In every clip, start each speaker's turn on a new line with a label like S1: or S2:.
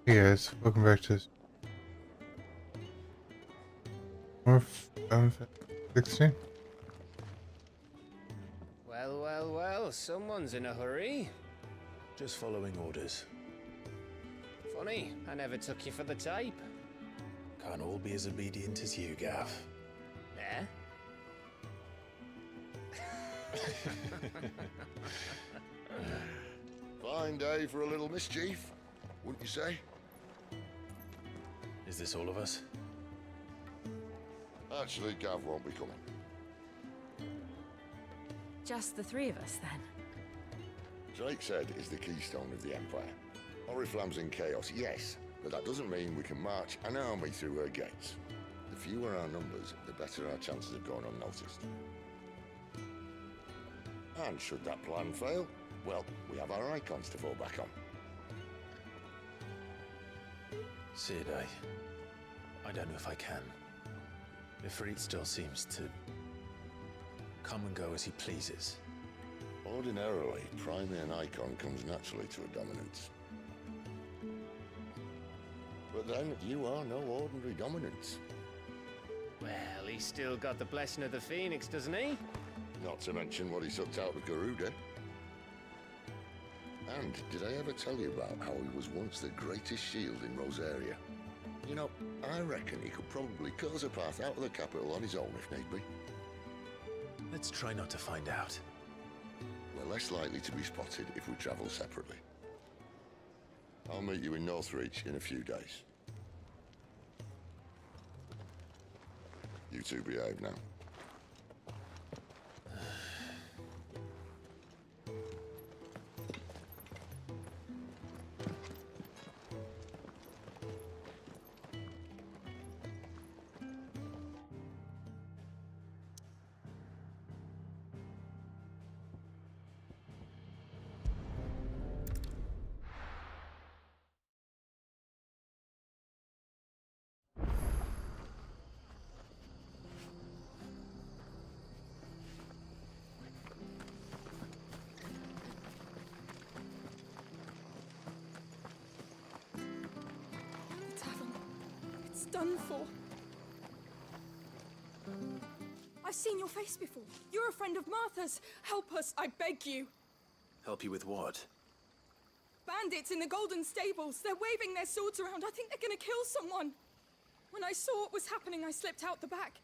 S1: Hey guys, welcome back to North 16.
S2: Well, well, well, someone's in a hurry.
S3: Just following orders.
S2: Funny, I never took you for the type.
S3: Can't all be as obedient as you, Gav.
S2: Eh?
S4: Fine day for a little mischief, wouldn't you say?
S3: Is this all of us?
S4: Actually, Gav won't be coming.
S5: Just the three of us, then?
S4: Drake's Head is the keystone of the Empire. Oriflamme's in chaos, yes, but that doesn't mean we can march an army through her gates. The fewer our numbers, the better our chances of going unnoticed. And should that plan fail, well, we have our icons to fall back on.
S3: Sid, I don't know if I can. Ifrit still seems to come and go as he pleases.
S4: Ordinarily, priming an icon comes naturally to a dominance. But then, you are no ordinary dominance.
S2: Well, he's still got the blessing of the Phoenix, doesn't he?
S4: Not to mention what he sucked out of Garuda. And did I ever tell you about how he was once the greatest shield in Rosaria? You know, I reckon he could probably cut us a path out of the capital on his own if need be.
S3: Let's try not to find out.
S4: We're less likely to be spotted if we travel separately. I'll meet you in Northreach in a few days. You two behave now.
S6: The tavern. It's done for. I've seen your face before. You're a friend of Martha's. Help us, I beg you.
S3: Help you with what?
S6: Bandits in the Golden Stables. They're waving their swords around. I think they're gonna kill someone. When I saw what was happening, I slipped out the back.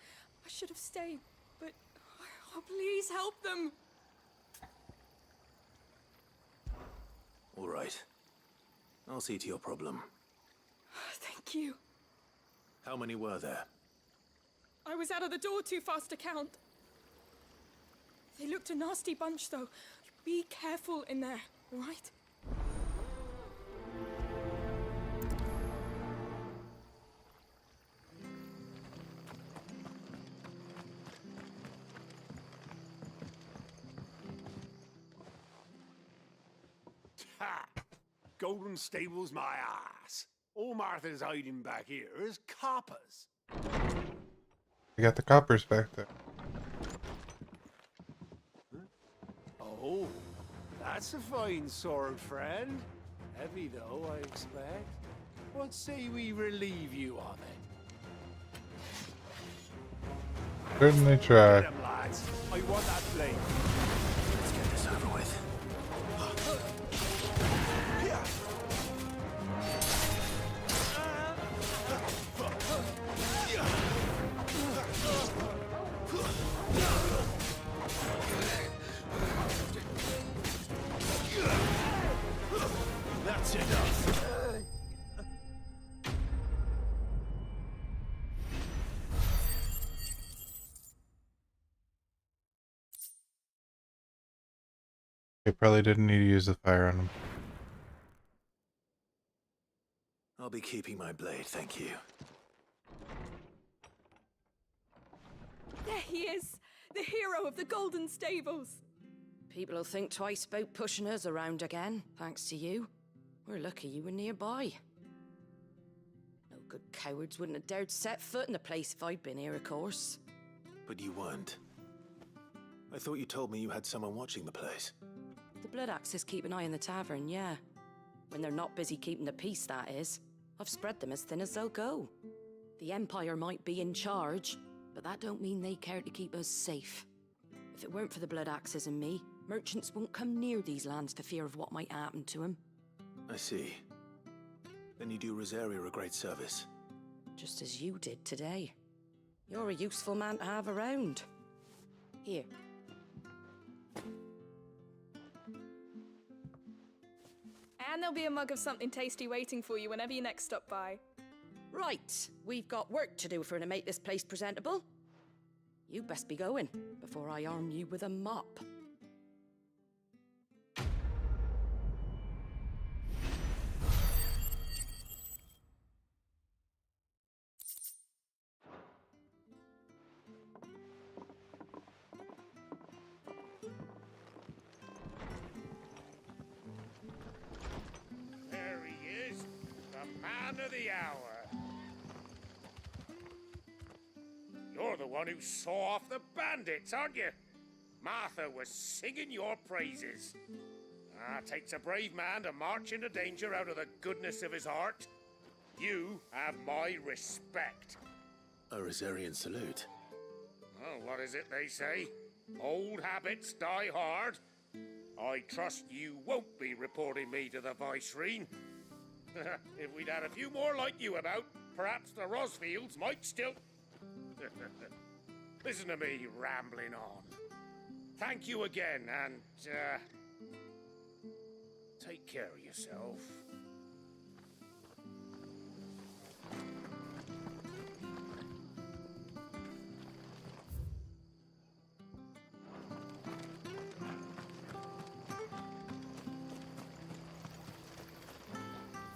S6: I should have stayed, but... Oh, please help them.
S3: All right. I'll see to your problem.
S6: Thank you.
S3: How many were there?
S6: I was out of the door too fast to count. They looked a nasty bunch, though. Be careful in there, all right?
S7: Ha! Golden Stables, my ass. All Martha's hiding back here is coppers.
S1: We got the coppers back there.
S7: Oh, that's a fine sword, friend. Heavy, though, I expect. What say we relieve you of it?
S1: Certainly try.
S7: Get 'em, lads. I want that blade.
S3: Let's get this over with.
S7: That's enough.
S1: They probably didn't need to use the fire on them.
S3: I'll be keeping my blade, thank you.
S6: There he is, the hero of the Golden Stables.
S5: People will think twice about pushing us around again, thanks to you. We're lucky you were nearby. No good cowards wouldn't have dared set foot in the place if I'd been here, of course.
S3: But you weren't. I thought you told me you had someone watching the place.
S5: The Blood Axes keep an eye on the tavern, yeah. When they're not busy keeping the peace, that is. I've spread them as thin as they'll go. The Empire might be in charge, but that don't mean they care to keep us safe. If it weren't for the Blood Axes and me, merchants won't come near these lands for fear of what might happen to them.
S3: I see. Then you do Rosaria a great service.
S5: Just as you did today. You're a useful man to have around. Here.
S6: And there'll be a mug of something tasty waiting for you whenever you next stop by.
S5: Right, we've got work to do for to make this place presentable. You best be going, before I arm you with a mop.
S7: There he is, the man of the hour. You're the one who saw off the bandits, aren't you? Martha was singing your praises. Takes a brave man to march into danger out of the goodness of his heart. You have my respect.
S3: A Rosarian salute.
S7: Oh, what is it they say? Old habits die hard. I trust you won't be reporting me to the Viceroy. If we'd had a few more like you about, perhaps the Rosfields might still... Listen to me rambling on. Thank you again, and, take care of yourself.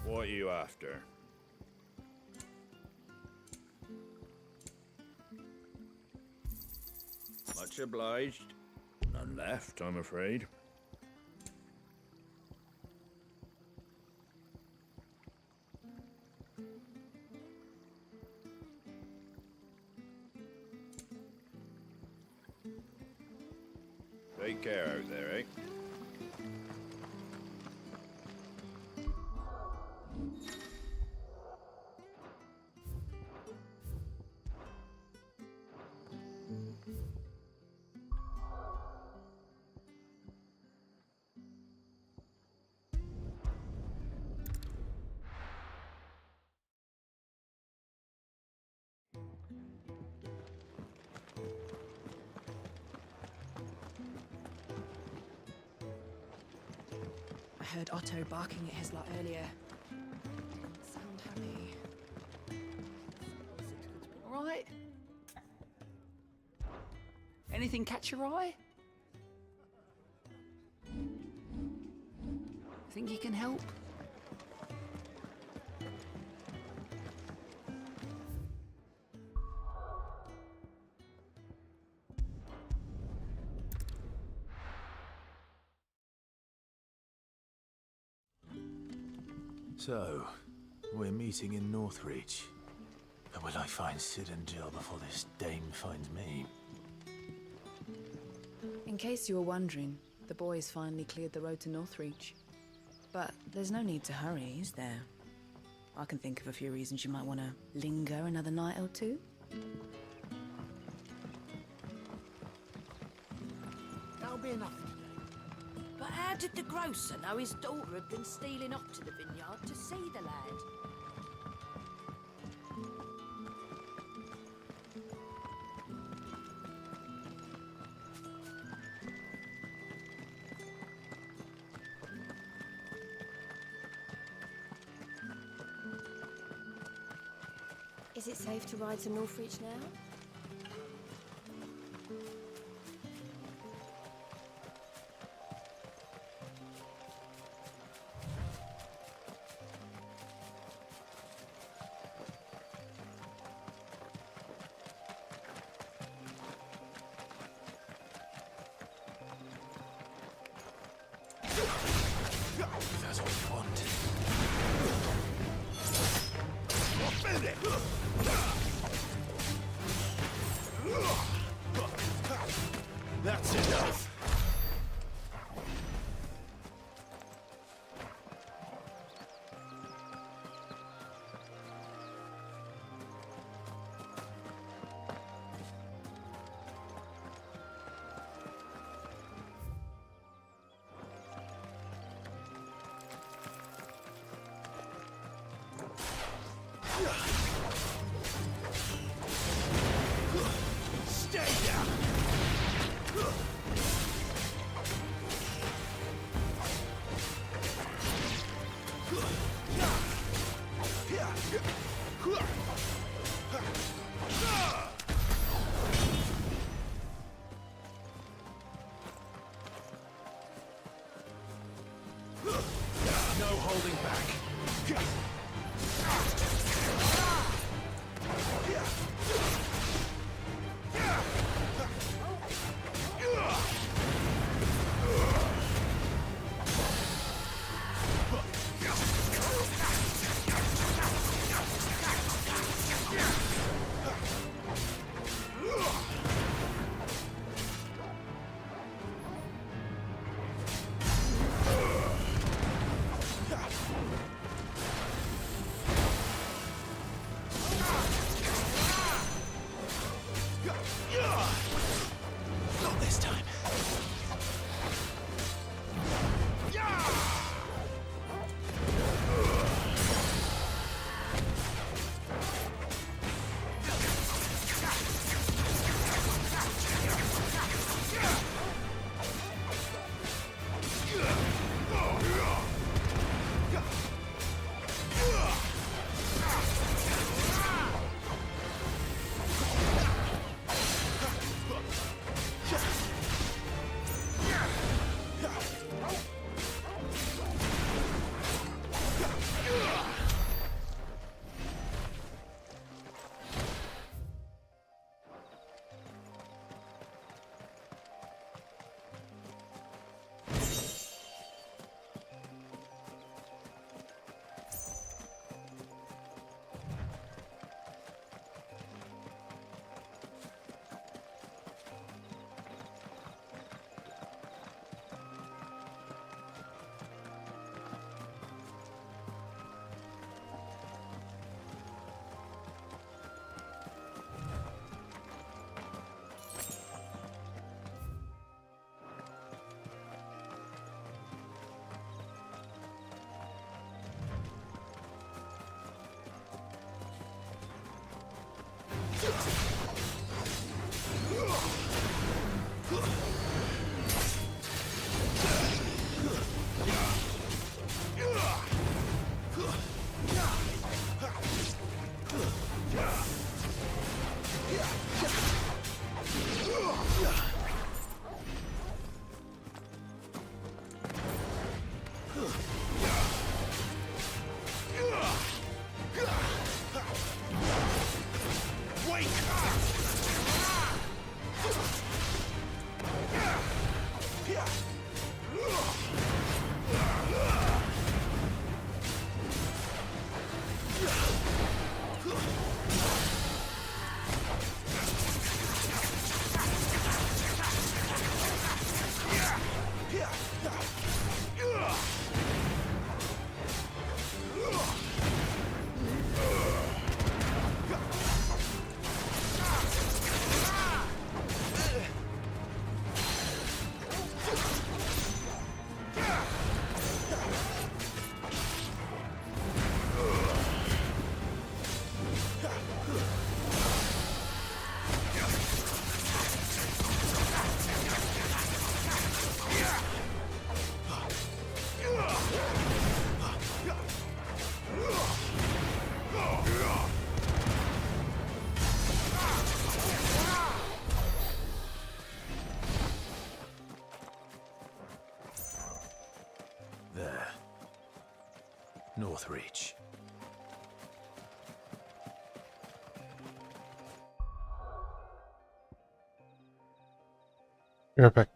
S8: What are you after? Much obliged. None left, I'm afraid. Take care out there, eh?
S5: I heard Otto barking at his lot earlier. Didn't sound happy.
S9: All right. Anything catch your eye? Think you can help?
S3: So, we're meeting in Northreach. But will I find Sid and Jill before this dame finds me?
S10: In case you were wondering, the boys finally cleared the road to Northreach. But there's no need to hurry, is there? I can think of a few reasons you might want to linger another night or two.
S7: That'll be enough today.
S5: But how did the grocer know his daughter had been stealing off to the vineyard to see the lad?
S11: Is it safe to ride to Northreach now?
S3: That's what you want. That's enough. Stay down! No holding back. Not this time. Northreach.
S1: Be right back.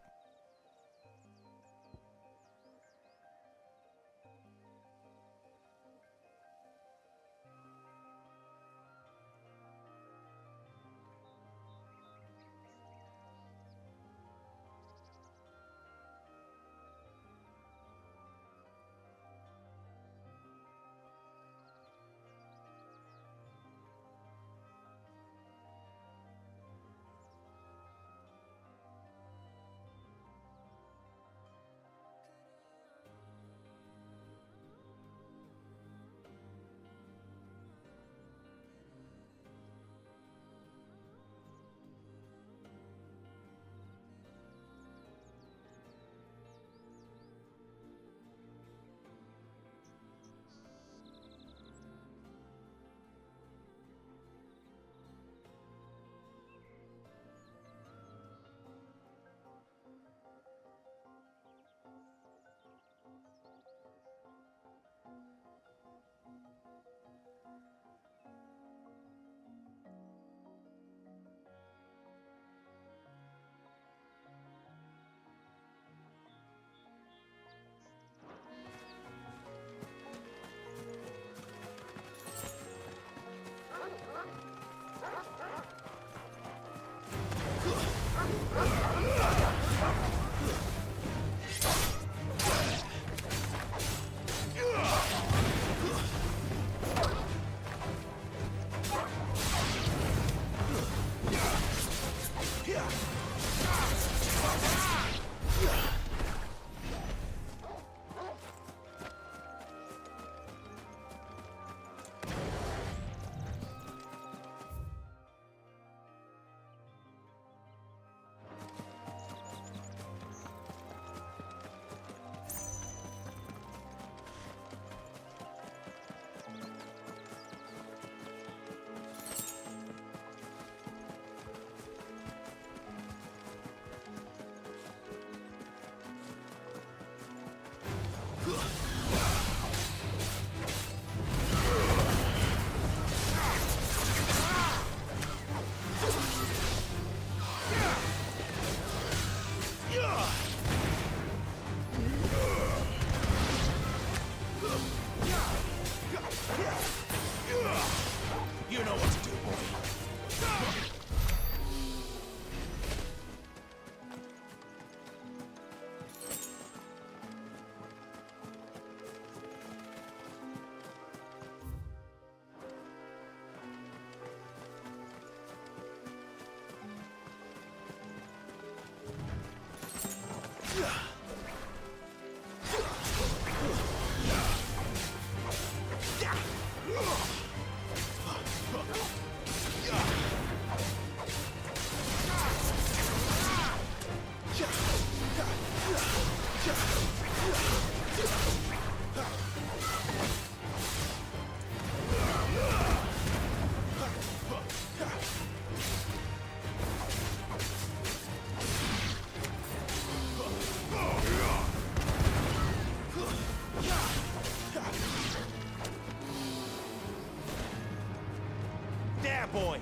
S7: There, boy!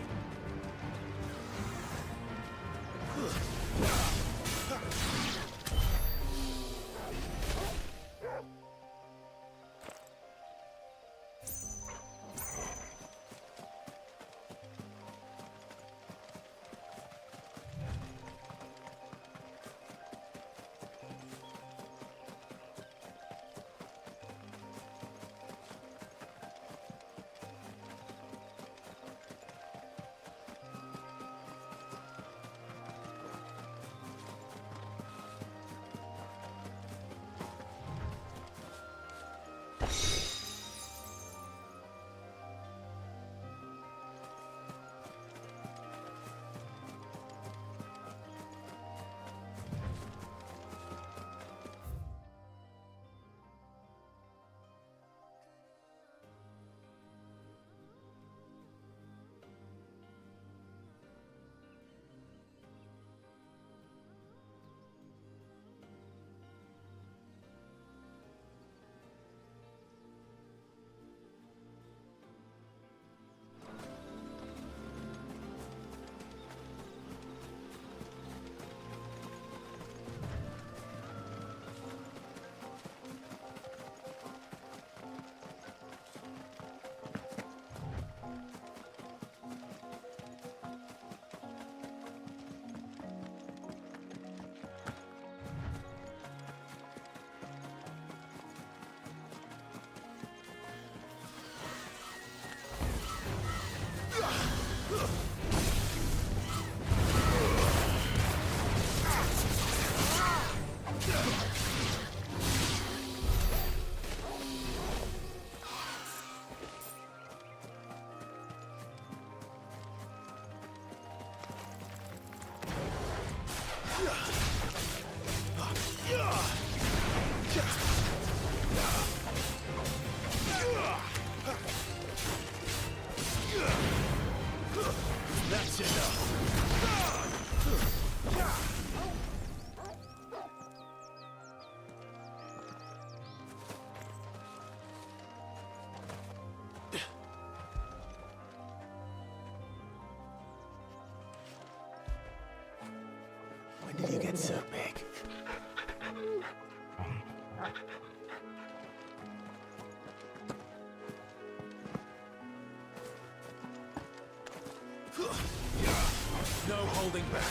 S3: That's enough.
S7: When did you get so big?
S3: No holding back.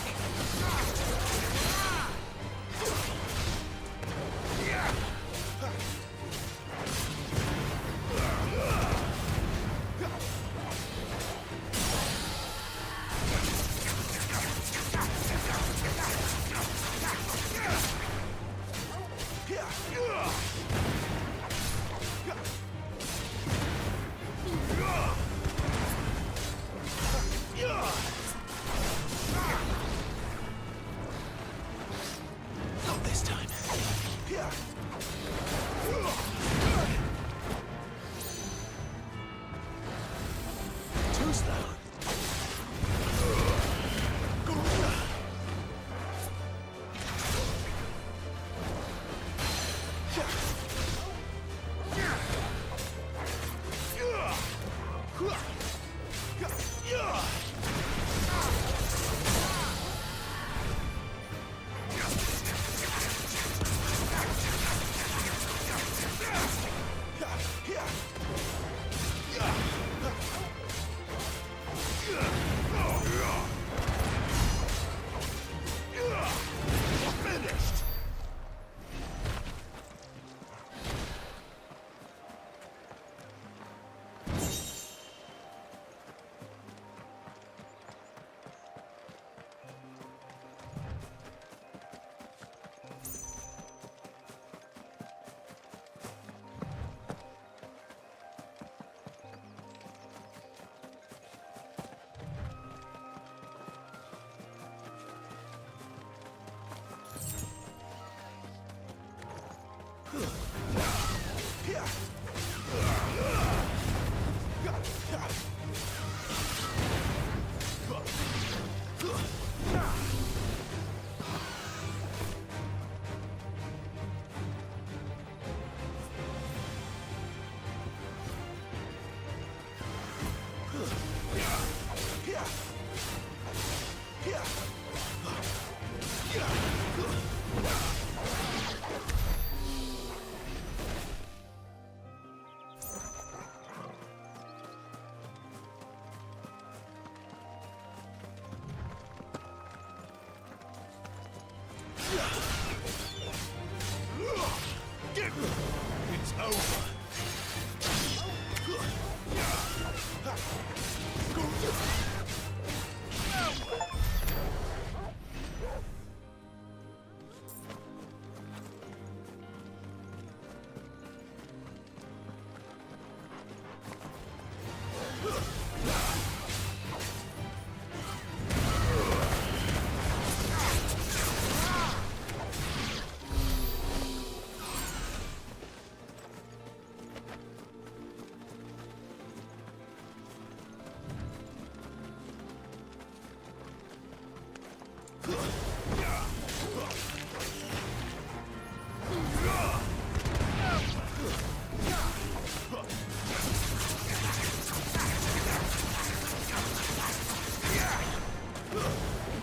S7: It's over.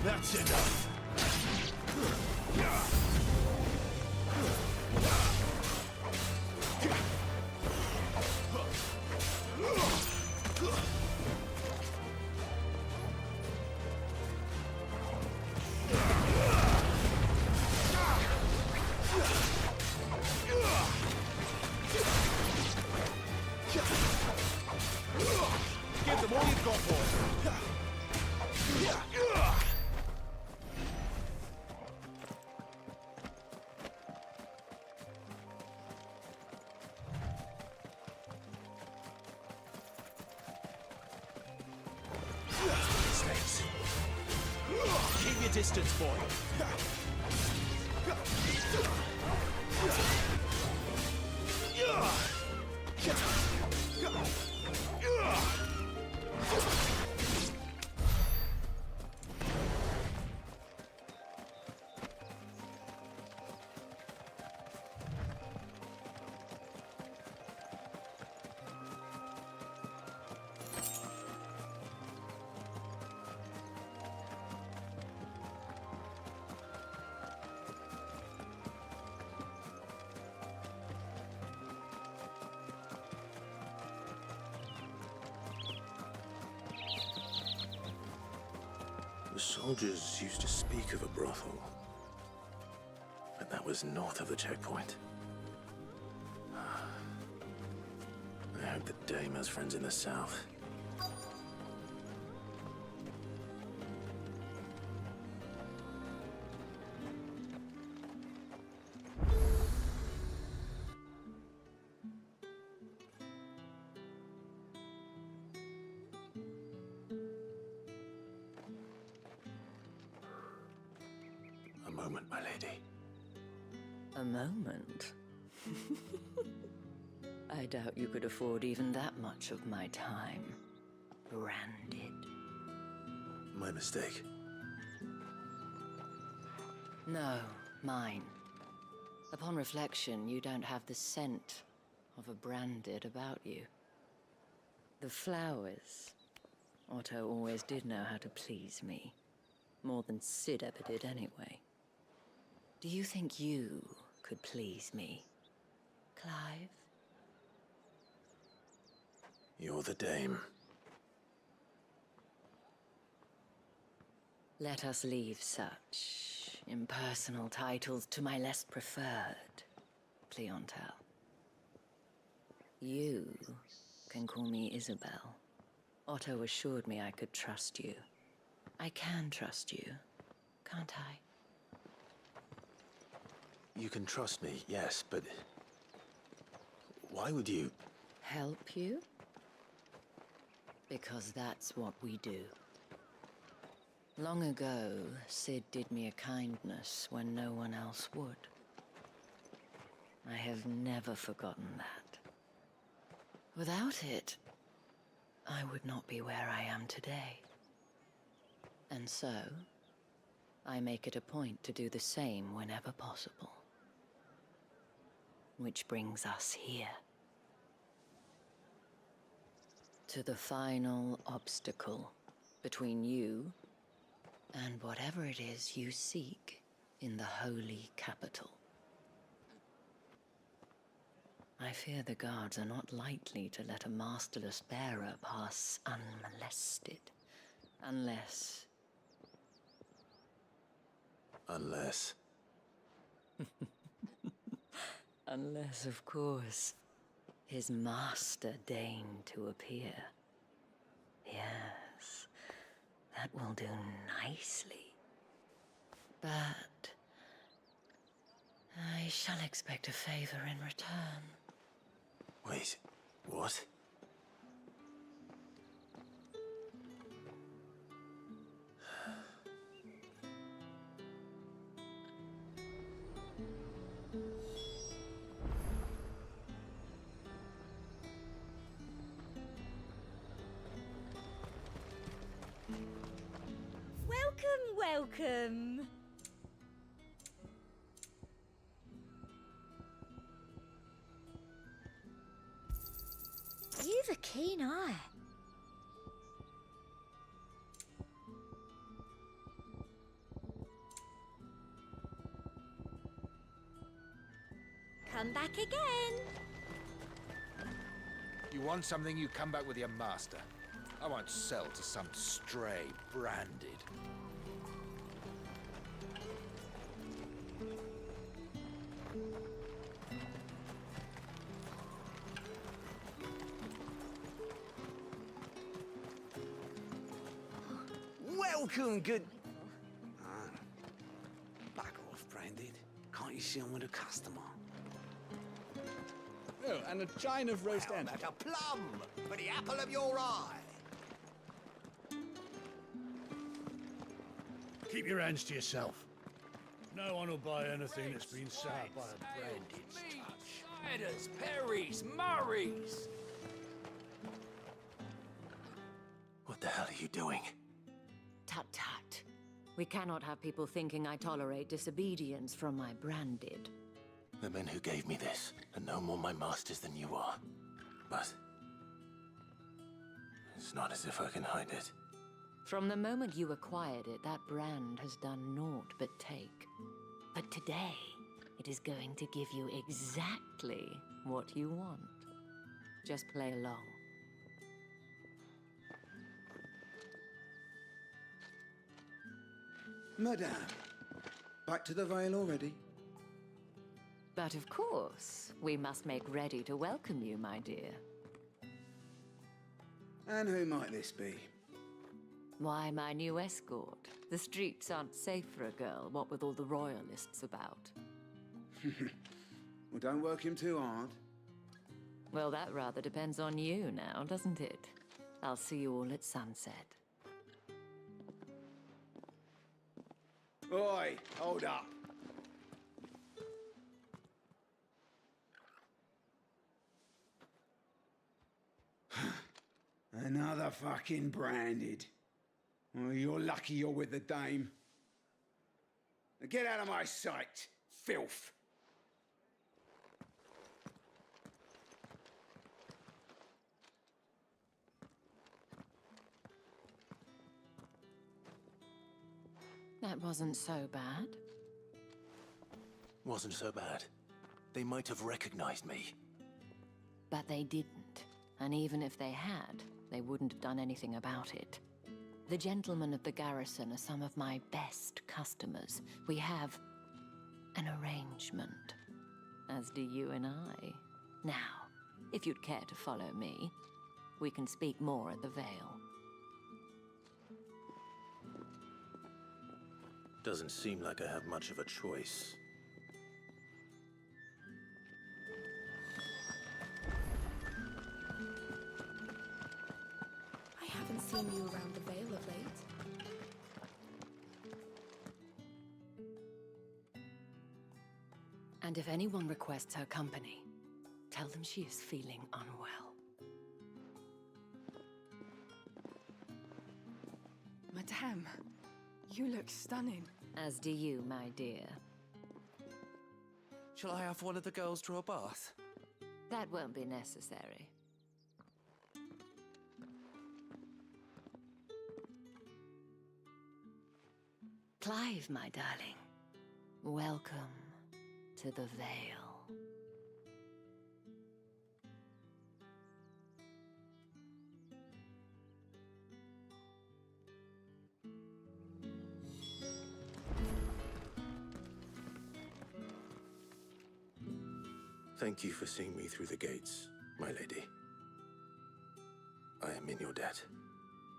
S7: That's enough. Give them all you've got, boy. Snakes. Keep your distance, boy.
S3: The soldiers used to speak of a brothel, but that was north of the checkpoint. I hope the dame has friends in the south. A moment, my lady.
S5: A moment? I doubt you could afford even that much of my time. Branded.
S3: My mistake.
S5: No, mine. Upon reflection, you don't have the scent of a branded about you. The flowers. Otto always did know how to please me. More than Sid ever did anyway. Do you think you could please me, Clive?
S3: You're the dame.
S5: Let us leave such impersonal titles to my less preferred clientele. You can call me Isabel. Otto assured me I could trust you. I can trust you, can't I?
S3: You can trust me, yes, but why would you?
S5: Help you? Because that's what we do. Long ago, Sid did me a kindness when no one else would. I have never forgotten that. Without it, I would not be where I am today. And so, I make it a point to do the same whenever possible. Which brings us here. To the final obstacle between you and whatever it is you seek in the holy capital. I fear the guards are not likely to let a masterless bearer pass unmolested. Unless...
S3: Unless...
S5: Unless, of course, his master deigned to appear. Yes, that will do nicely. But... I shall expect a favor in return.
S3: Wait, what?
S11: Welcome! You've a keen eye. Come back again.
S12: You want something, you come back with your master. I won't sell to some stray branded.
S9: Welcome, good... Back off, Branded. Can't you see I'm with a customer?
S13: Oh, and a chine of roast end.
S14: Like a plum for the apple of your eye.
S8: Keep your hands to yourself. No one will buy anything that's been sold by a branded touch.
S9: Ciders, Perrys, Murrays.
S3: What the hell are you doing?
S5: Tut tut. We cannot have people thinking I tolerate disobedience from my branded.
S3: The men who gave me this are no more my masters than you are. But... it's not as if I can hide it.
S5: From the moment you acquired it, that brand has done naught but take. But today, it is going to give you exactly what you want. Just play along.
S13: Madame, back to the Vale already?
S5: But of course, we must make ready to welcome you, my dear.
S13: And who might this be?
S5: Why, my new escort. The streets aren't safe for a girl, what with all the royalists about.
S13: Well, don't work him too hard.
S5: Well, that rather depends on you now, doesn't it? I'll see you all at sunset.
S13: Oi, hold up. Another fucking branded. Well, you're lucky you're with the dame. Now get out of my sight, filth.
S5: That wasn't so bad.
S3: Wasn't so bad. They might have recognized me.
S5: But they didn't. And even if they had, they wouldn't have done anything about it. The gentlemen of the garrison are some of my best customers. We have an arrangement, as do you and I. Now, if you'd care to follow me, we can speak more at the Vale.
S3: Doesn't seem like I have much of a choice.
S6: I haven't seen you around the Vale of late.
S5: And if anyone requests her company, tell them she is feeling unwell.
S6: Madame, you look stunning.
S5: As do you, my dear.
S9: Shall I have one of the girls draw a bath?
S5: That won't be necessary. Clive, my darling. Welcome to the Vale.
S3: Thank you for seeing me through the gates, my lady. I am in your debt.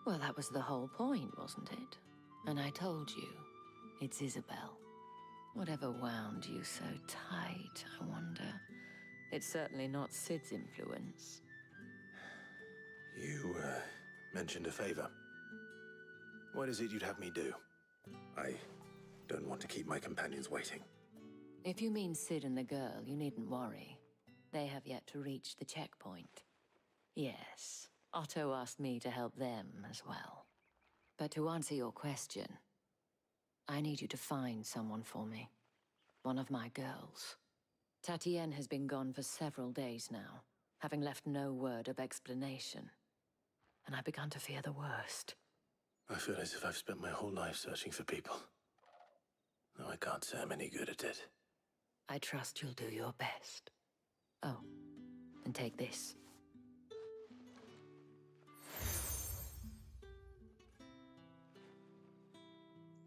S5: Well, that was the whole point, wasn't it? And I told you, it's Isabel. Whatever wound you so tight, I wonder. It's certainly not Sid's influence.
S3: You, mentioned a favor. What is it you'd have me do? I don't want to keep my companions waiting.
S5: If you mean Sid and the girl, you needn't worry. They have yet to reach the checkpoint. Yes, Otto asked me to help them as well. But to answer your question, I need you to find someone for me. One of my girls. Tatienne has been gone for several days now, having left no word of explanation. And I've begun to fear the worst.
S3: I feel as if I've spent my whole life searching for people. No, I can't say I'm any good at it.
S5: I trust you'll do your best. Oh, and take this.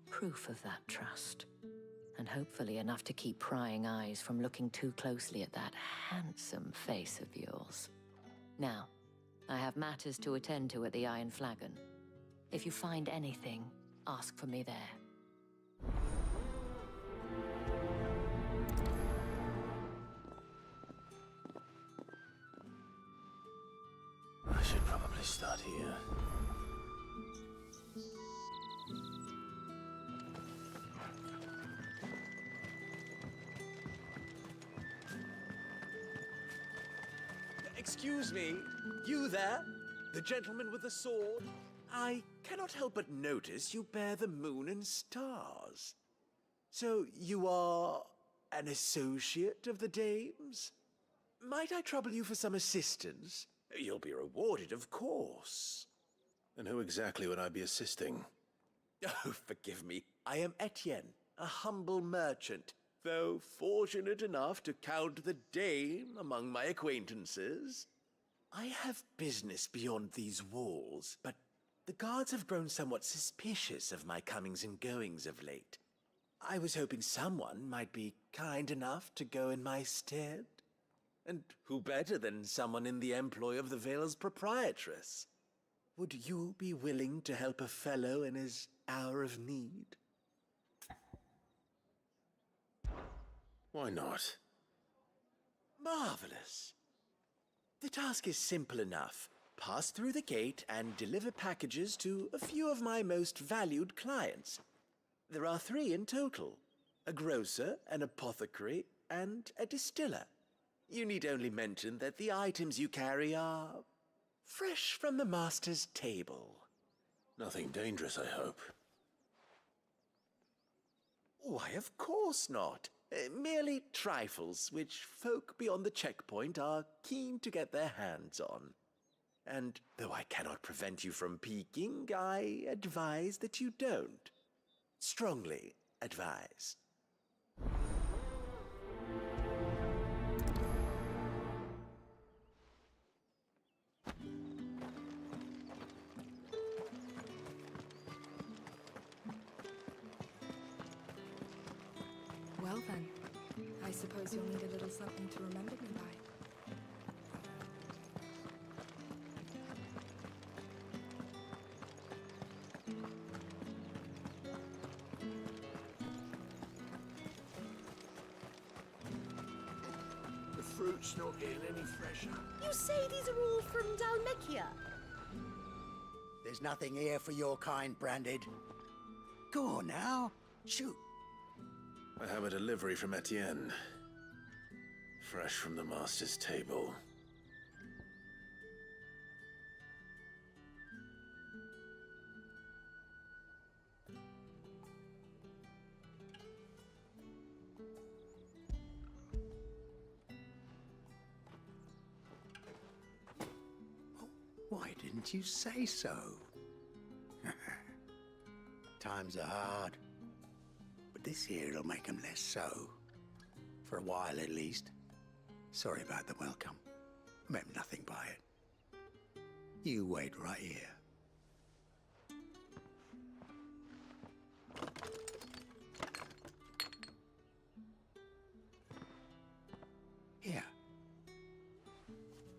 S5: Proof of that trust. And hopefully enough to keep prying eyes from looking too closely at that handsome face of yours. Now, I have matters to attend to at the Iron Flagon. If you find anything, ask for me there.
S3: I should probably start here.
S9: Excuse me, you there? The gentleman with the sword? I cannot help but notice you bear the moon and stars. So you are an associate of the dames? Might I trouble you for some assistance? You'll be rewarded, of course.
S3: And who exactly would I be assisting?
S9: Oh, forgive me. I am Etienne, a humble merchant, though fortunate enough to count the dame among my acquaintances. I have business beyond these walls, but the guards have grown somewhat suspicious of my comings and goings of late. I was hoping someone might be kind enough to go in my stead. And who better than someone in the employ of the Vale's proprietress? Would you be willing to help a fellow in his hour of need?
S3: Why not?
S9: Marvelous. The task is simple enough. Pass through the gate and deliver packages to a few of my most valued clients. There are 3 in total: a grocer, an apothecary, and a distiller. You need only mention that the items you carry are fresh from the master's table.
S3: Nothing dangerous, I hope.
S9: Why, of course not. Merely trifles which folk beyond the checkpoint are keen to get their hands on. And though I cannot prevent you from peeking, I advise that you don't. Strongly advise.
S6: Well then, I suppose you'll need a little something to remember me by.
S8: The fruit's not getting any fresher.
S15: You say these are all from Dalmekia?
S14: There's nothing here for your kind, Branded. Go on now, shoot.
S3: I have a delivery from Etienne. Fresh from the master's table.
S14: Why didn't you say so? Times are hard. But this here'll make 'em less so. For a while, at least. Sorry about the welcome. Meant nothing by it. You wait right here. Here.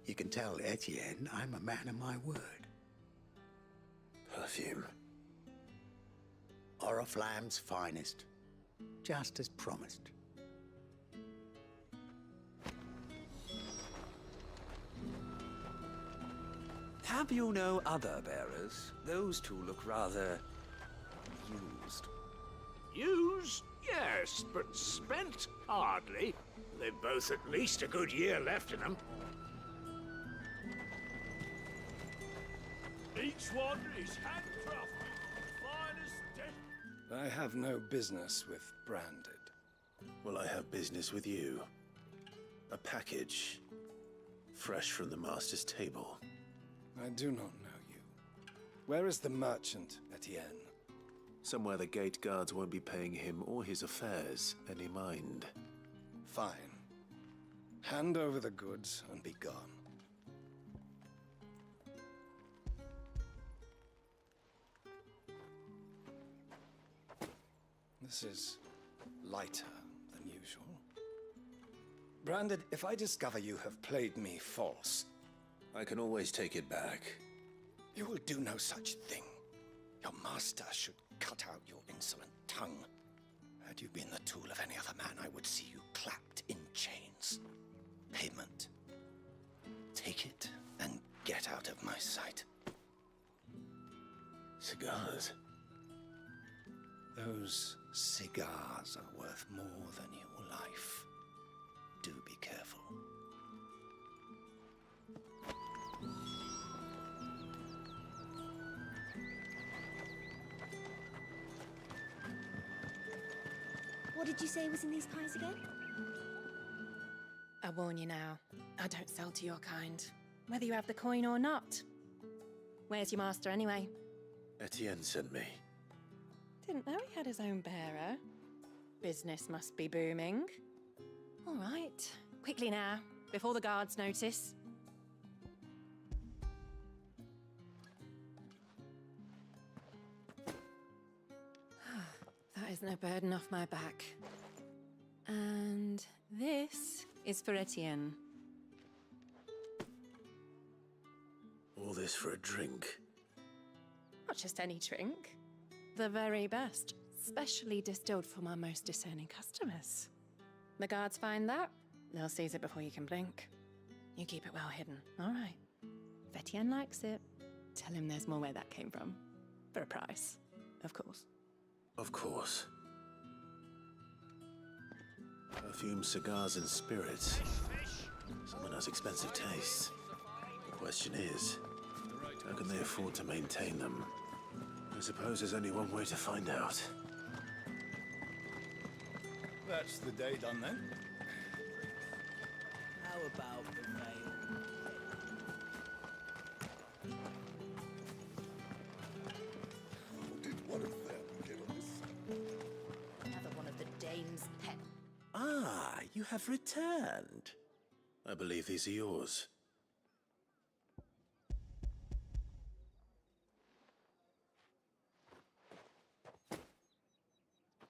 S14: You can tell Etienne I'm a man of my word.
S3: Perfume.
S14: Oriflamme's finest. Just as promised.
S16: Have you no other bearers? Those two look rather used.
S7: Used? Yes, but spent? Hardly. They've both at least a good year left in them.
S8: Each one is handcrafted, finest death.
S16: I have no business with branded.
S3: Well, I have business with you. A package. Fresh from the master's table.
S16: I do not know you. Where is the merchant, Etienne?
S3: Somewhere the gate guards won't be paying him or his affairs any mind.
S16: Fine. Hand over the goods and be gone. This is lighter than usual. Branded, if I discover you have played me false...
S3: I can always take it back.
S16: You will do no such thing. Your master should cut out your insolent tongue. Had you been the tool of any other man, I would see you clapped in chains. Payment. Take it and get out of my sight.
S3: Cigars?
S16: Those cigars are worth more than your life. Do be careful.
S11: What did you say was in these pies again?
S17: I warn you now, I don't sell to your kind, whether you have the coin or not. Where's your master anyway?
S3: Etienne sent me.
S17: Didn't know he had his own bearer. Business must be booming. All right, quickly now, before the guards notice. That is no burden off my back. And this is for Etienne.
S3: All this for a drink?
S17: Not just any drink. The very best, specially distilled for my most discerning customers. The guards find that, they'll seize it before you can blink. You keep it well hidden, all right? If Etienne likes it, tell him there's more where that came from. For a price, of course.
S3: Of course. Perfume, cigars, and spirits. Someone has expensive tastes. The question is, how can they afford to maintain them? I suppose there's only one way to find out.
S8: That's the day done then.
S9: How about the veil?
S4: Did one of them get on this?
S15: Another one of the dame's pet.
S9: Ah, you have returned.
S3: I believe these are yours.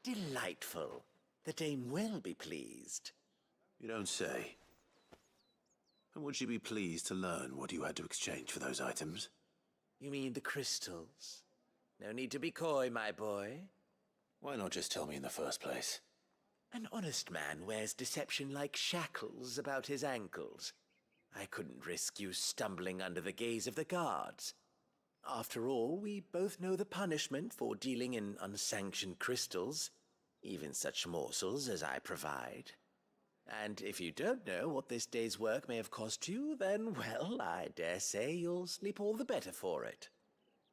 S9: Delightful. The dame will be pleased.
S3: You don't say. And would she be pleased to learn what you had to exchange for those items?
S9: You mean the crystals? No need to be coy, my boy.
S3: Why not just tell me in the first place?
S9: An honest man wears deception like shackles about his ankles. I couldn't risk you stumbling under the gaze of the guards. After all, we both know the punishment for dealing in unsanctioned crystals, even such morsels as I provide. And if you don't know what this day's work may have cost you, then, well, I dare say you'll sleep all the better for it.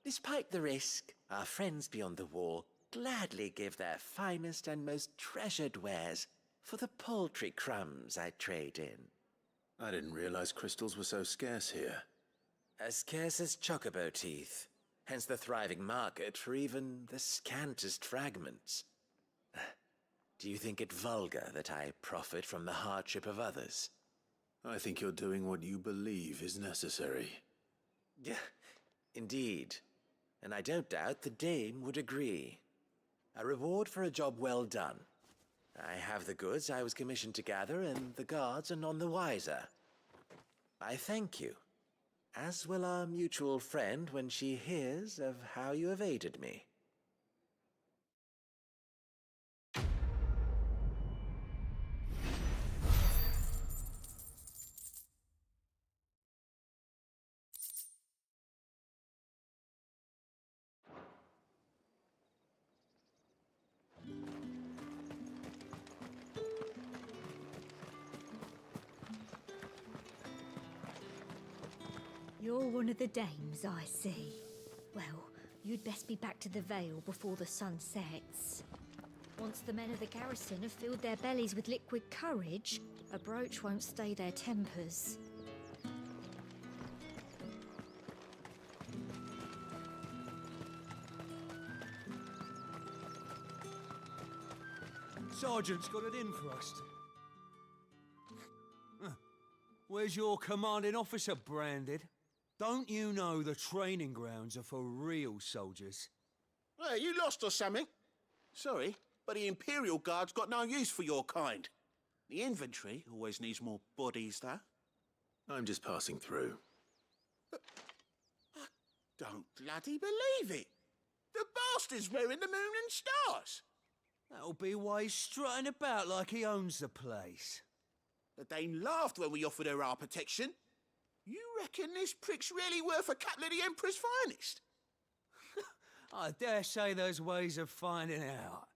S9: Despite the risk, our friends beyond the wall gladly give their finest and most treasured wares for the paltry crumbs I trade in.
S3: I didn't realize crystals were so scarce here.
S9: As scarce as chocobo teeth, hence the thriving market for even the scantest fragments. Do you think it vulgar that I profit from the hardship of others?
S3: I think you're doing what you believe is necessary.
S9: Yeah, indeed. And I don't doubt the dame would agree. A reward for a job well done. I have the goods I was commissioned to gather, and the guards are none the wiser. I thank you, as will our mutual friend when she hears of how you have aided me.
S18: You're one of the dames, I see. Well, you'd best be back to the Vale before the sun sets. Once the men of the garrison have filled their bellies with liquid courage, a brooch won't stay their tempers.
S8: Sergeant's got it in for us. Where's your commanding officer, Branded? Don't you know the training grounds are for real soldiers?
S19: Hey, you lost or something? Sorry, but the Imperial Guard's got no use for your kind. The infantry always needs more bodies, though.
S3: I'm just passing through.
S19: I don't bloody believe it. The bastard's wearing the moon and stars.
S8: That'll be why he's strutting about like he owns the place.
S19: The Dane laughed when we offered her our protection. You reckon this prick's really worth a couple of the Emperor's finest?
S8: I dare say there's ways of finding out.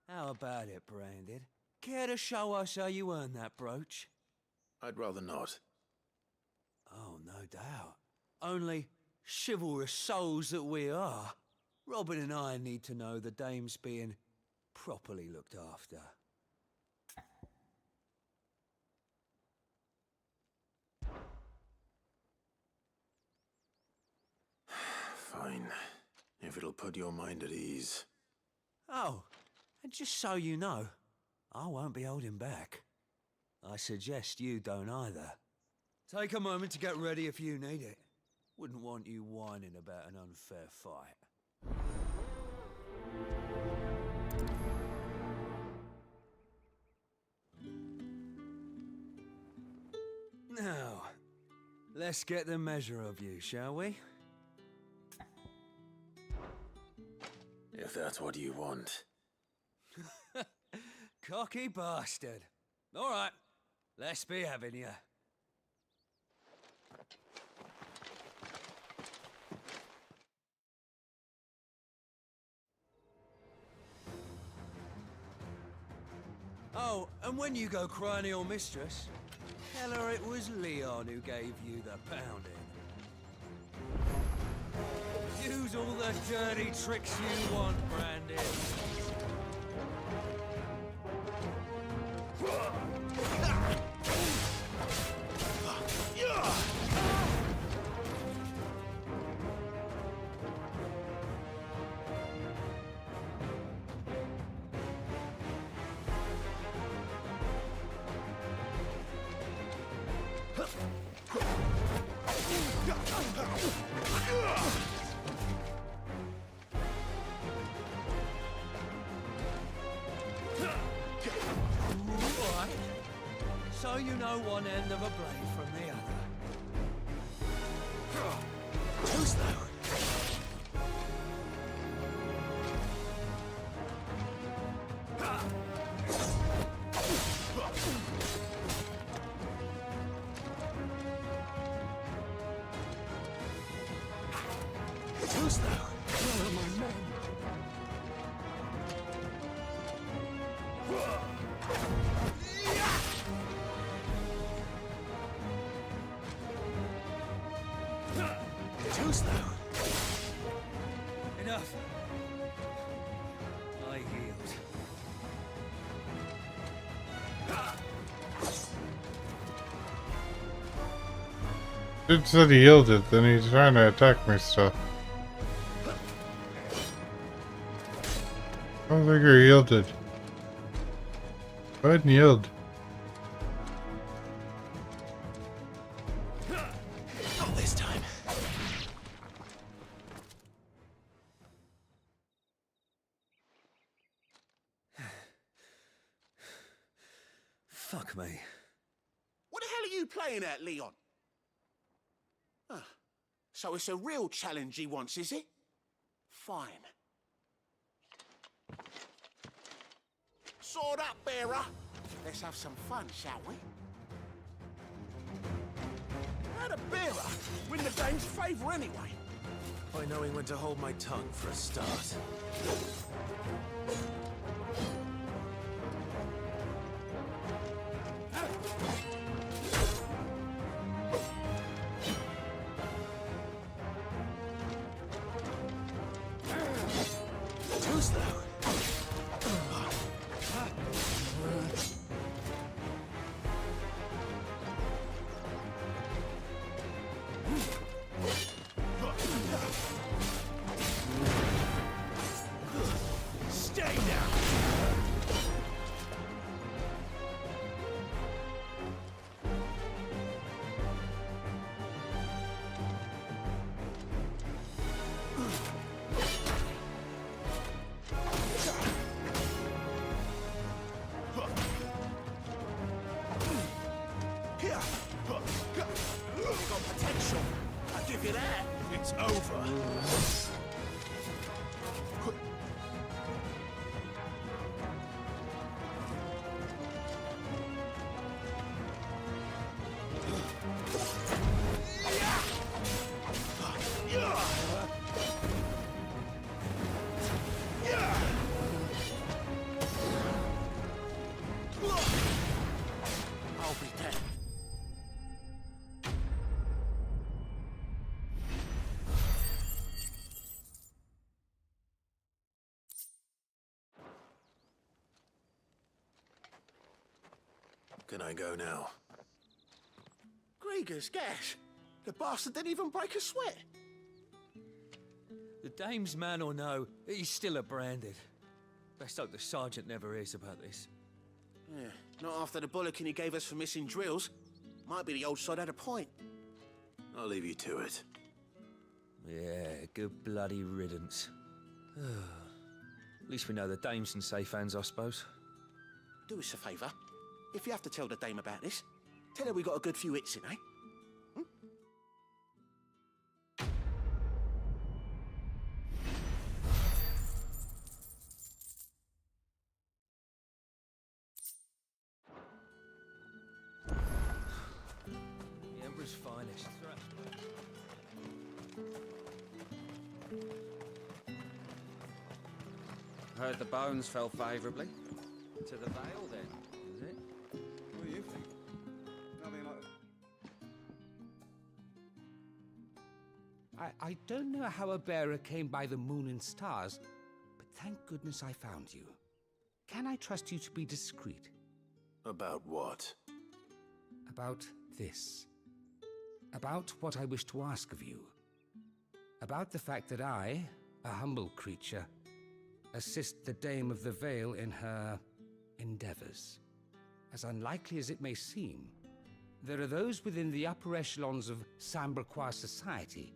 S8: How about it, Branded? Care to show us how you earned that brooch?
S3: I'd rather not.
S8: Oh, no doubt. Only chivalrous souls that we are, Robin and I need to know the dame's being properly looked after.
S3: Fine. If it'll put your mind at ease.
S8: Oh, and just so you know, I won't be holding back. I suggest you don't either. Take a moment to get ready if you need it. Wouldn't want you whining about an unfair fight. Now, let's get the measure of you, shall we?
S3: If that's what you want.
S8: Cocky bastard. All right, let's be having you. Oh, and when you go crying to your mistress, tell her it was Leon who gave you the pounding. Use all the dirty tricks you want, Brandon. So you know one end of a blade from the other. Too slow. Too slow. Where are my men? Too slow. Enough. I yield.
S1: Dude said he yielded, then he's trying to attack me still. I don't think he yielded. Go ahead and yield.
S9: Not this time.
S8: Fuck me.
S19: What the hell are you playing at, Leon? Ah, so it's a real challenge he wants, is it? Fine. Sword up, bearer. Let's have some fun, shall we? How'd a bearer win the dame's favour anyway?
S9: By knowing when to hold my tongue for a start.
S8: Too slow.
S19: Stay down. Here. Got potential. I give you that. It's over. I'll be dead.
S3: Can I go now?
S19: Gregor's gas. The bastard didn't even break a sweat.
S8: The dame's man or no, he's still a branded. Best hope the sergeant never hears about this.
S19: Yeah, not after the bollocking he gave us for missing drills. Might be the old sod had a point.
S3: I'll leave you to it.
S8: Yeah, good bloody riddance. At least we know the dame's in safe hands, I suppose.
S19: Do us a favour. If you have to tell the dame about this, tell her we got a good few hits in, eh?
S8: The Emperor's finest.
S20: Heard the bones fell favourably. To the Vale, then, is it?
S13: What do you think? Nothing like
S21: I don't know how a bearer came by the moon and stars, but thank goodness I found you. Can I trust you to be discreet?
S3: About what?
S21: About this. About what I wish to ask of you. About the fact that I, a humble creature, assist the Dame of the Vale in her endeavors. As unlikely as it may seem, there are those within the upper echelons of Samberquois society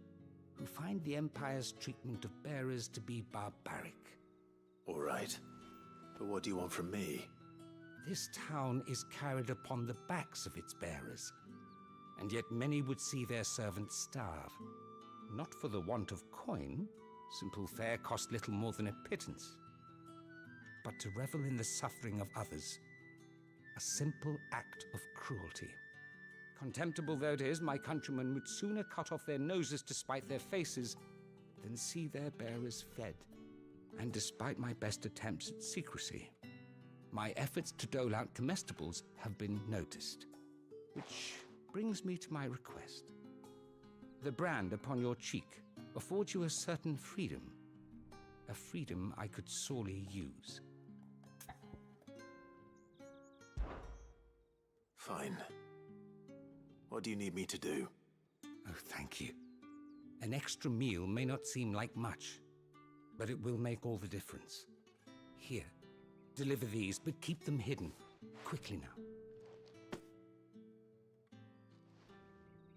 S21: who find the Empire's treatment of bearers to be barbaric.
S3: All right. But what do you want from me?
S21: This town is carried upon the backs of its bearers, and yet many would see their servants starve. Not for the want of coin, simple fare cost little more than a pittance, but to revel in the suffering of others, a simple act of cruelty. Contemptible though it is, my countrymen would sooner cut off their noses to spite their faces than see their bearers fed. And despite my best attempts at secrecy, my efforts to dole out comestibles have been noticed. Which brings me to my request. The brand upon your cheek affords you a certain freedom. A freedom I could sorely use.
S3: Fine. What do you need me to do?
S21: Oh, thank you. An extra meal may not seem like much, but it will make all the difference. Here, deliver these, but keep them hidden. Quickly now.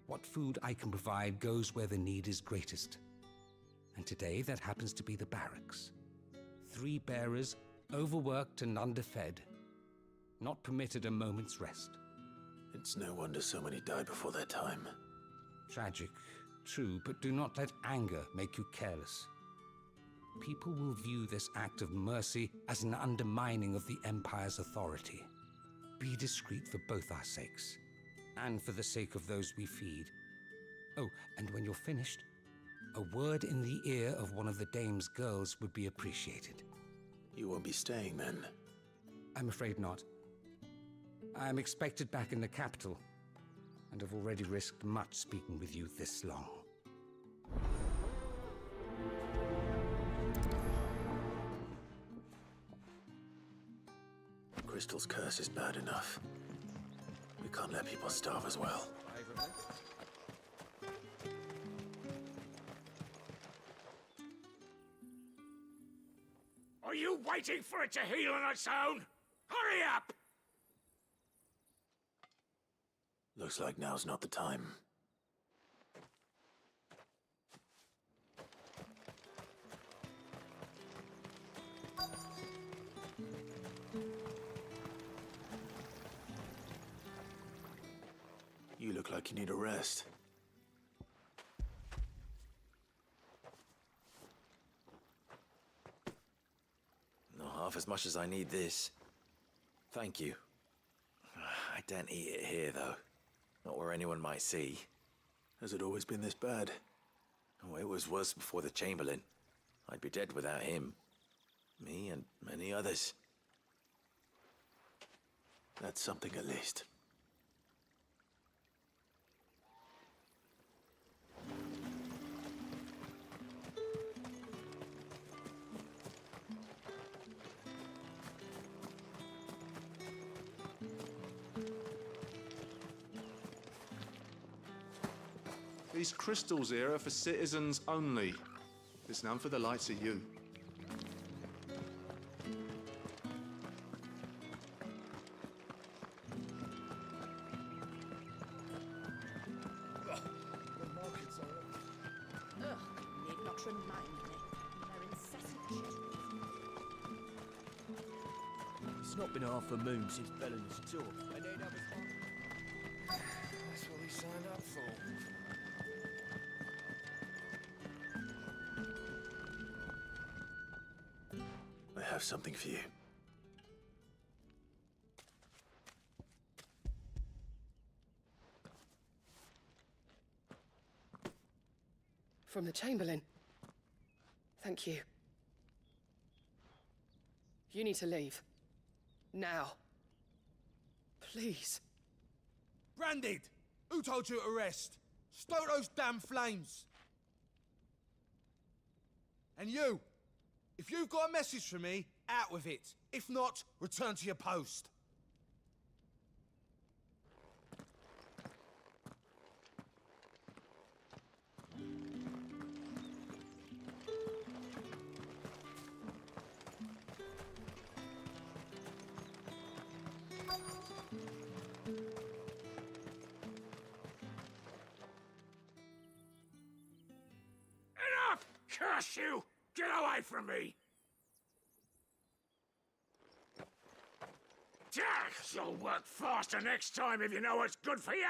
S21: What food I can provide goes where the need is greatest. And today that happens to be the barracks. 3 bearers, overworked and underfed. Not permitted a moment's rest.
S3: It's no wonder so many die before their time.
S21: Tragic, true, but do not let anger make you careless. People will view this act of mercy as an undermining of the Empire's authority. Be discreet for both our sakes, and for the sake of those we feed. Oh, and when you're finished, a word in the ear of one of the dame's girls would be appreciated.
S3: You won't be staying then?
S21: I'm afraid not. I'm expected back in the capital, and have already risked much speaking with you this long.
S3: Crystal's curse is bad enough. We can't let people starve as well.
S7: Are you waiting for it to heal on its own? Hurry up!
S3: Looks like now's not the time. You look like you need a rest.
S2: Not half as much as I need this. Thank you. I daren't eat it here, though. Not where anyone might see.
S3: Has it always been this bad?
S2: Oh, it was worse before the Chamberlain. I'd be dead without him. Me and many others.
S3: That's something at least.
S22: These crystals here are for citizens only. There's none for the likes of you.
S15: Ugh, need not remind me. Their incessant chattering.
S9: It's not been half a moon since Belen's talk. And then
S16: That's what we signed up for.
S3: I have something for you.
S23: From the Chamberlain. Thank you. You need to leave. Now. Please.
S24: Branded! Who told you to rest? Stoke those damn flames! And you! If you've got a message for me, out with it. If not, return to your post.
S7: Enough! Curse you! Get away from me! You'll work faster next time if you know what's good for you!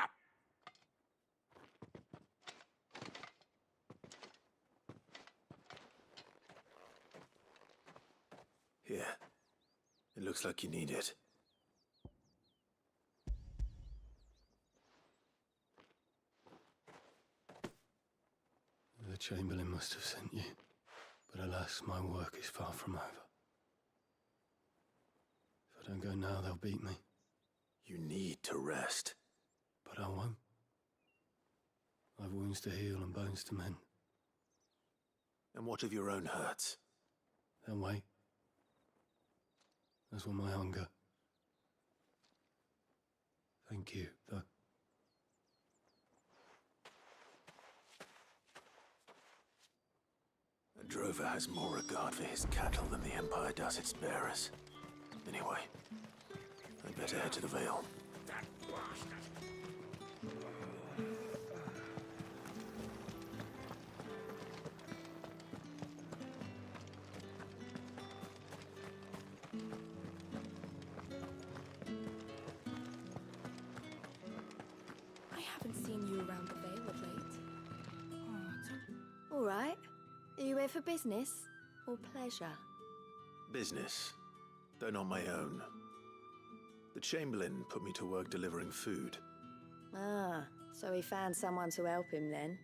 S3: Here. It looks like you need it.
S25: The Chamberlain must have sent you, but alas, my work is far from over. If I don't go now, they'll beat me.
S3: You need to rest.
S25: But I won't. I've wounds to heal and bones to mend.
S3: And what of your own hurts?
S25: They'll wait. As will my hunger. Thank you, though.
S3: A drover has more regard for his cattle than the Empire does its bearers. Anyway, I'd better head to the Vale.
S7: That bastard!
S17: I haven't seen you around the Vale of late.
S11: All right. Are you here for business or pleasure?
S3: Business, though not my own. The Chamberlain put me to work delivering food.
S11: Ah, so he found someone to help him then.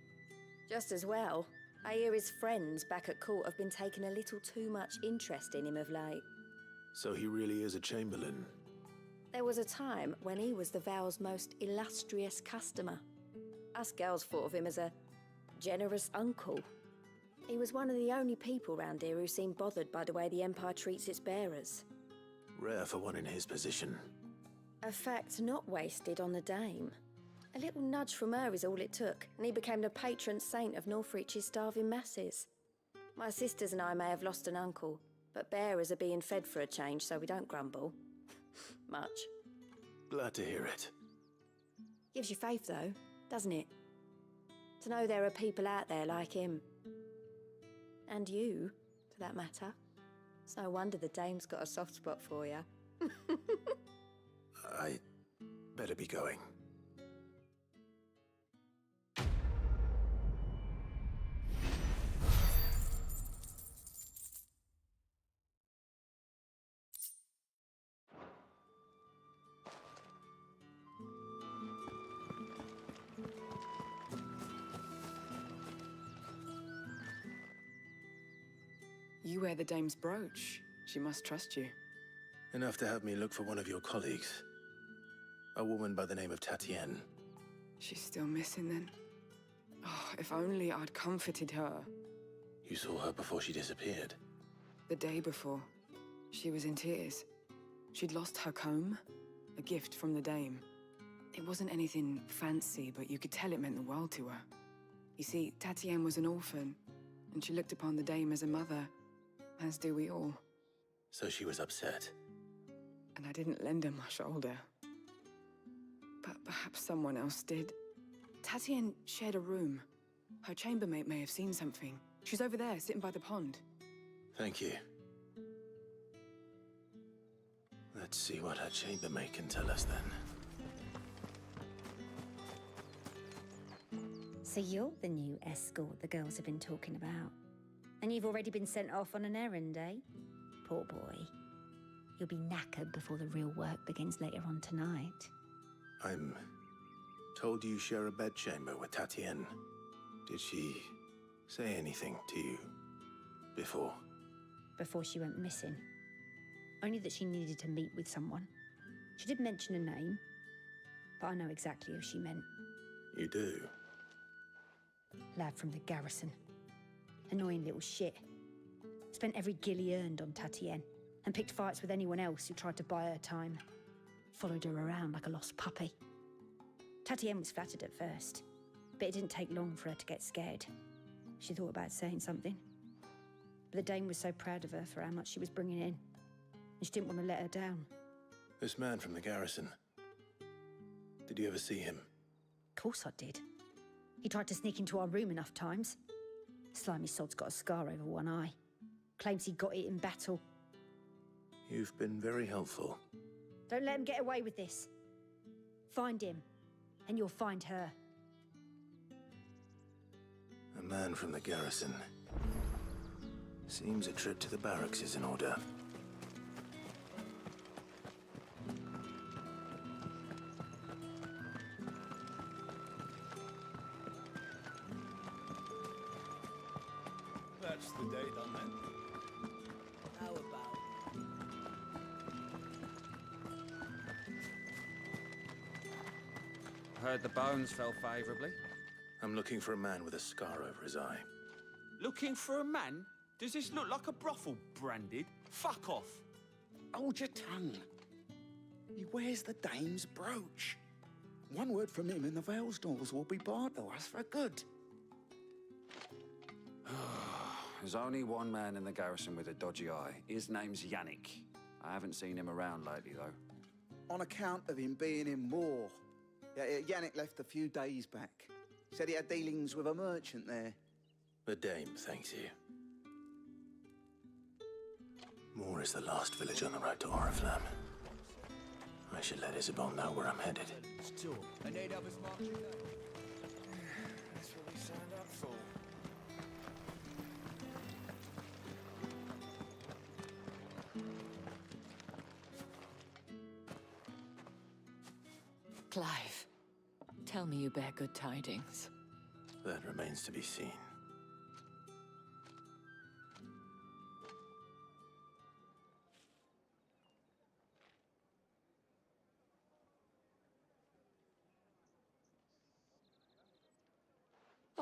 S11: Just as well. I hear his friends back at court have been taking a little too much interest in him of late.
S3: So he really is a Chamberlain.
S11: There was a time when he was the Vale's most illustrious customer. Us girls thought of him as a generous uncle. He was one of the only people round here who seemed bothered by the way the Empire treats its bearers.
S3: Rare for one in his position.
S11: A fact not wasted on the dame. A little nudge from her is all it took, and he became the patron saint of Northreach's starving masses. My sisters and I may have lost an uncle, but bearers are being fed for a change, so we don't grumble. Much.
S3: Glad to hear it.
S11: Gives you faith, though, doesn't it? To know there are people out there like him. And you, for that matter. It's no wonder the dame's got a soft spot for you.
S3: I better be going.
S5: You wear the dame's brooch. She must trust you.
S3: Enough to have me look for one of your colleagues. A woman by the name of Tatienne.
S5: She's still missing then? Oh, if only I'd comforted her.
S3: You saw her before she disappeared?
S5: The day before. She was in tears. She'd lost her comb, a gift from the dame. It wasn't anything fancy, but you could tell it meant the world to her. You see, Tatienne was an orphan, and she looked upon the dame as a mother, as do we all.
S3: So she was upset.
S5: And I didn't lend her my shoulder. But perhaps someone else did. Tatienne shared a room. Her chambermaid may have seen something. She's over there, sitting by the pond.
S3: Thank you. Let's see what her chambermaid can tell us then.
S18: So you're the new escort the girls have been talking about. And you've already been sent off on an errand, eh? Poor boy. You'll be knackered before the real work begins later on tonight.
S3: I'm told you share a bedchamber with Tatienne. Did she say anything to you before?
S18: Before she went missing. Only that she needed to meet with someone. She did mention a name, but I know exactly who she meant.
S3: You do?
S18: Lad from the garrison. Annoying little shit. Spent every gil he earned on Tatienne, and picked fights with anyone else who tried to buy her time. Followed her around like a lost puppy. Tatienne was flattered at first, but it didn't take long for her to get scared. She thought about saying something. But the dame was so proud of her for how much she was bringing in, and she didn't want to let her down.
S3: This man from the garrison. Did you ever see him?
S18: Of course I did. He tried to sneak into our room enough times. Slimy sod's got a scar over one eye. Claims he got it in battle.
S3: You've been very helpful.
S18: Don't let him get away with this. Find him, and you'll find her.
S3: A man from the garrison. Seems a trip to the barracks is in order.
S19: That's the day done then.
S8: How about?
S20: Heard the bones fell favourably.
S3: I'm looking for a man with a scar over his eye.
S20: Looking for a man? Does this look like a brothel, Branded? Fuck off!
S4: Hold your tongue. He wears the dame's brooch. One word from him and the Vale's doors will be barred to us for good.
S20: There's only one man in the garrison with a dodgy eye. His name's Yannick. I haven't seen him around lately, though.
S4: On account of him being in Moor. Yannick left a few days back. Said he had dealings with a merchant there.
S3: The dame thanks you. Moor is the last village on the road to Oriflamme. I should let Isabel know where I'm headed.
S8: That's what we signed up for.
S5: Clive, tell me you bear good tidings.
S3: That remains to be seen.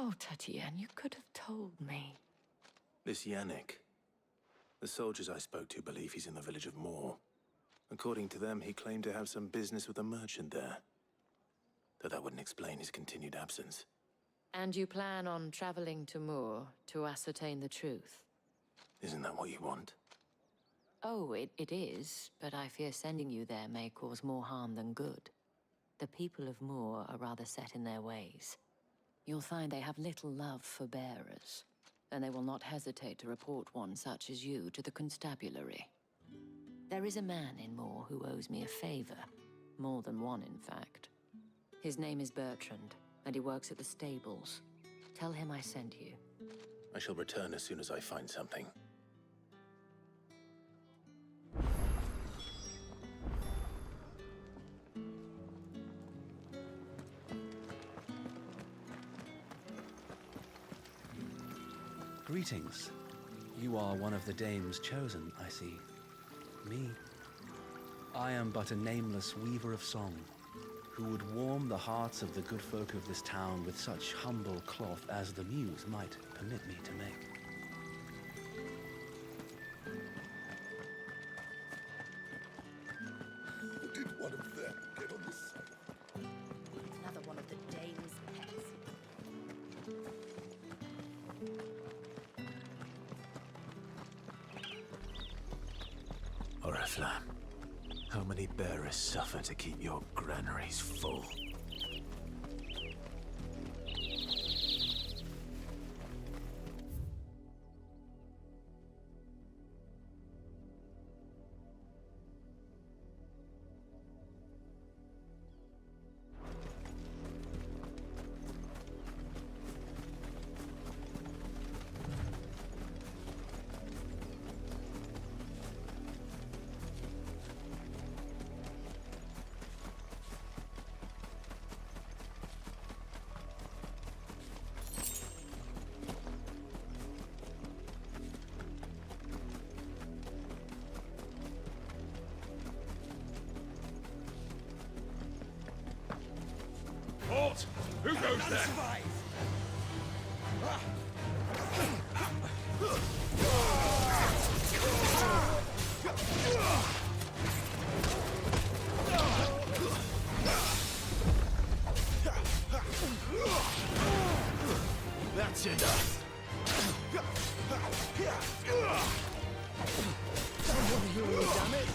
S5: Oh, Tatienne, you could have told me.
S3: This Yannick. The soldiers I spoke to believe he's in the village of Moor. According to them, he claimed to have some business with a merchant there. Though that wouldn't explain his continued absence.
S6: And you plan on traveling to Moor to ascertain the truth?
S3: Isn't that what you want?
S6: Oh, it is, but I fear sending you there may cause more harm than good. The people of Moor are rather set in their ways. You'll find they have little love for bearers, and they will not hesitate to report one such as you to the constabulary. There is a man in Moor who owes me a favor. More than one, in fact. His name is Bertrand, and he works at the stables. Tell him I sent you.
S3: I shall return as soon as I find something.
S10: Greetings. You are one of the dames chosen, I see. Me? I am but a nameless weaver of song, who would warm the hearts of the good folk of this town with such humble cloth as the muse might permit me to make.
S4: Did one of them get on this side?
S15: Another one of the dame's pets.
S3: Oriflamme, how many bearers suffer to keep your granaries full?
S7: Halt! Who goes there?
S3: That's enough.
S8: Someone heal me, damn it!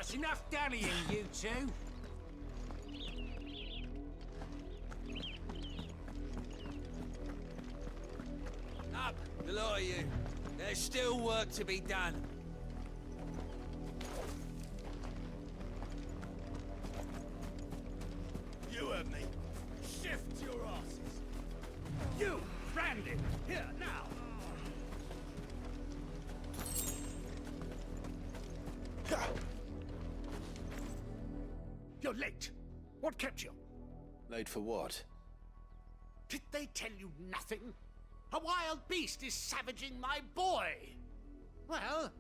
S1: That's enough dallying, you two.
S8: Up, the lot of you. There's still work to be done.
S7: You heard me. Shift your asses. You, Brandon, here, now. You're late. What kept you?
S3: Late for what?
S7: Did they tell you nothing? A wild beast is savaging my boy. Well,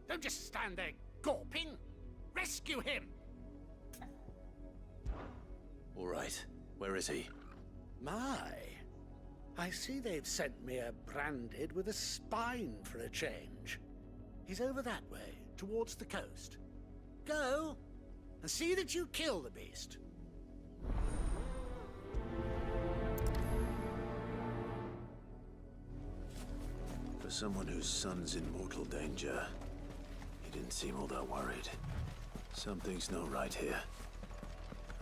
S7: don't just stand there gawping. Rescue him.
S3: All right. Where is he?
S7: My. I see they've sent me a branded with a spine for a change. He's over that way, towards the coast. Go, and see that you kill the beast.
S3: For someone whose son's in mortal danger, he didn't seem all that worried. Something's not right here.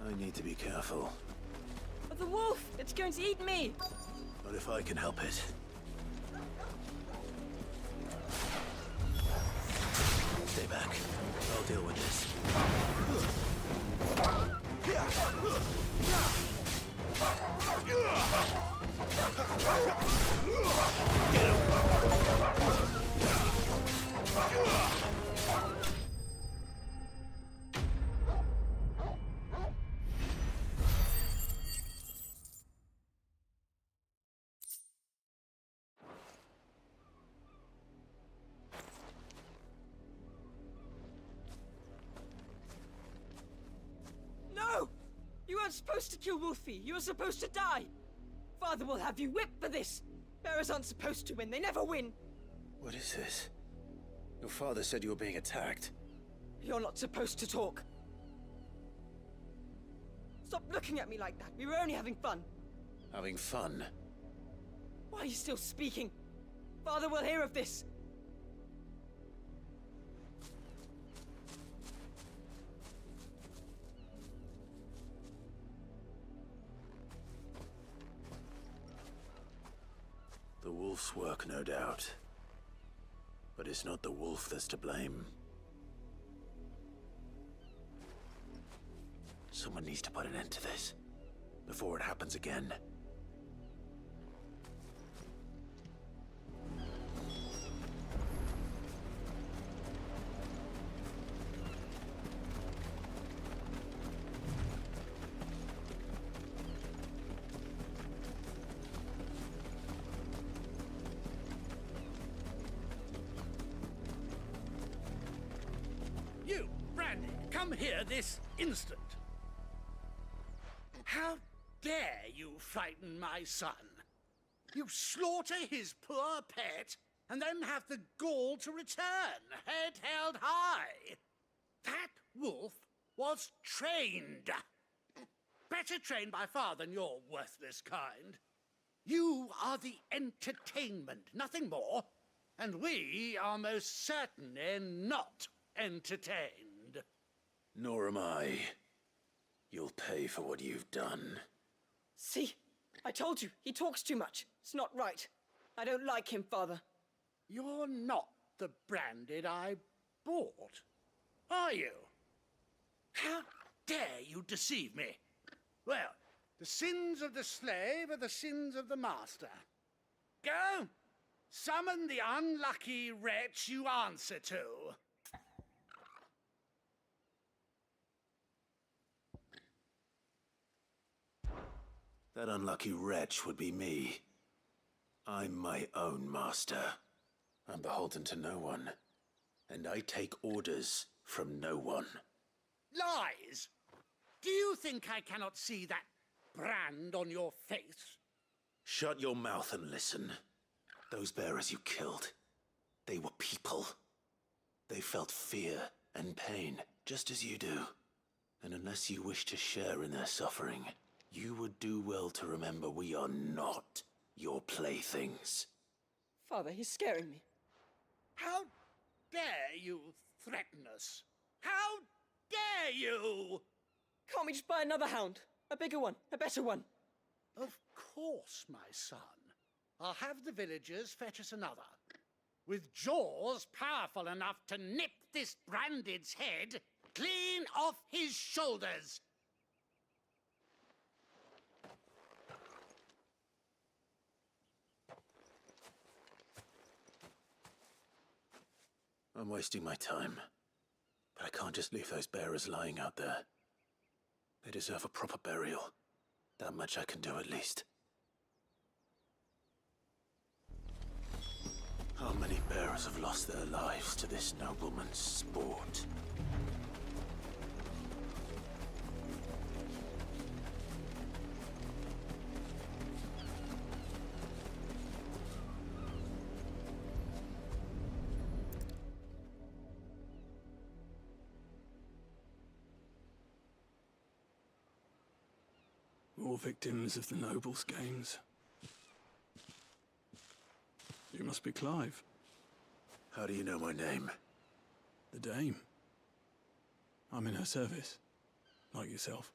S3: I need to be careful.
S12: The wolf! It's going to eat me!
S3: But if I can help it... Stay back. I'll deal with this. Get him!
S12: No! You weren't supposed to kill Wolfie. You were supposed to die. Father will have you whipped for this. Bearers aren't supposed to win. They never win.
S3: What is this? Your father said you were being attacked.
S12: You're not supposed to talk. Stop looking at me like that. We were only having fun.
S3: Having fun?
S12: Why are you still speaking? Father will hear of this.
S3: The wolf's work, no doubt. But it's not the wolf that's to blame. Someone needs to put an end to this, before it happens again.
S7: You, Brandon, come here this instant. How dare you frighten my son? You slaughter his poor pet, and then have the gall to return, head held high. That wolf was trained. Better trained by far than your worthless kind. You are the entertainment, nothing more. And we are most certainly not entertained.
S3: Nor am I. You'll pay for what you've done.
S12: See? I told you. He talks too much. It's not right. I don't like him, Father.
S7: You're not the branded I bought, are you? How dare you deceive me? Well, the sins of the slave are the sins of the master. Go! Summon the unlucky wretch you answer to.
S3: That unlucky wretch would be me. I'm my own master. I'm beholden to no one. And I take orders from no one.
S7: Lies! Do you think I cannot see that brand on your face?
S3: Shut your mouth and listen. Those bearers you killed, they were people. They felt fear and pain, just as you do. And unless you wish to share in their suffering, you would do well to remember we are not your playthings.
S12: Father, he's scaring me.
S7: How dare you threaten us? How dare you?
S23: Can't we just buy another hound? A bigger one, a better one.
S2: Of course, my son. I'll have the villagers fetch us another. With jaws powerful enough to nip this Branded's head clean off his shoulders.
S3: I'm wasting my time. But I can't just leave those bearers lying out there. They deserve a proper burial. That much I can do at least. How many bearers have lost their lives to this nobleman's sport?
S25: More victims of the nobles' games. You must be Clive.
S3: How do you know my name?
S25: The Dame. I'm in her service, like yourself.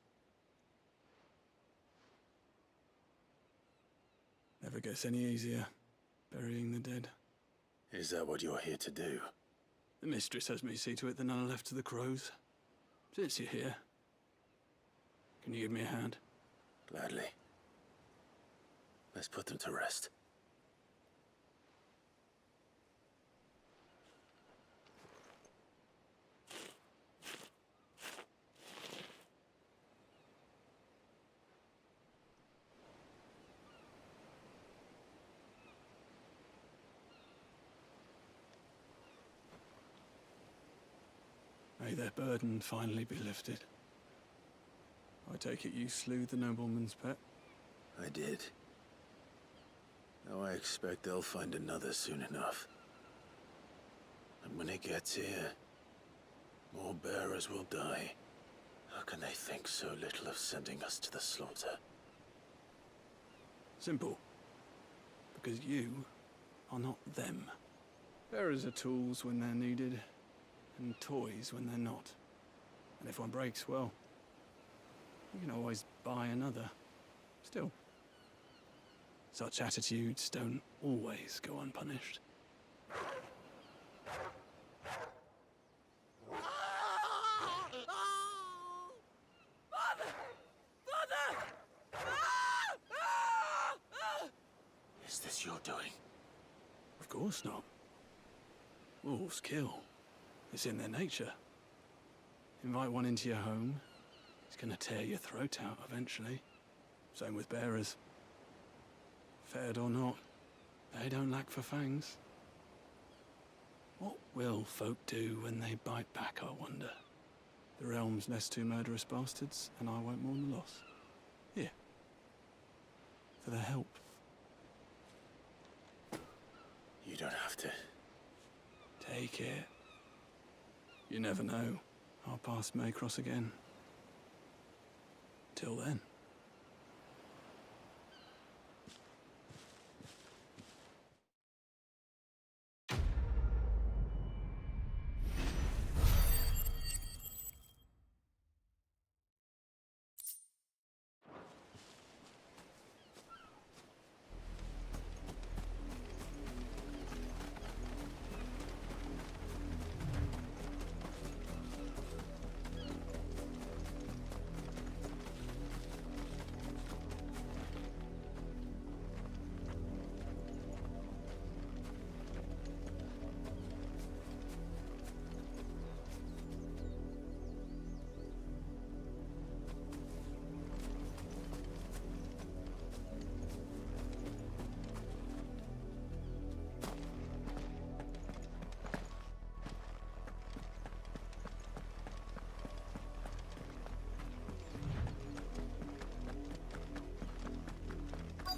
S25: Never gets any easier, burying the dead.
S3: Is that what you're here to do?
S25: The mistress has me see to it that none are left to the crows. Since you're here, can you give me a hand?
S3: Gladly. Let's put them to rest.
S25: May their burden finally be lifted. I take it you slew the nobleman's pet?
S3: I did. Now I expect they'll find another soon enough. And when it gets here, more bearers will die. How can they think so little of sending us to the slaughter?
S25: Simple. Because you are not them. Bearers are tools when they're needed, and toys when they're not. And if one breaks, well, you can always buy another. Still, such attitudes don't always go unpunished.
S12: Father! Father!
S3: Is this your doing?
S25: Of course not. Wolves kill. It's in their nature. Invite one into your home, he's gonna tear your throat out eventually. Same with bearers. Fed or not, they don't lack for fangs. What will folk do when they bite back, I wonder? The realm's less two murderous bastards, and I won't mourn the loss. Here. For their help.
S3: You don't have to.
S25: Take it. You never know. Our paths may cross again. Till then.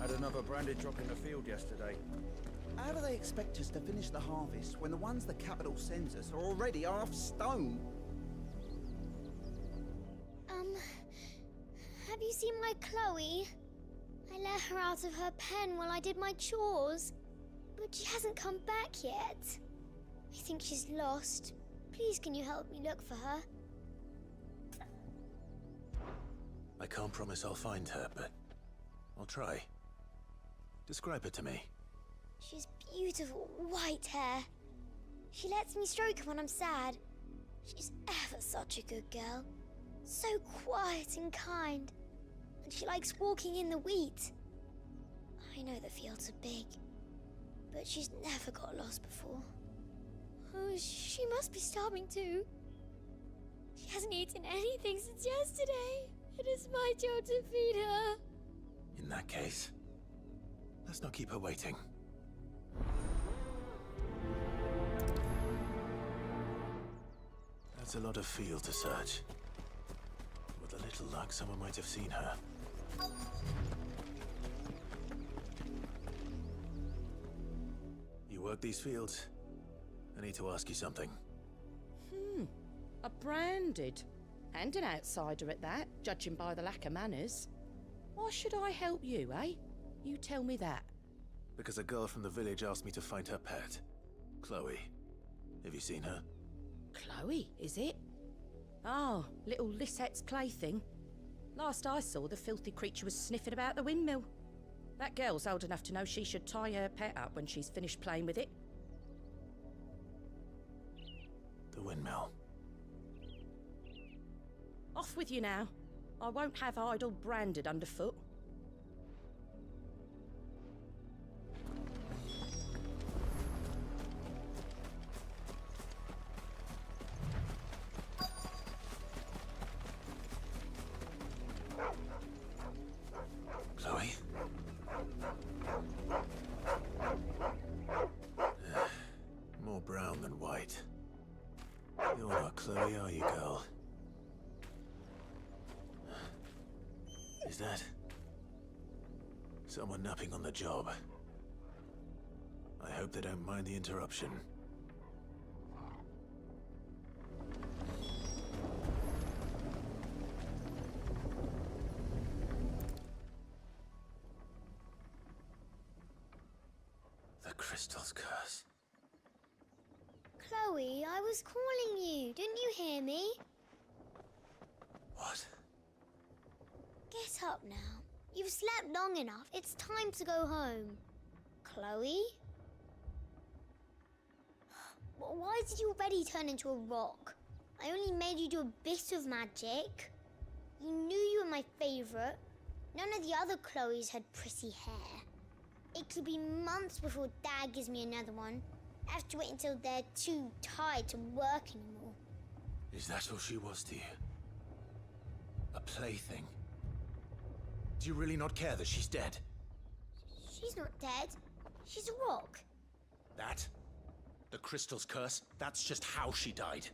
S13: Had another branded drop in the field yesterday.
S4: How do they expect us to finish the harvest when the ones the capital sends us are already half stone?
S14: Have you seen my Chloe? I let her out of her pen while I did my chores, but she hasn't come back yet. I think she's lost. Please, can you help me look for her?
S3: I can't promise I'll find her, but I'll try. Describe her to me.
S14: She's beautiful white hair. She lets me stroke her when I'm sad. She's ever such a good girl. So quiet and kind. And she likes walking in the wheat. I know the fields are big, but she's never got lost before. Oh, she must be starving too. She hasn't eaten anything since yesterday. It is my job to feed her.
S3: In that case, let's not keep her waiting. That's a lot of field to search. With a little luck, someone might have seen her. You work these fields? I need to ask you something.
S15: A branded. And an outsider at that, judging by the lack of manners. Why should I help you, eh? You tell me that.
S3: Because a girl from the village asked me to find her pet. Chloe. Have you seen her?
S15: Chloe, is it? Oh, little Lisette's plaything. Last I saw, the filthy creature was sniffing about the windmill. That girl's old enough to know she should tie her pet up when she's finished playing with it.
S3: The windmill.
S15: Off with you now. I won't have idle branded underfoot.
S3: Chloe? More brown than white. You're not Chloe, are you, girl? Is that someone napping on the job? I hope they don't mind the interruption. The crystal's curse.
S14: Chloe, I was calling you. Didn't you hear me?
S3: What?
S14: Get up now. You've slept long enough. It's time to go home. Chloe? Why did you already turn into a rock? I only made you do a bit of magic. You knew you were my favourite. None of the other Chloes had pretty hair. It could be months before Dad gives me another one. I have to wait until they're too tired to work anymore.
S3: Is that all she was to you? A plaything? Do you really not care that she's dead?
S14: She's not dead. She's a rock.
S3: That? The crystal's curse? That's just how she died.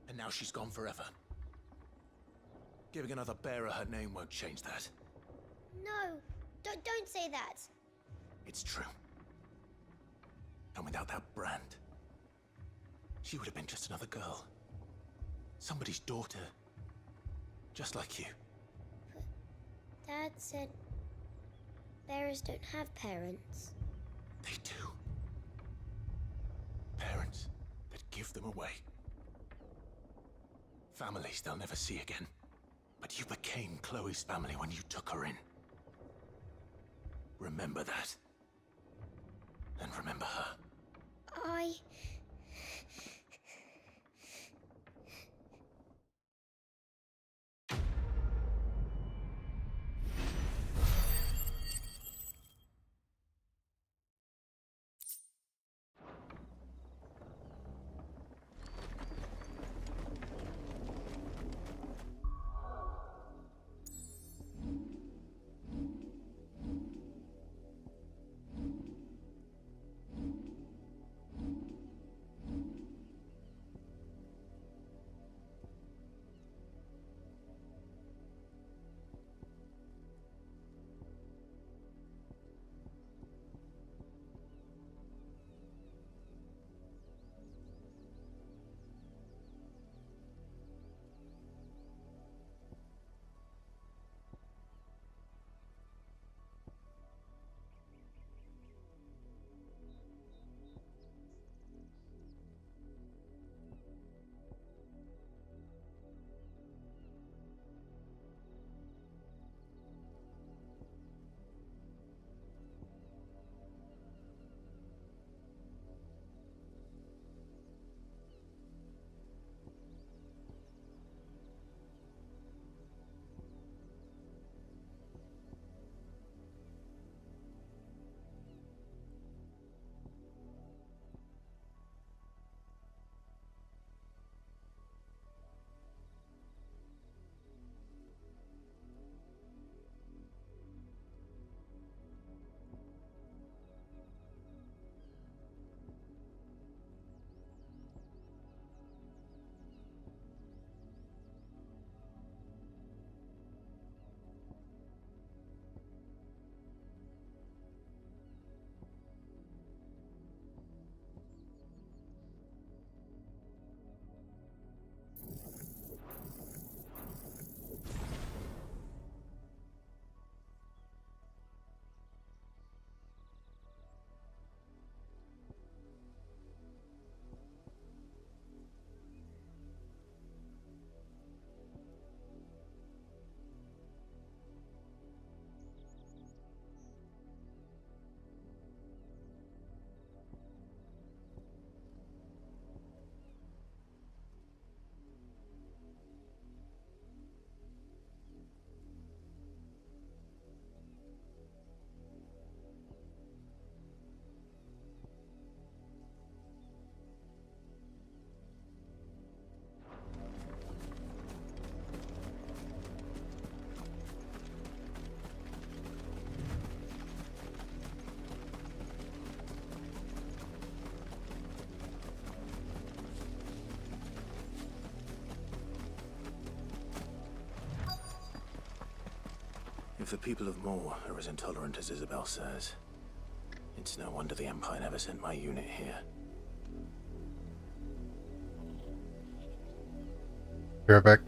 S3: And now she's gone forever. Giving another bearer her name won't change that.
S14: No, don't say that.
S3: It's true. And without that brand, she would have been just another girl. Somebody's daughter. Just like you.
S14: Dad said bearers don't have parents.
S3: They do. Parents that give them away. Families they'll never see again. But you became Chloe's family when you took her in. Remember that. And remember her. If the people of Moor are as intolerant as Isabel says, it's no wonder the Empire never sent my unit here.
S9: Be right back.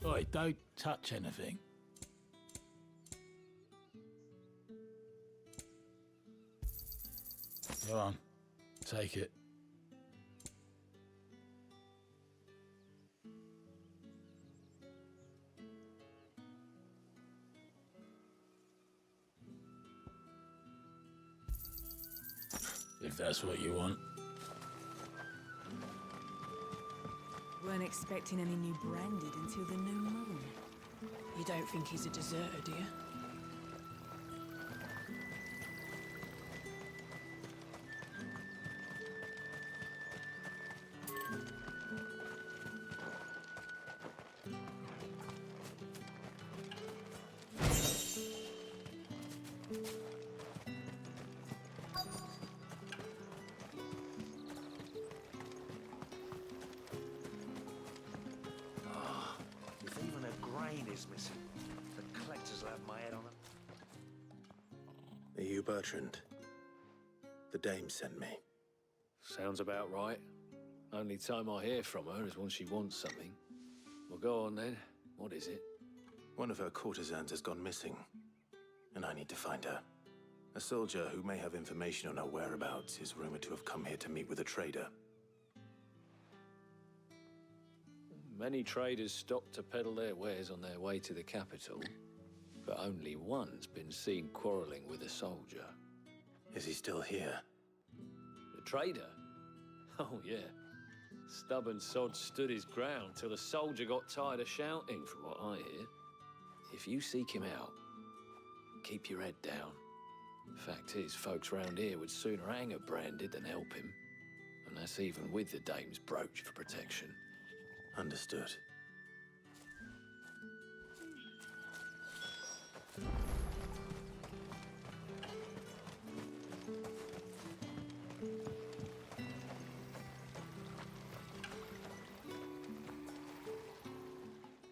S13: Oi, don't touch anything. Go on, take it. If that's what you want.
S5: Weren't expecting any new branded until the new moon.
S12: You don't think he's a deserter, do you?
S9: is missing. The collectors will have my head on them.
S3: Are you Bertrand? The dame sent me.
S13: Sounds about right. Only time I hear from her is when she wants something. Well, go on then. What is it?
S3: One of her courtesans has gone missing, and I need to find her. A soldier who may have information on her whereabouts is rumored to have come here to meet with a trader.
S13: Many traders stop to peddle their wares on their way to the capital, but only one's been seen quarreling with a soldier.
S3: Is he still here?
S13: The trader? Oh, yeah. Stubborn sod stood his ground till the soldier got tired of shouting, from what I hear. If you seek him out, keep your head down. Fact is, folks round here would sooner hang a branded than help him. And that's even with the dame's brooch for protection.
S3: Understood.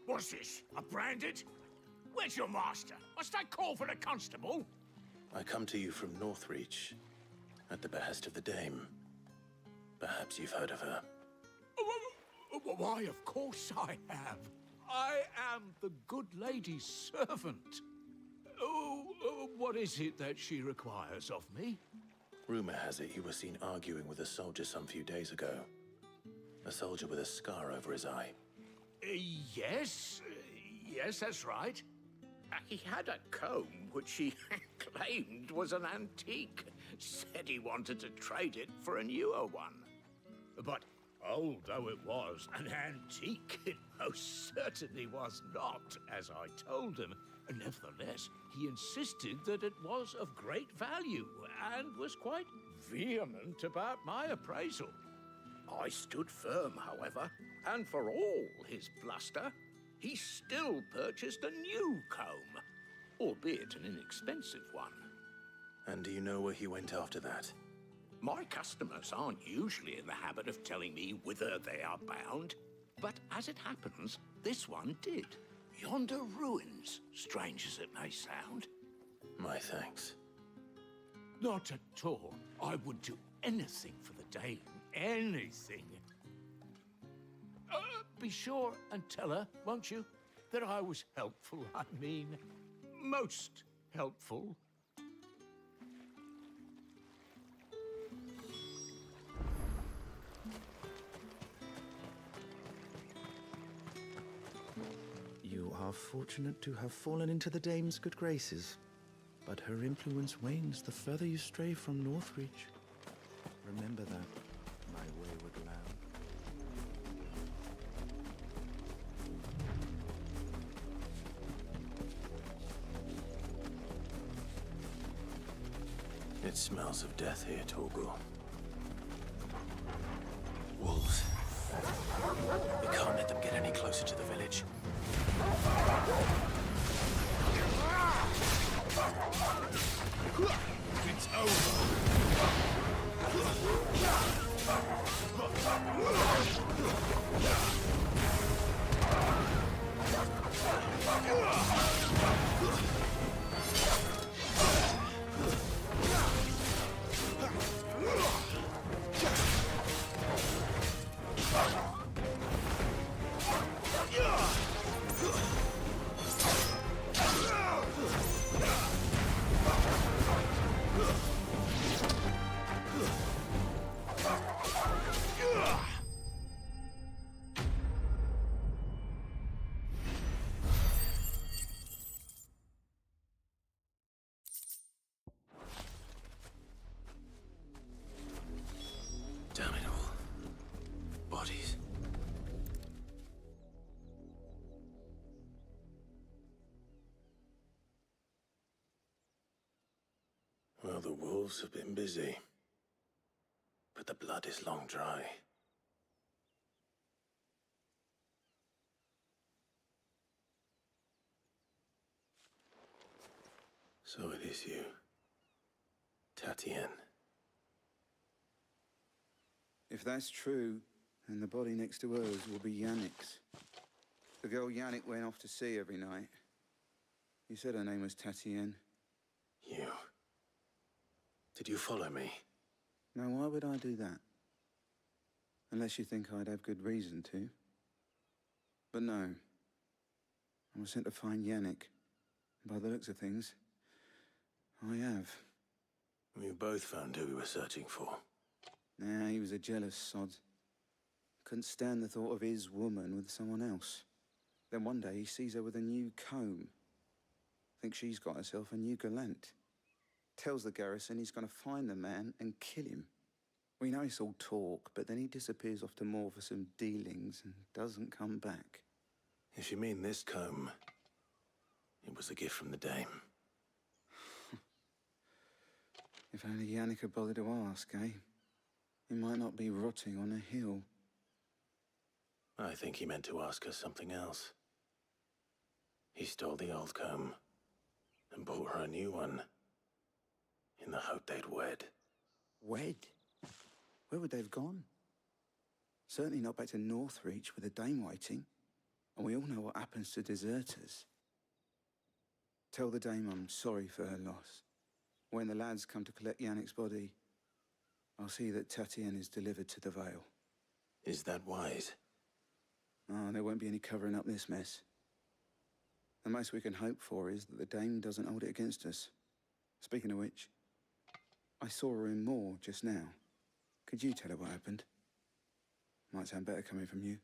S7: What's this? A branded? Where's your master? Must I call for the constable?
S3: I come to you from Northreach, at the behest of the dame. Perhaps you've heard of her.
S1: Why, of course I have. I am the good lady's servant. What is it that she requires of me?
S3: Rumor has it you were seen arguing with a soldier some few days ago. A soldier with a scar over his eye.
S1: Yes, that's right.
S2: He had a comb which he claimed was an antique. Said he wanted to trade it for a newer one.
S1: But old though it was, an antique it most certainly was not, as I told him. Nevertheless, he insisted that it was of great value, and was quite vehement about my appraisal.
S2: I stood firm, however, and for all his bluster, he still purchased a new comb, albeit an inexpensive one.
S3: And do you know where he went after that?
S2: My customers aren't usually in the habit of telling me whither they are bound, but as it happens, this one did. Yonder ruins, strange as it may sound.
S3: My thanks.
S1: Not at all. I would do anything for the dame. Anything. Be sure and tell her, won't you, that I was helpful. I mean, most helpful.
S4: You are fortunate to have fallen into the dame's good graces, but her influence wanes the further you stray from Northreach. Remember that, my wayward lamb.
S3: It smells of death here, Torgal. Wolves. We can't let them get any closer to the village.
S1: It's over.
S3: Damn it all. Bodies. Well, the wolves have been busy. But the blood is long dry. So it is you, Tatienne.
S4: If that's true, then the body next to hers will be Yannick's. The girl Yannick went off to sea every night. You said her name was Tatienne.
S3: You... Did you follow me?
S4: Now, why would I do that? Unless you think I'd have good reason to. But no. I was sent to find Yannick. By the looks of things, I have.
S3: We both found who we were searching for.
S4: Nah, he was a jealous sod. Couldn't stand the thought of his woman with someone else. Then one day he sees her with a new comb. Thinks she's got herself a new gallant. Tells the garrison he's gonna find the man and kill him. We know it's all talk, but then he disappears off to Moor for some dealings and doesn't come back.
S3: If you mean this comb, it was a gift from the dame.
S4: If only Yannick had bothered to ask, eh? He might not be rotting on a hill.
S3: I think he meant to ask her something else. He stole the old comb and bought her a new one in the hope they'd wed.
S4: Wed? Where would they have gone? Certainly not back to Northreach with a dame waiting. And we all know what happens to deserters. Tell the dame I'm sorry for her loss. When the lads come to collect Yannick's body, I'll see that Tatienne is delivered to the Vale.
S3: Is that wise?
S4: Oh, there won't be any covering up this mess. The most we can hope for is that the dame doesn't hold it against us. Speaking of which, I saw her in Moor just now. Could you tell her what happened? Might sound better coming from you.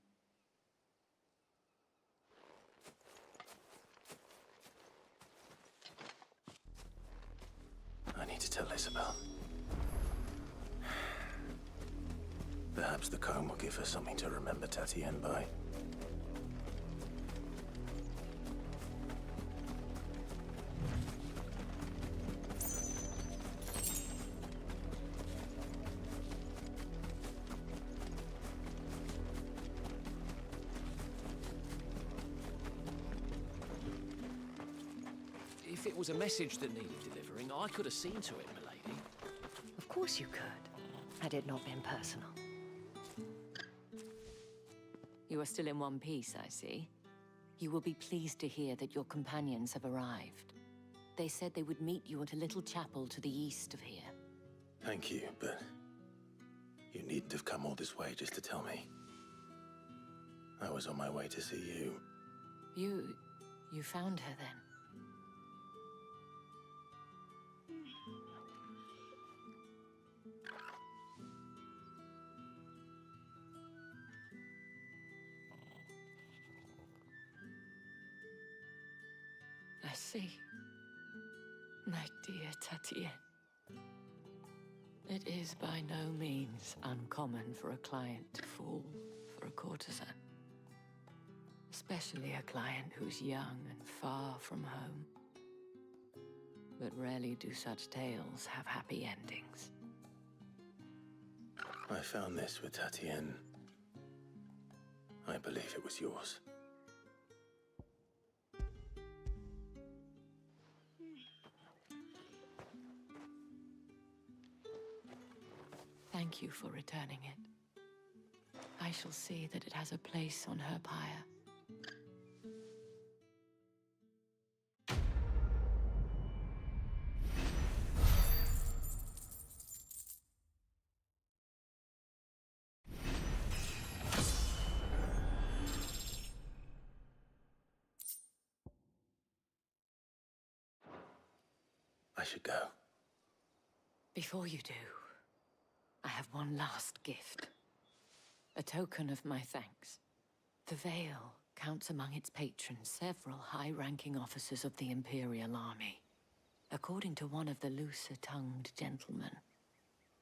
S3: I need to tell Isabel. Perhaps the comb will give her something to remember Tatienne by.
S13: If it was a message that needed delivering, I could have seen to it, milady.
S6: Of course you could, had it not been personal. You are still in one piece, I see. You will be pleased to hear that your companions have arrived. They said they would meet you at a little chapel to the east of here.
S3: Thank you, but you needn't have come all this way just to tell me. I was on my way to see you.
S6: You found her then? I see. My dear Tatienne. It is by no means uncommon for a client to fall for a courtesan. Especially a client who's young and far from home. But rarely do such tales have happy endings.
S3: I found this with Tatienne. I believe it was yours.
S6: Thank you for returning it. I shall see that it has a place on her pyre.
S3: I should go.
S6: Before you do, I have one last gift. A token of my thanks. The Vale counts among its patrons several high-ranking officers of the Imperial Army. According to one of the looser-tongued gentlemen,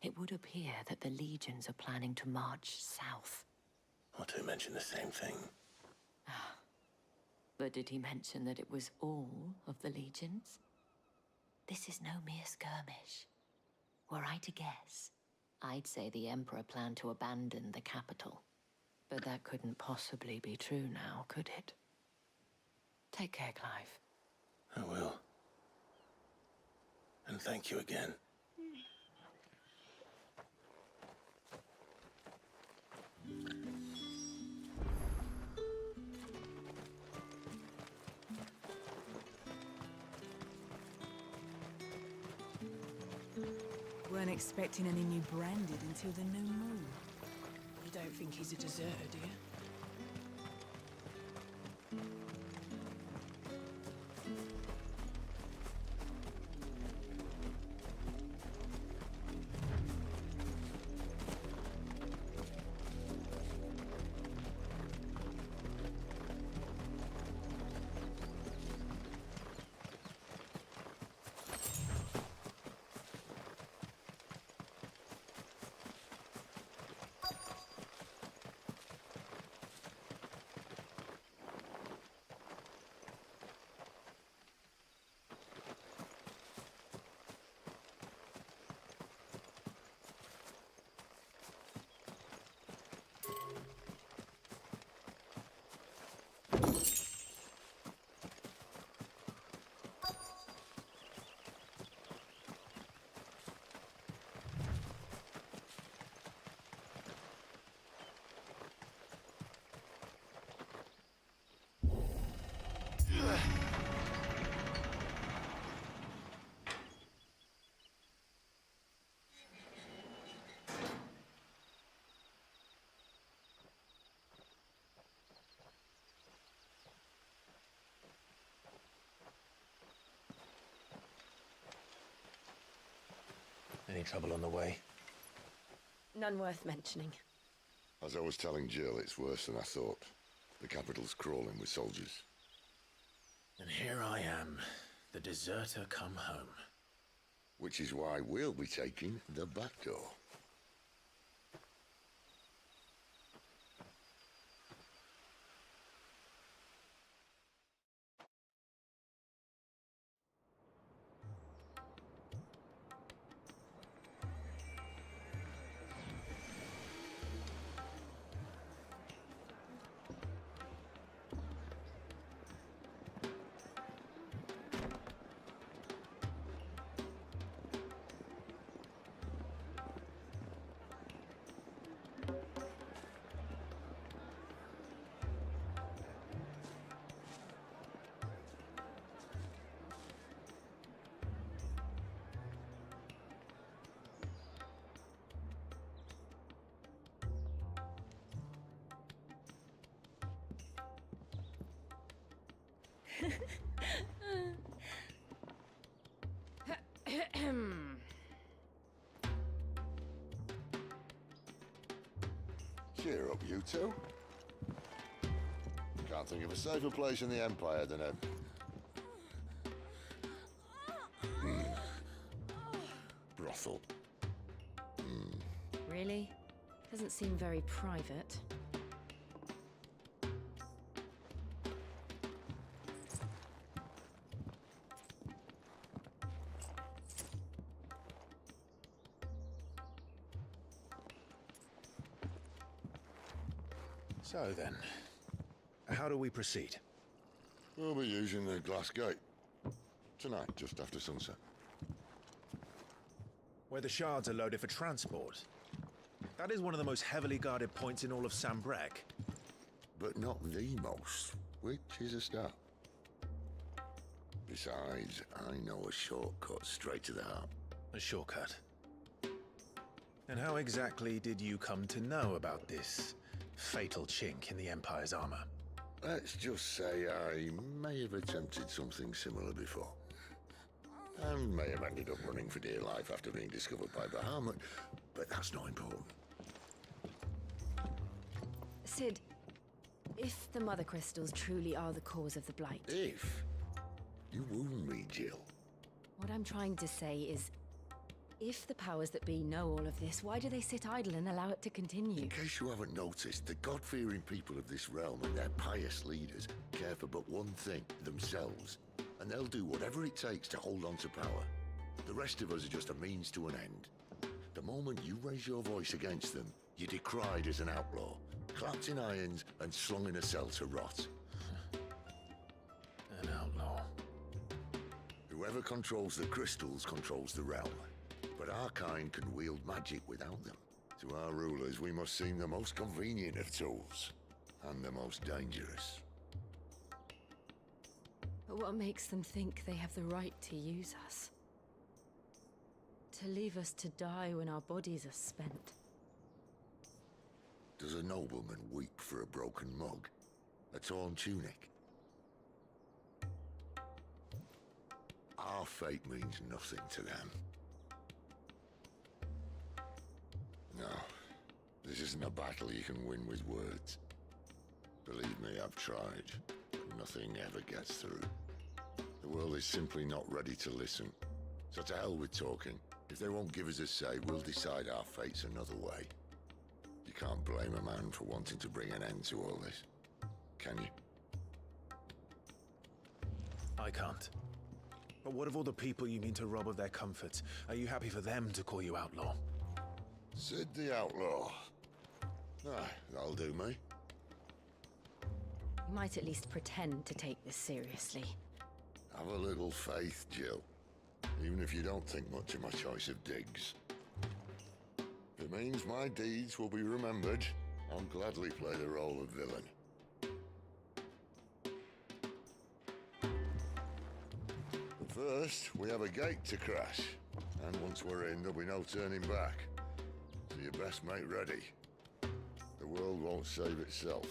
S6: it would appear that the legions are planning to march south.
S3: Or to mention the same thing.
S6: But did he mention that it was all of the legions? This is no mere skirmish. Were I to guess, I'd say the Emperor planned to abandon the capital. But that couldn't possibly be true now, could it? Take care, Clive.
S3: I will. And thank you again.
S5: expecting any new branded until the new moon.
S12: You don't think he's a deserter, do you?
S3: Any trouble on the way?
S18: None worth mentioning.
S16: As I was telling Jill, it's worse than I thought. The capital's crawling with soldiers.
S3: And here I am, the deserter come home.
S16: Which is why we'll be taking the back door. Cheer up, you two. Can't think of a safer place in the Empire than a... brothel.
S18: Really? Doesn't seem very private.
S3: So then, how do we proceed?
S16: We'll be using the glass gate. Tonight, just after sunset.
S3: Where the shards are loaded for transport. That is one of the most heavily guarded points in all of Sambrek.
S16: But not the most, which is a start. Besides, I know a shortcut straight to the heart.
S3: A shortcut? And how exactly did you come to know about this fatal chink in the Empire's armor?
S16: Let's just say I may have attempted something similar before. And may have ended up running for dear life after being discovered by Bahamut, but that's not important.
S18: Sid, if the Mother Crystals truly are the cause of the Blight...
S16: If? You wound me, Jill.
S18: What I'm trying to say is, if the powers that be know all of this, why do they sit idle and allow it to continue?
S16: In case you haven't noticed, the God-fearing people of this realm and their pious leaders care for but one thing, themselves. And they'll do whatever it takes to hold on to power. The rest of us are just a means to an end. The moment you raise your voice against them, you're decried as an outlaw, clapped in irons and slung in a cell to rot.
S3: An outlaw.
S16: Whoever controls the crystals controls the realm. But our kind can wield magic without them. To our rulers, we must seem the most convenient of tools, and the most dangerous.
S18: But what makes them think they have the right to use us?
S15: To leave us to die when our bodies are spent.
S16: Does a nobleman weep for a broken mug? A torn tunic? Our fate means nothing to them. No, this isn't a battle you can win with words. Believe me, I've tried. Nothing ever gets through. The world is simply not ready to listen. So to hell with talking. If they won't give us a say, we'll decide our fates another way. You can't blame a man for wanting to bring an end to all this, can you?
S3: I can't. But what of all the people you mean to rob of their comforts? Are you happy for them to call you outlaw?
S16: Sid the Outlaw. Ah, that'll do me.
S15: You might at least pretend to take this seriously.
S16: Have a little faith, Jill. Even if you don't think much of my choice of digs. If it means my deeds will be remembered, I'll gladly play the role of villain. But first, we have a gate to crash. And once we're in, there'll be no turning back. So you best make ready. The world won't save itself.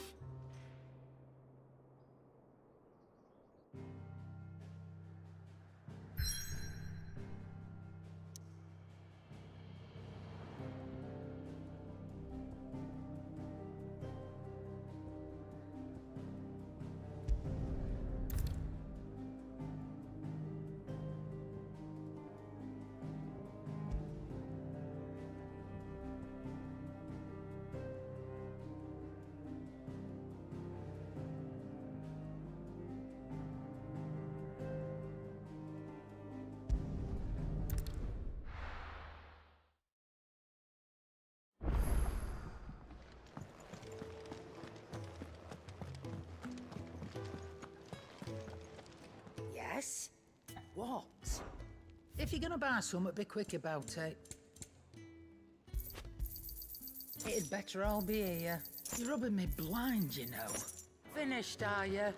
S11: Yes? What? If you're gonna buy something, be quick about it. It'd better all be here. You're rubbing me blind, you know. Finished, are you?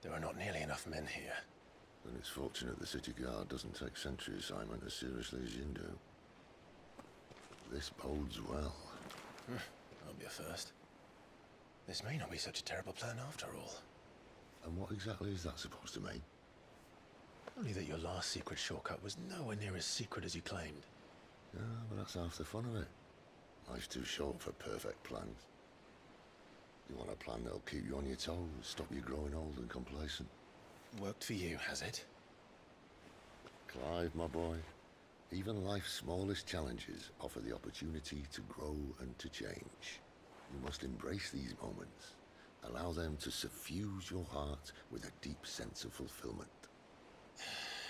S3: There are not nearly enough men here.
S16: Then it's fortunate the city guard doesn't take sentry assignment as seriously as you do. This bodes well.
S3: That'll be a first. This may not be such a terrible plan after all.
S16: And what exactly is that supposed to mean?
S3: Only that your last secret shortcut was nowhere near as secret as you claimed.
S16: Yeah, but that's half the fun of it. Life's too short for perfect plans. You want a plan that'll keep you on your toes, stop you growing old and complacent.
S3: Worked for you, has it?
S16: Clive, my boy, even life's smallest challenges offer the opportunity to grow and to change. You must embrace these moments. Allow them to suffuse your heart with a deep sense of fulfillment.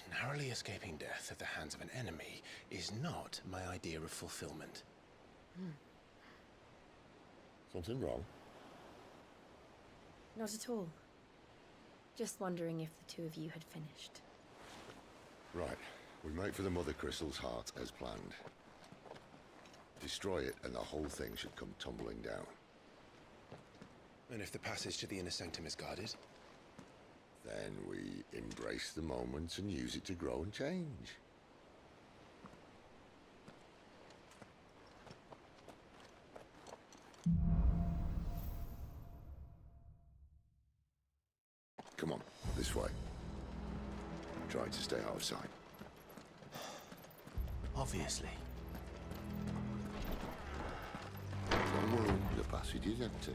S3: Narrowly escaping death at the hands of an enemy is not my idea of fulfillment.
S16: Something wrong?
S17: Not at all. Just wondering if the two of you had finished.
S16: Right. We make for the Mother Crystal's heart as planned. Destroy it and the whole thing should come tumbling down.
S3: And if the passage to the inner sanctum is guarded?
S16: Then we embrace the moment and use it to grow and change. Come on, this way. Try to stay out of sight.
S3: Obviously.
S16: Don't worry, the passage is empty.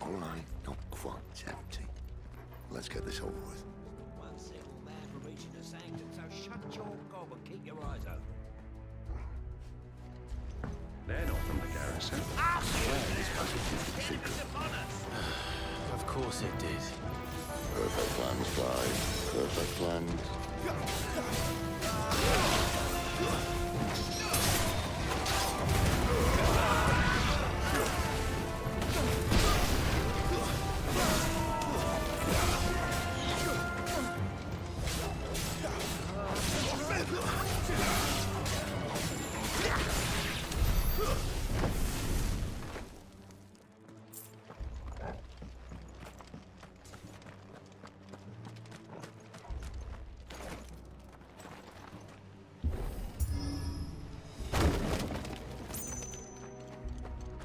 S16: All right, not quite empty. Let's get this over with.
S1: One single man for reaching the sanctum, so shut your gob and keep your eyes open.
S9: They're not from the garrison.
S16: This passage is the secret.
S3: Of course it did.
S16: Perfect plans, Clive. Perfect plans.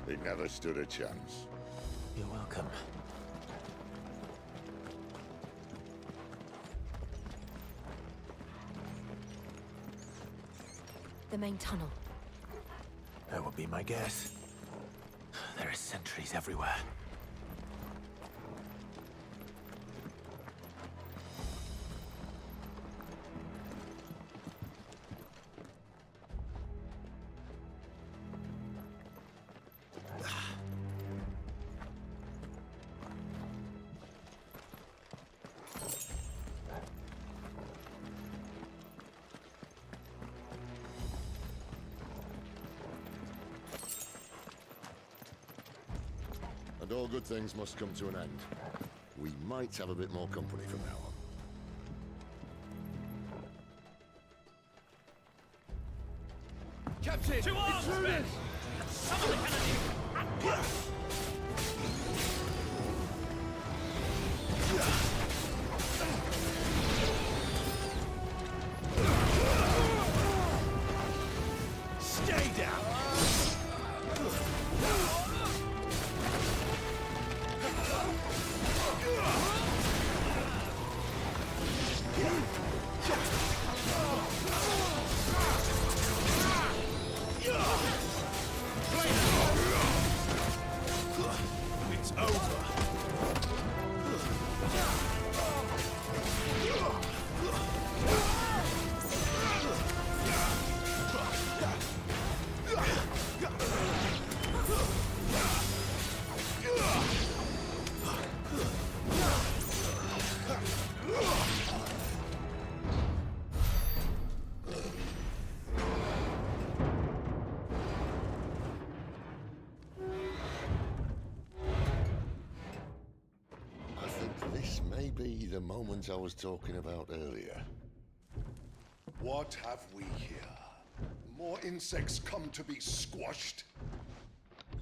S16: He never stood a chance.
S3: You're welcome.
S17: The main tunnel.
S3: That would be my guess. There are sentries everywhere.
S16: And all good things must come to an end. We might have a bit more company from now on.
S1: Captain! To arms, men! Some of the enemy! Stay down! It's over.
S16: I think this may be the moment I was talking about earlier.
S19: What have we here? More insects come to be squashed?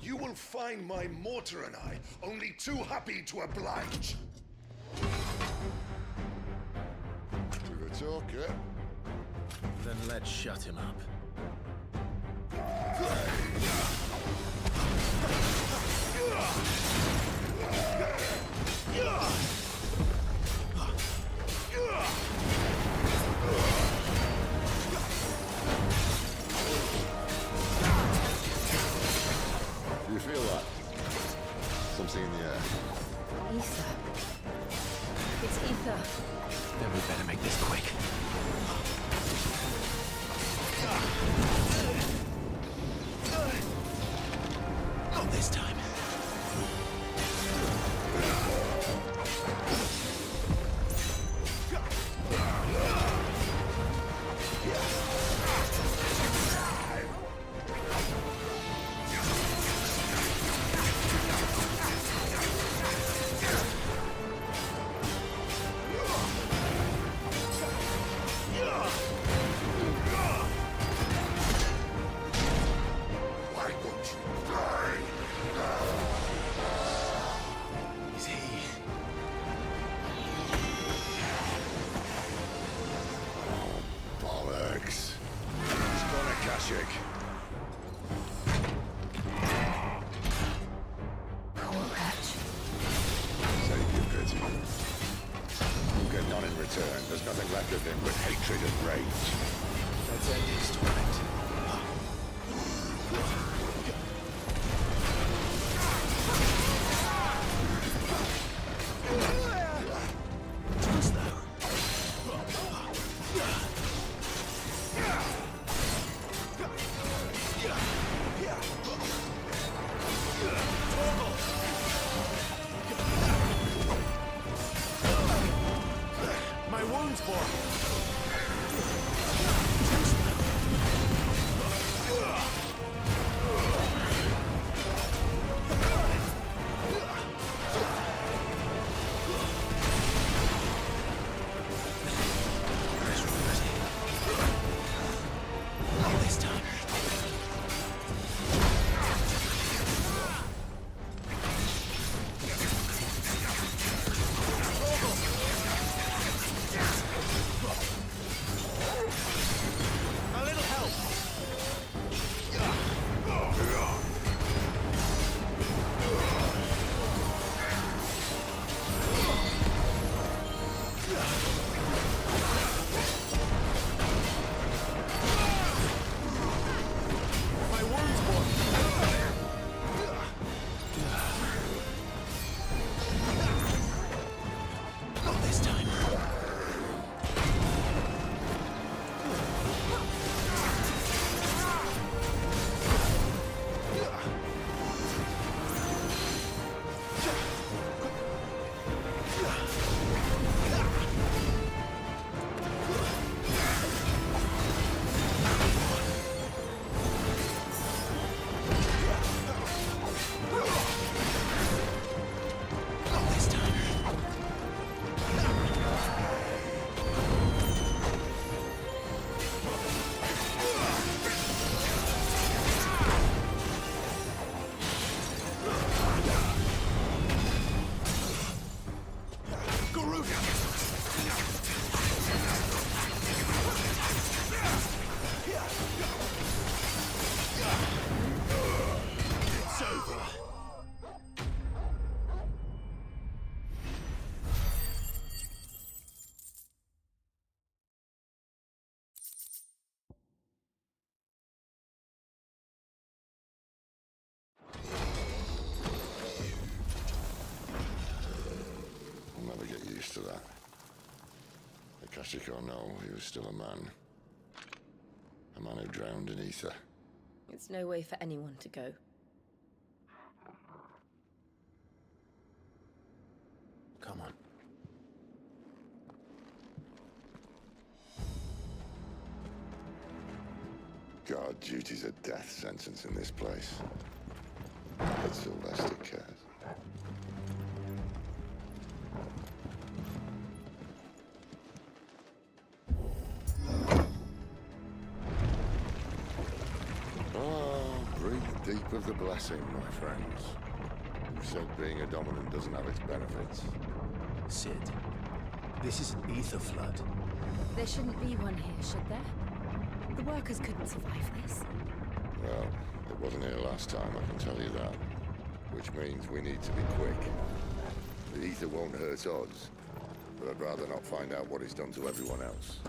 S19: You will find my mortar and I only too happy to oblige.
S16: To the talker.
S3: Then let's shut him up.
S16: Do you feel that? Something in the air.
S17: Ether. It's ether.
S3: Then we better make this quick. Not this time.
S19: Why won't you die?
S3: Is he?
S16: Bollocks. He's gone, Akashic.
S17: Poor wretch.
S16: Save your pity. We'll get none in return. There's nothing left of him but hatred and rage.
S3: Let's end his torment.
S16: Tragic or no, he was still a man. A man who drowned in ether.
S17: It's no way for anyone to go.
S3: Come on.
S16: God, duty's a death sentence in this place. But Sylvester cares. Breathe deep of the blessing, my friends. You said being a dominant doesn't have its benefits.
S3: Sid, this is an ether flood.
S6: There shouldn't be one here, should there? The workers couldn't survive this.
S16: Well, it wasn't here last time, I can tell you that. Which means we need to be quick. The ether won't hurt us, but I'd rather not find out what it's done to everyone else.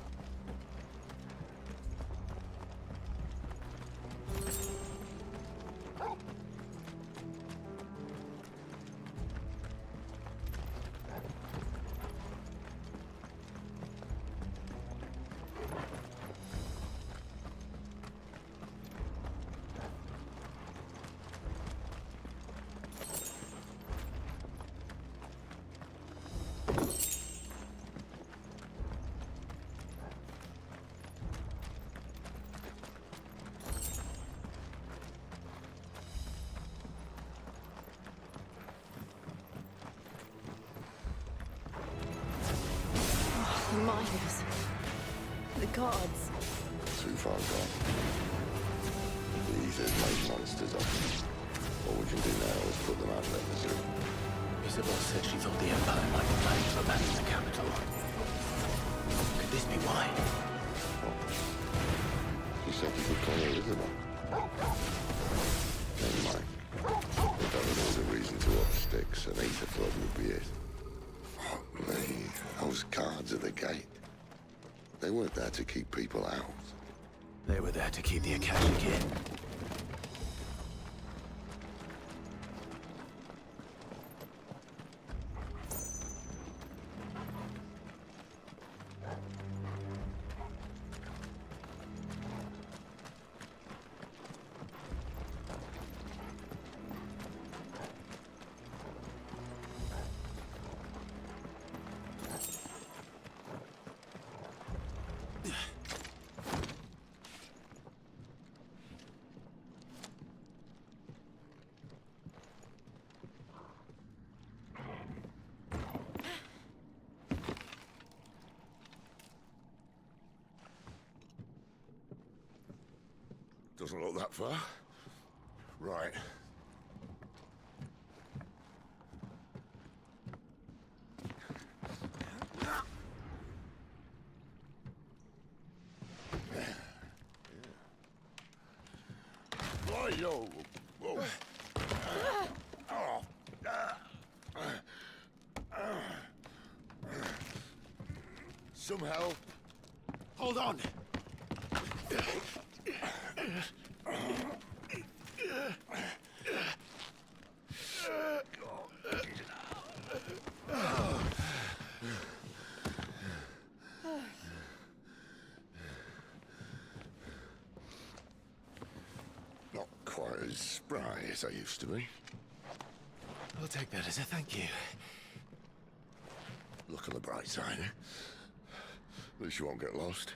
S6: The miners. The gods.
S16: Too far gone. The ether's made monsters of them. All we can do now is put them out of their misery.
S3: Isabel said she thought the Empire might be planning to abandon the capital. Could this be why?
S16: She said you could call her Isabel. Never mind. If ever there was a reason to up sticks, an ether flood would be it. Fuck me. Those guards at the gate. They weren't there to keep people out.
S3: They were there to keep the Akashic in.
S16: Doesn't look that far. Right. Yo. Whoa. Some help.
S3: Hold on.
S16: Not quite as spry as I used to be.
S3: I'll take that as a thank you.
S16: Look on the bright side, eh? At least you won't get lost.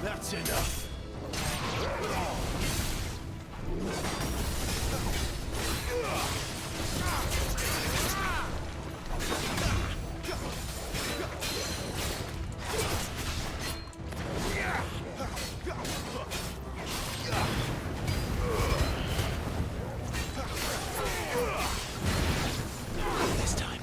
S3: That's enough. This time.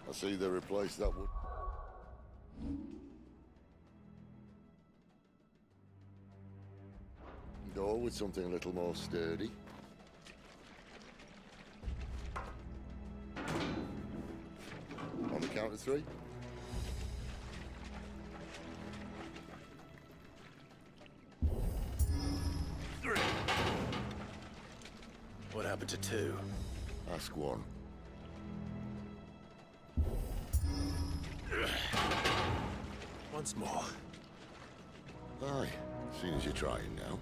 S16: I see they replaced that wood. Door with something a little more sturdy. On the count of 3.
S3: What happened to 2?
S16: Ask 1.
S3: Once more.
S16: Aye, seeing as you're trying now.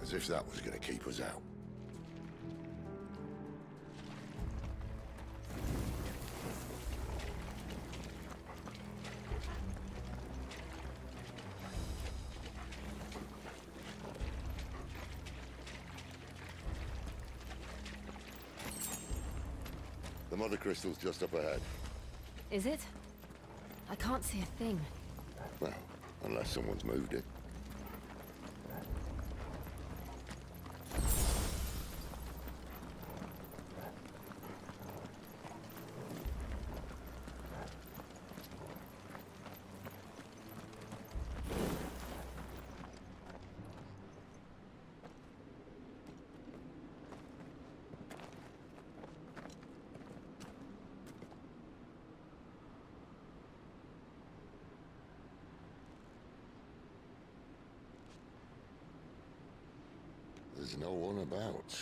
S16: As if that was going to keep us out. The mother crystal's just up ahead.
S17: Is it? I can't see a thing.
S16: Well, unless someone's moved it. There's no one about.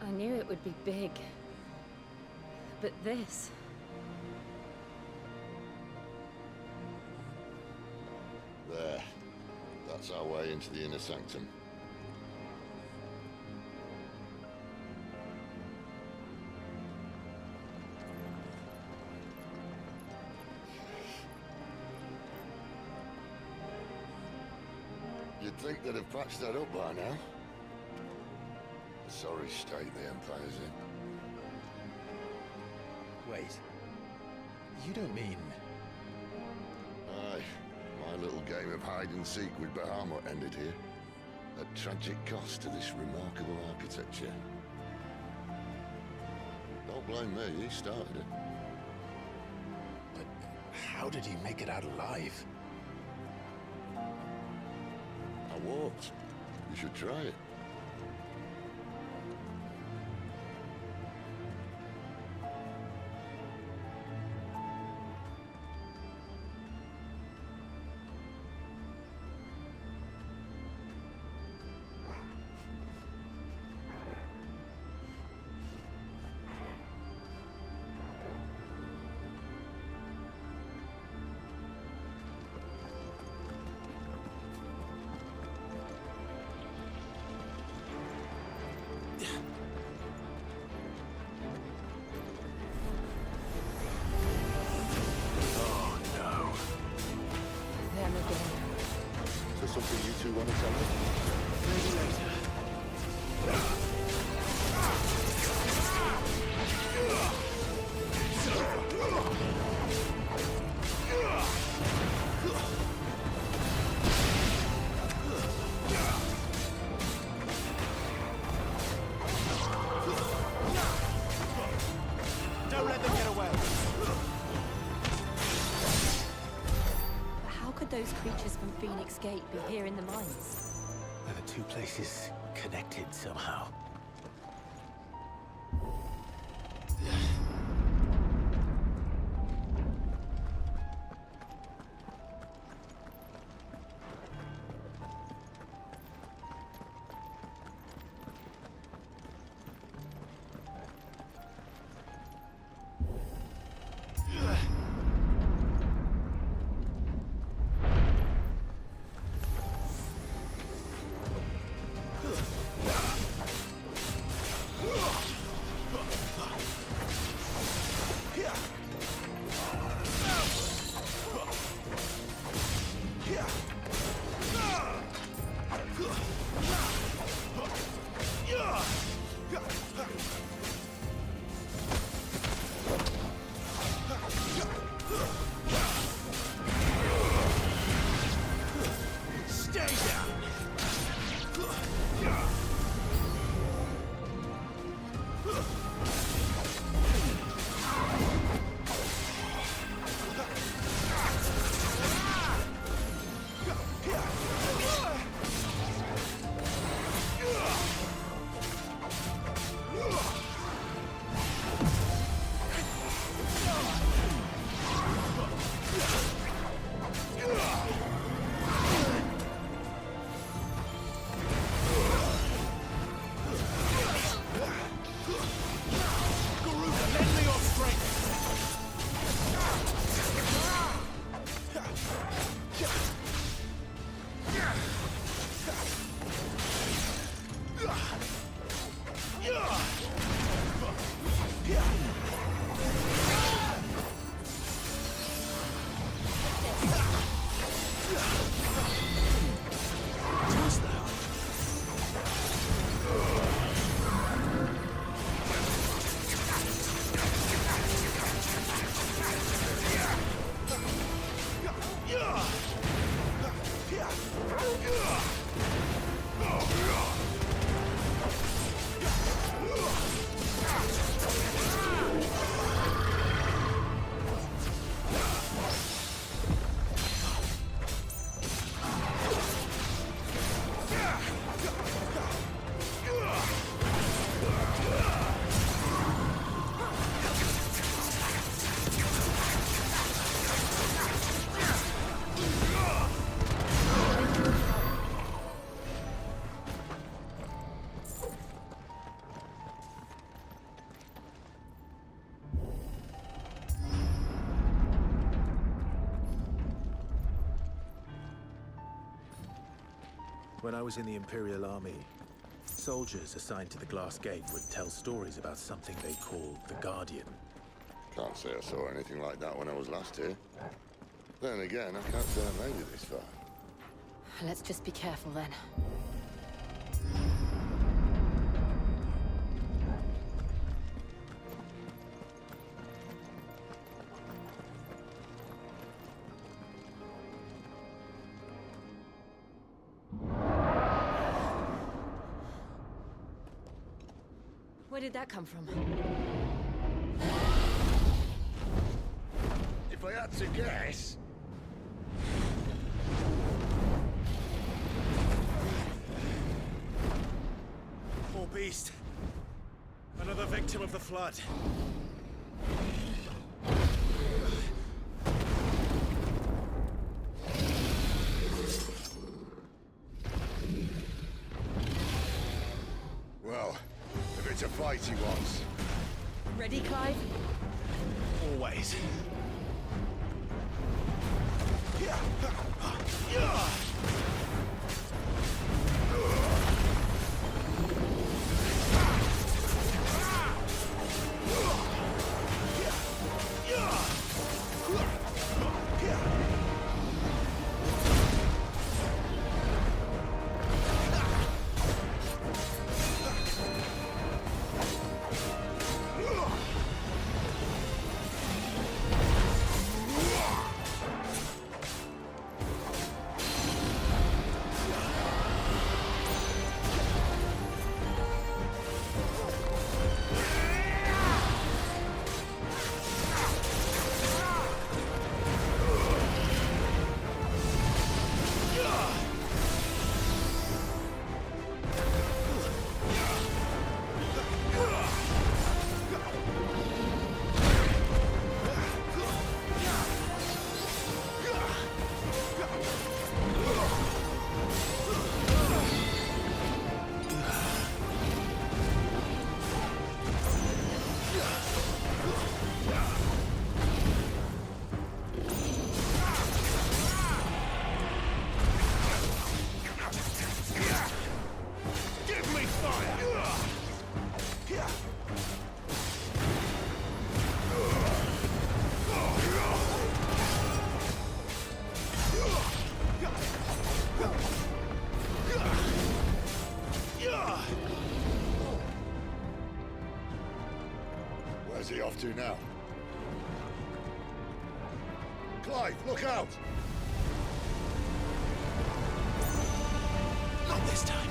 S17: I knew it would be big. But this...
S16: There. That's our way into the inner sanctum. You'd think they'd have patched that up by now. A sorry state the Empire's in.
S3: Wait. You don't mean...
S16: Aye. My little game of hide-and-seek with Bahamut ended here. At tragic cost to this remarkable architecture. Don't blame me, he started it.
S3: But how did he make it out alive?
S16: I walked. You should try it. Something you two want to tell me?
S3: Maybe later.
S15: Don't let them get away.
S17: How could those creatures from Phoenix Gate be here in the mines?
S3: Are the two places connected somehow? When I was in the Imperial Army, soldiers assigned to the Glass Gate would tell stories about something they called the Guardian.
S16: Can't say I saw anything like that when I was last here. Then again, I can't say I made it this far.
S17: Let's just be careful then.
S12: Where did that come from?
S16: If I had to guess...
S3: Poor beast. Another victim of the flood.
S16: Well, if it's a fight he wants.
S12: Ready, Clive?
S3: Always.
S16: Where's he off to now? Clive, look out!
S3: Not this time.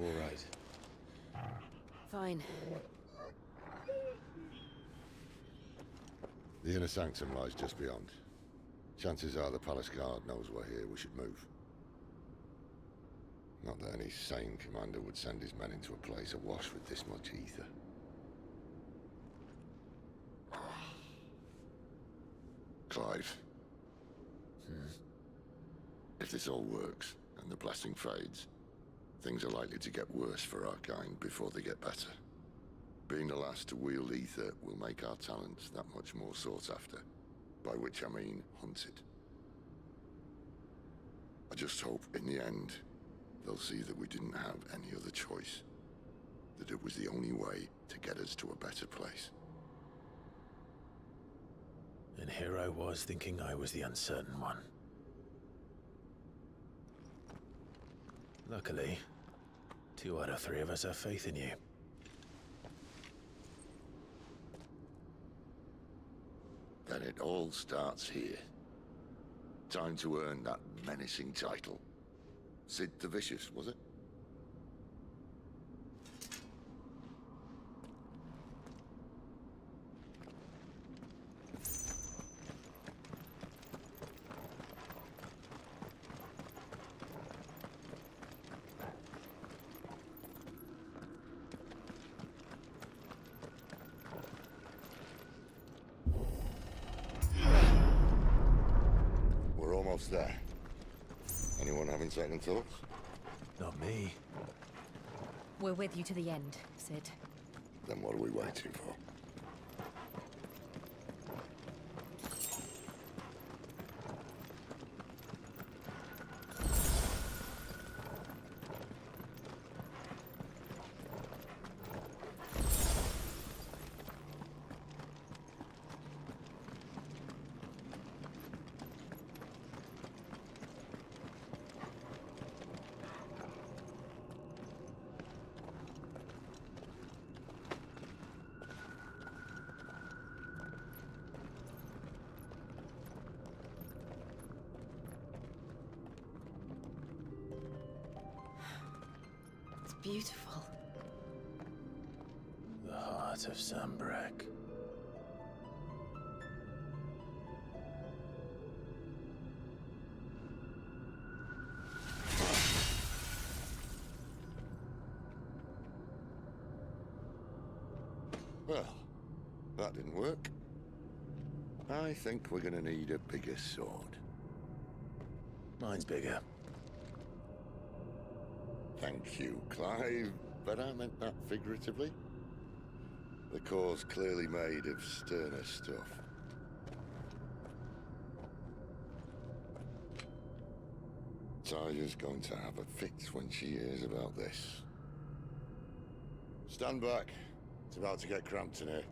S3: all right?
S15: Fine.
S16: The inner sanctum lies just beyond. Chances are the palace guard knows we're here. We should move. Not that any sane commander would send his men into a place awash with this much ether. Clive. If this all works, and the blessing fades, things are likely to get worse for our kind before they get better. Being the last to wield ether will make our talents that much more sought after, by which I mean hunted. I just hope, in the end, they'll see that we didn't have any other choice. That it was the only way to get us to a better place.
S3: And here I was thinking I was the uncertain one. Luckily, 2 out of 3 of us have faith in you.
S16: Then it all starts here. Time to earn that menacing title. Sid the Vicious, was it? We're almost there. Anyone having second thoughts?
S3: Not me.
S15: We're with you to the end, Sid.
S16: Then what are we waiting for?
S15: Beautiful.
S3: The heart of Sambrek.
S16: Well, that didn't work. I think we're gonna need a bigger sword.
S3: Mine's bigger.
S16: Thank you, Clive, but I meant that figuratively. The core's clearly made of sterner stuff. Taya's going to have a fit when she hears about this. Stand back. It's about to get cramped in here.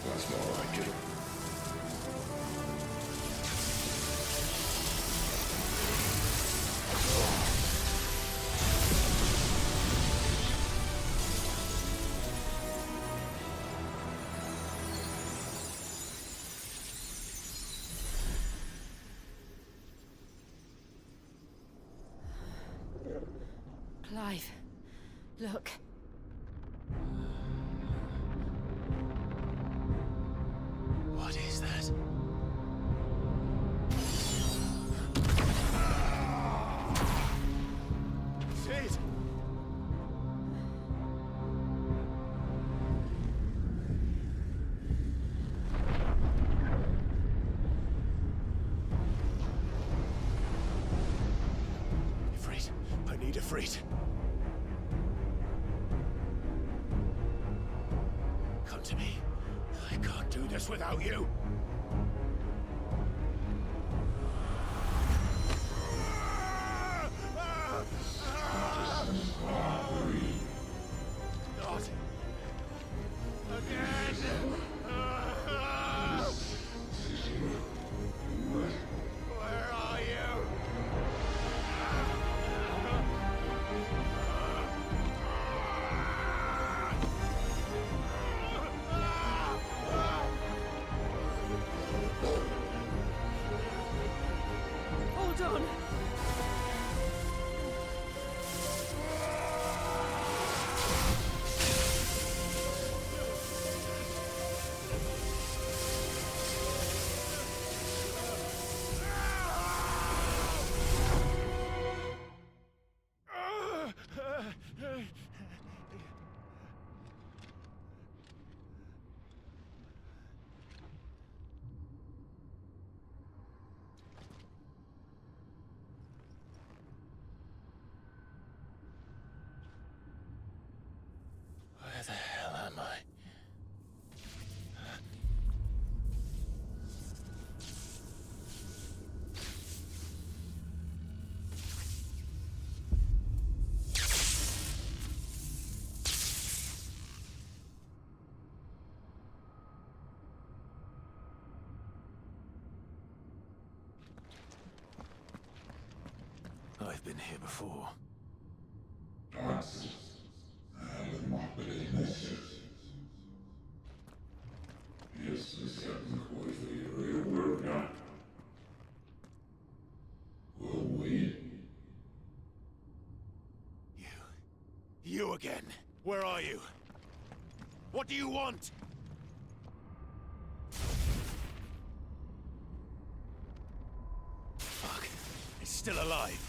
S16: That's more like it.
S15: Clive, look.
S3: What is that? Sid! Ifrit, I need Ifrit. Come to me. I can't do this without you. I've been here before. You again. Where are you? What do you want? Fuck. It's still alive.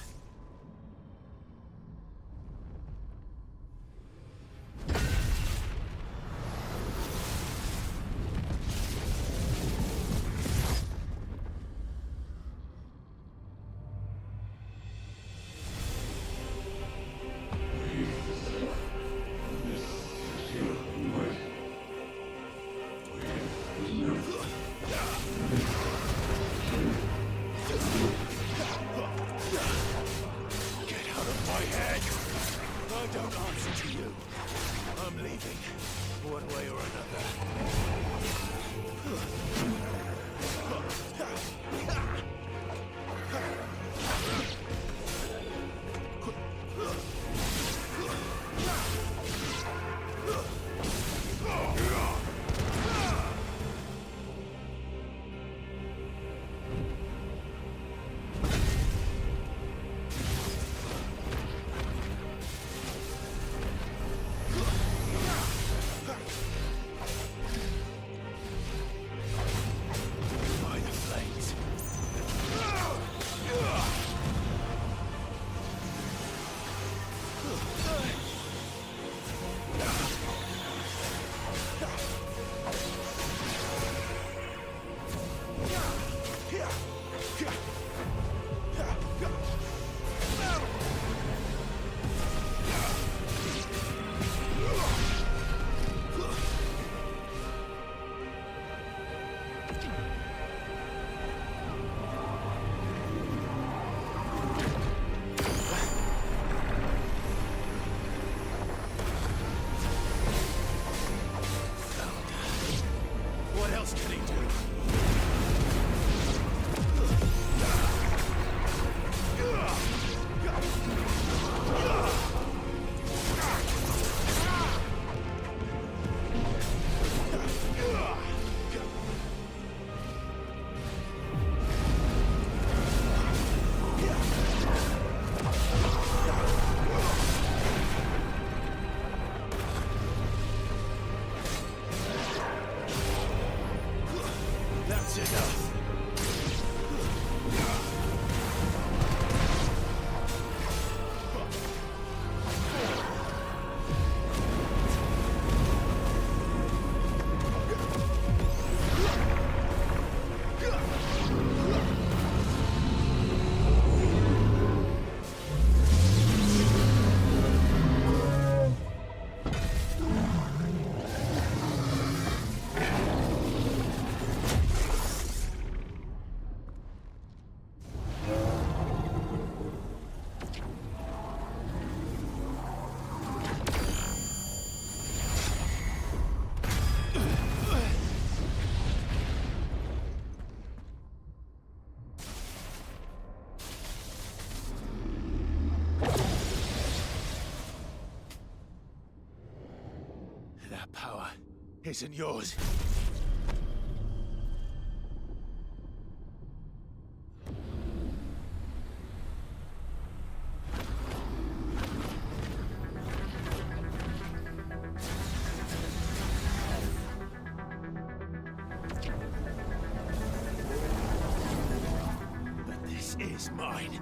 S3: Power isn't yours. But this is mine.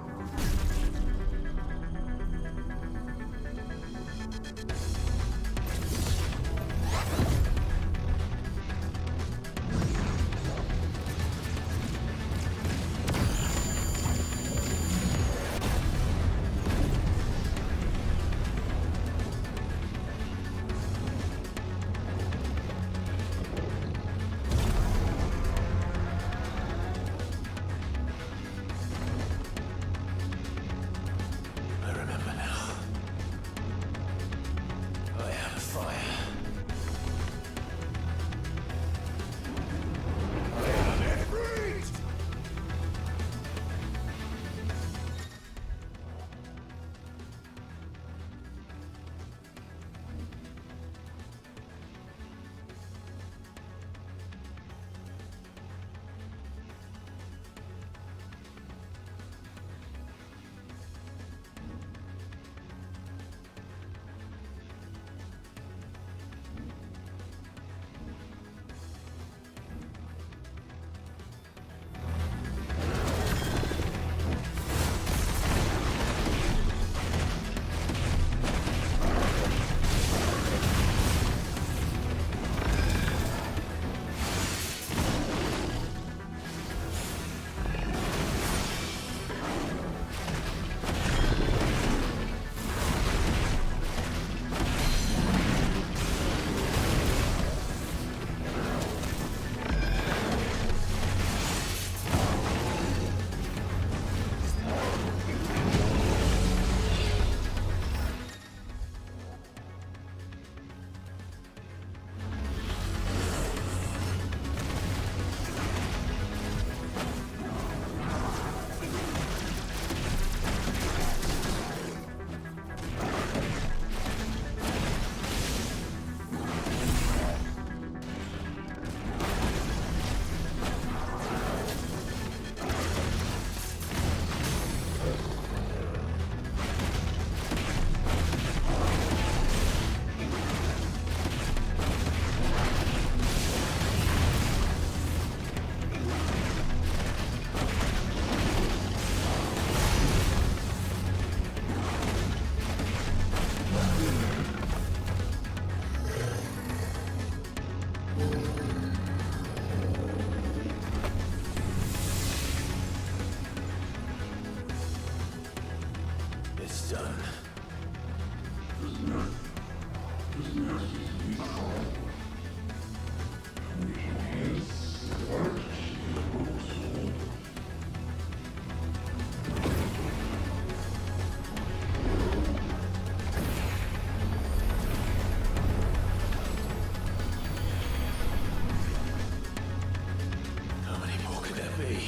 S3: done. How many more could there be?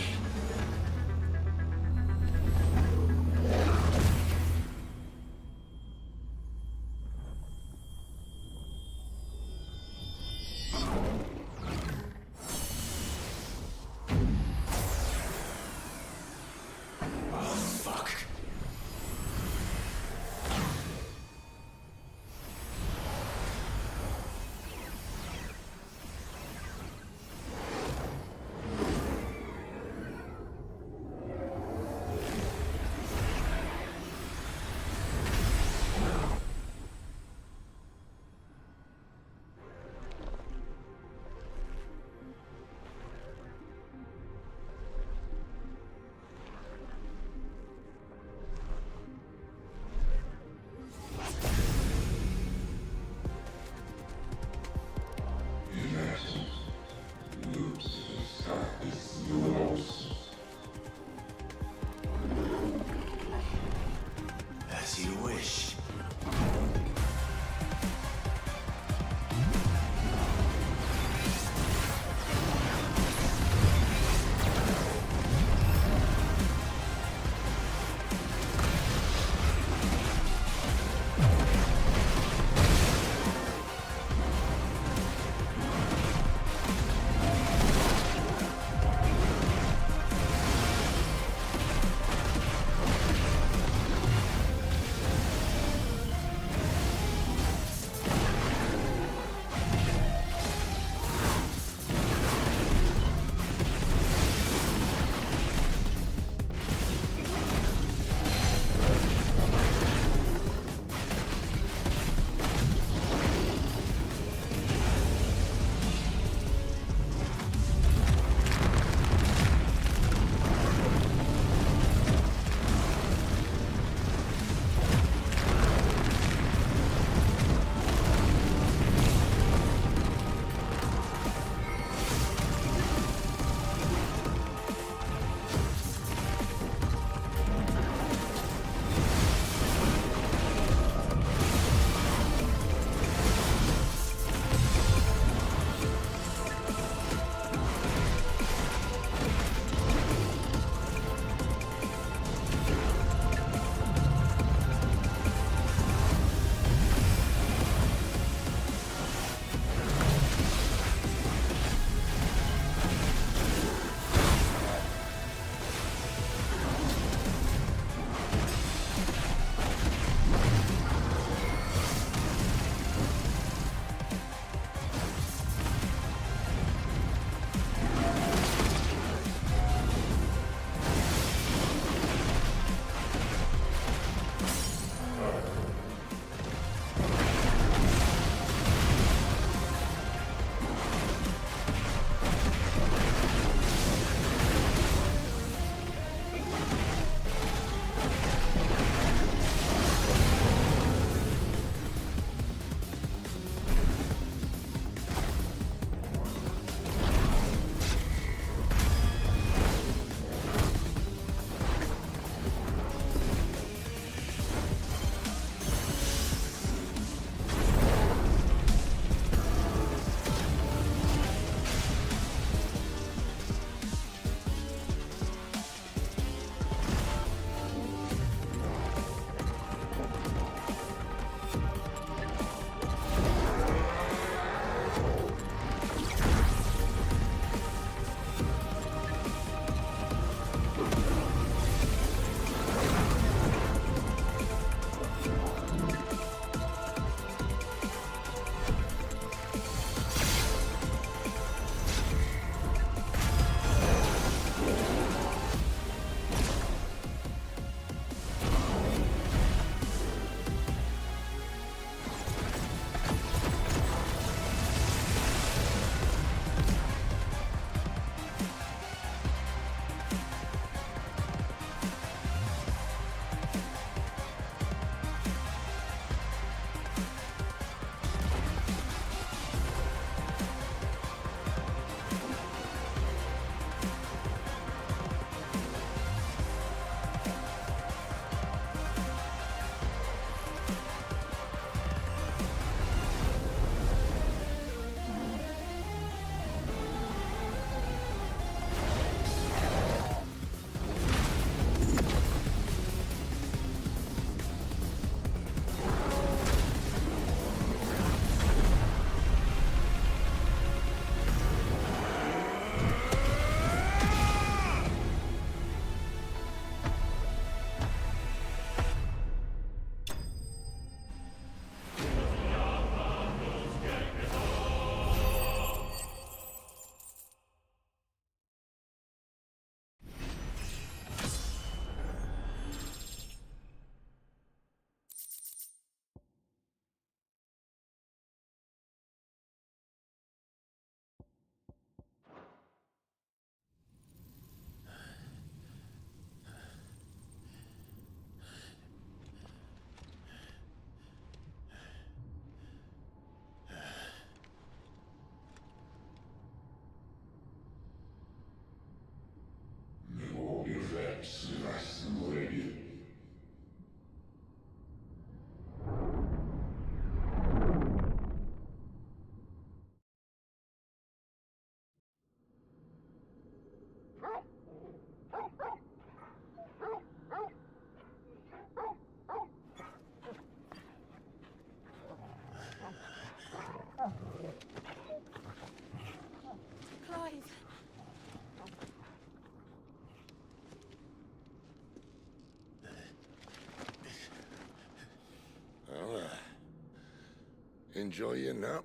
S16: Enjoy your nap?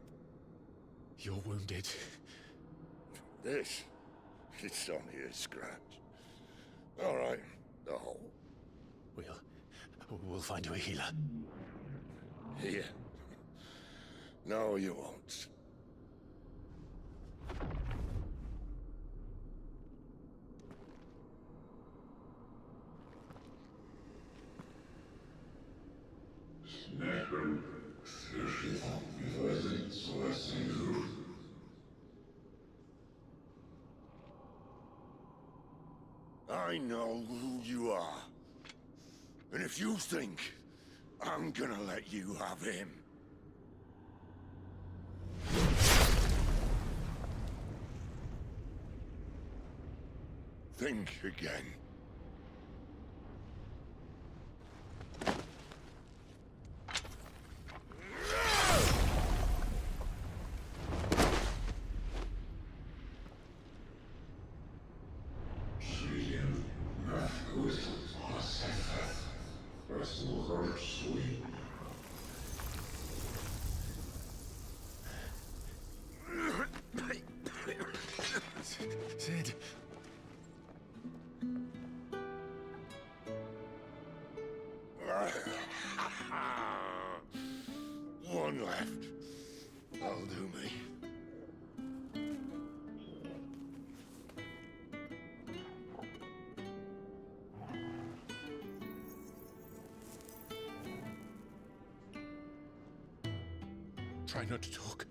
S3: You're wounded.
S16: This? It's only a scratch. All right, the hole.
S3: We'll find you a healer.
S16: Here. No, you won't. I know who you are. And if you think I'm gonna let you have him... think again.
S3: Sid.
S16: One left. That'll do me.
S3: Try not to talk.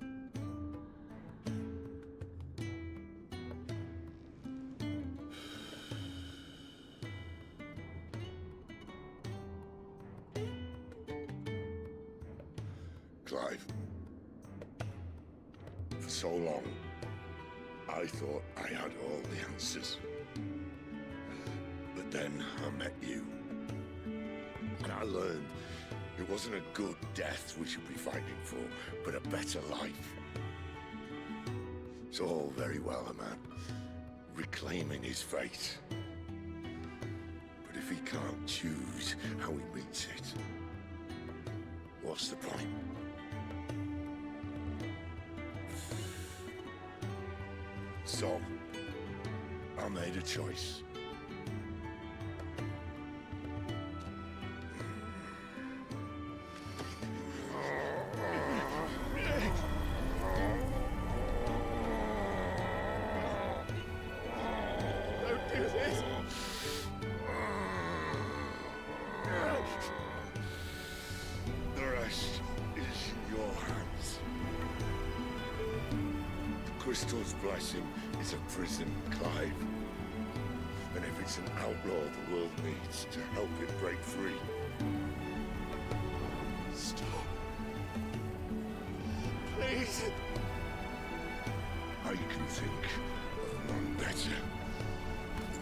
S16: Clive. For so long, I thought I had all the answers. But then I met you. And I learned it wasn't a good death we should be fighting for, but a better life. It's all very well, a man reclaiming his fate. But if he can't choose how he meets it, what's the point? So, I made a choice.
S3: Don't do this!
S16: The rest is in your hands. The Crystal's blessing is a prison, Clive. And if it's an outlaw the world needs to help it break free...
S3: Stop. Please.
S16: I can think of none better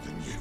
S16: than you.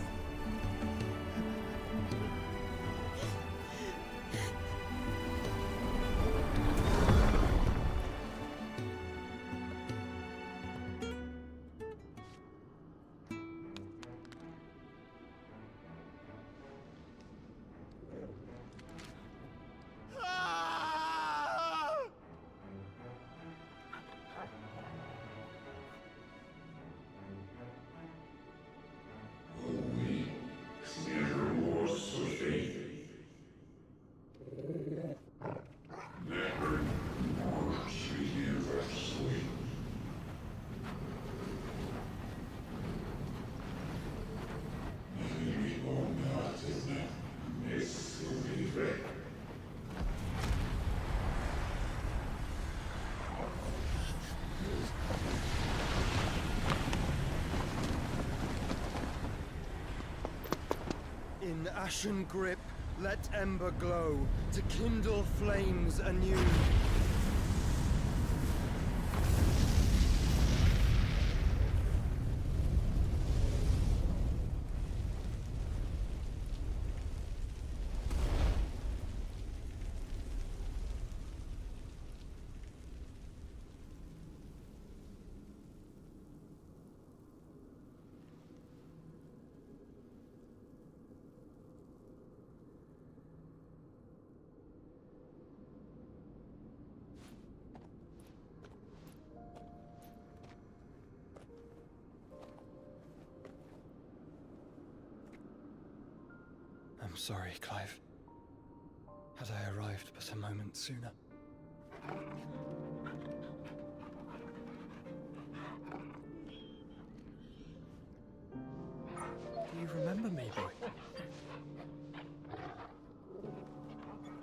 S4: In ashen grip, let ember glow, to kindle flames anew.
S10: I'm sorry, Clive. Had I arrived but a moment sooner. Do you remember me, boy?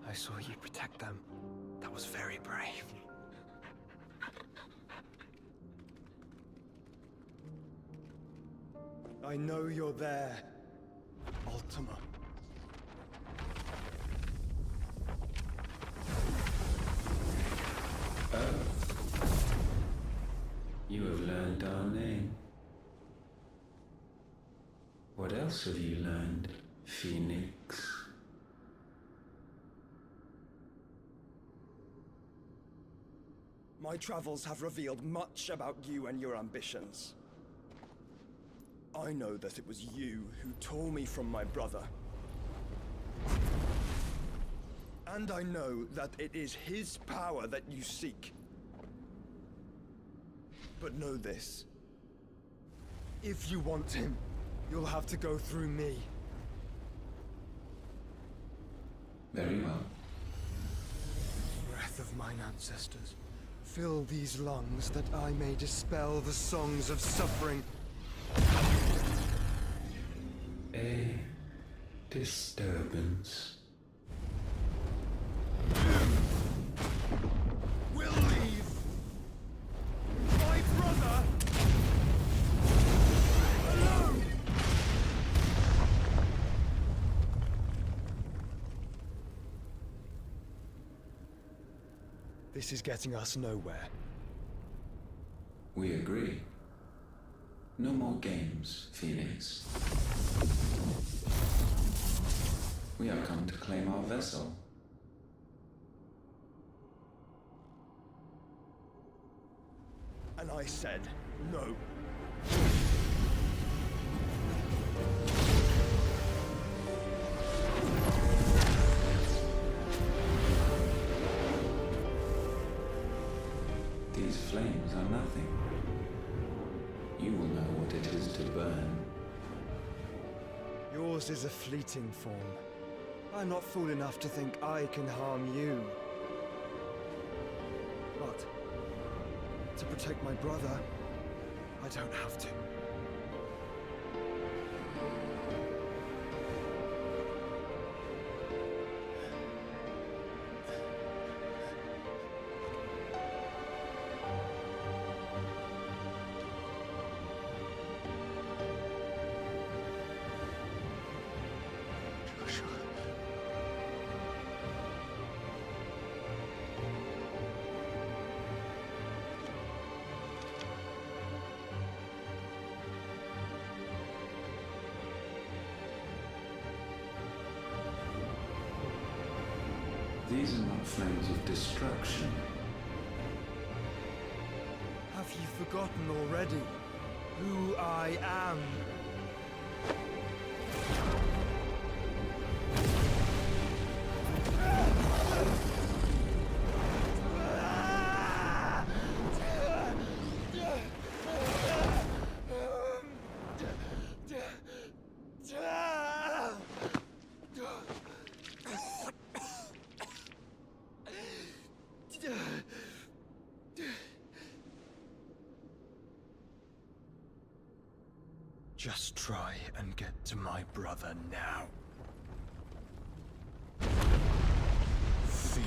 S10: I saw you protect them. That was very brave. I know you're there, Ultima.
S20: Oh. You have learned our name. What else have you learned, Phoenix?
S10: My travels have revealed much about you and your ambitions. I know that it was you who tore me from my brother. And I know that it is his power that you seek. But know this. If you want him, you'll have to go through me.
S20: Very well.
S10: Breath of mine ancestors, fill these lungs that I may dispel the songs of suffering.
S20: A disturbance.
S10: We'll leave! My brother! Alone! This is getting us nowhere.
S20: We agree. No more games, Phoenix. We have come to claim our vessel.
S10: And I said no.
S20: These flames are nothing. You will know what it is to burn.
S10: Yours is a fleeting form. I'm not fool enough to think I can harm you. But to protect my brother, I don't have to.
S20: These are not flames of destruction.
S10: Have you forgotten already who I am? Just try and get to my brother now. Fiend.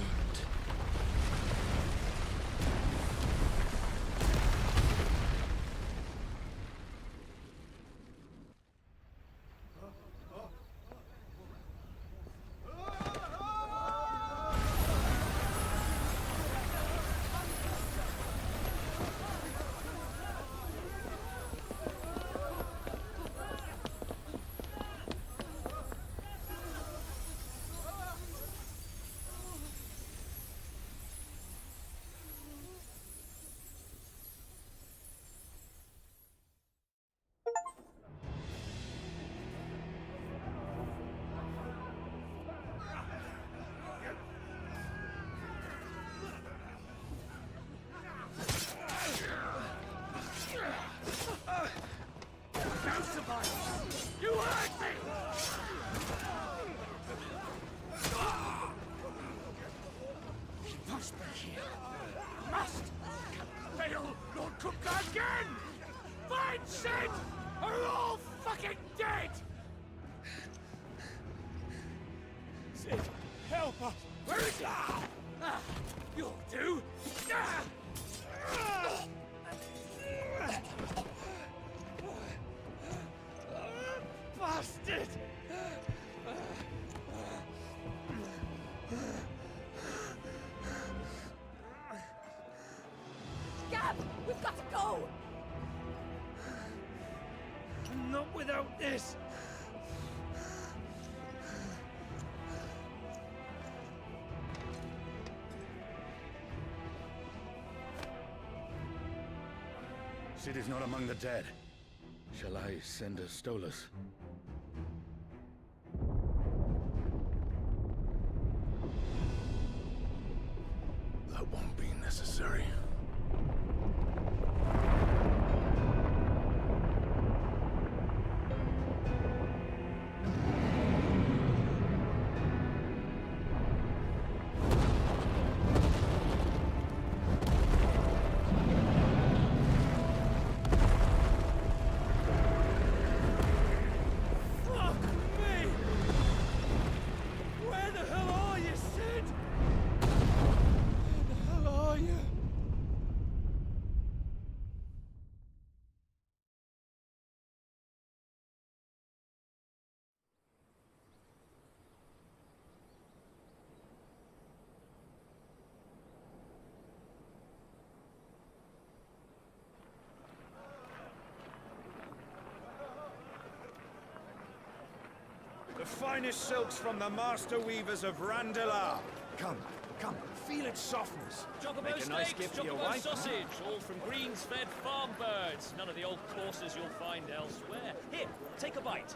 S7: Sid, help us! Where is he? You'll do! Bastard!
S12: Gab, we've got to go!
S7: Not without this!
S8: Sid is not among the dead. Shall I send a Stolas?
S3: That won't be necessary.
S7: Fuck me! Where the hell are you, Sid? Where the hell are you?
S8: The finest silks from the master weavers of Randalar. Come, come, feel its softness.
S21: Chocobo
S8: Make a nice
S21: steaks,
S8: gift for your
S21: chocobo
S8: wife.
S21: sausage, all from greens-fed farm birds. None of the old courses you'll find elsewhere. Here, take a bite.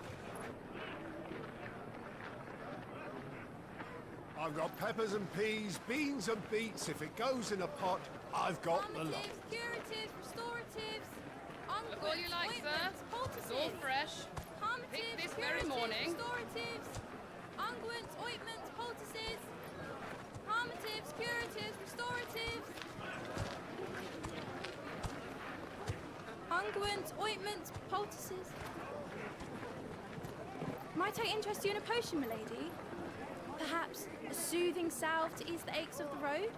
S19: I've got peppers and peas, beans and beets. If it goes in a pot, I've got the lot.
S22: Curatives, restoratives,
S23: Look all you like, sir. It's all fresh. Picked this very morning.
S22: restoratives, unguents, ointments, poultices, calmatives, curatives, restoratives, unguents, ointments, poultices. Might I interest you in a potion, milady? Perhaps a soothing salve to ease the aches of the road?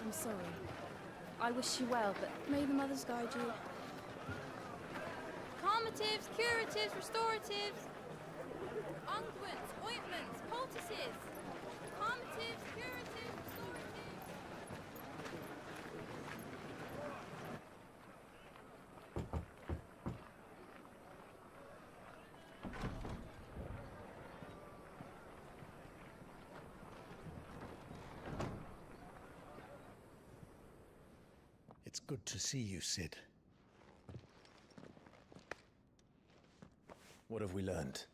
S22: I'm sorry. I wish you well, but may the mothers guide you. Calmatives, curatives, restoratives, unguents, ointments, poultices. Calmatives, curatives, restoratives.
S2: It's good to see you, Sid.
S3: What have we learned?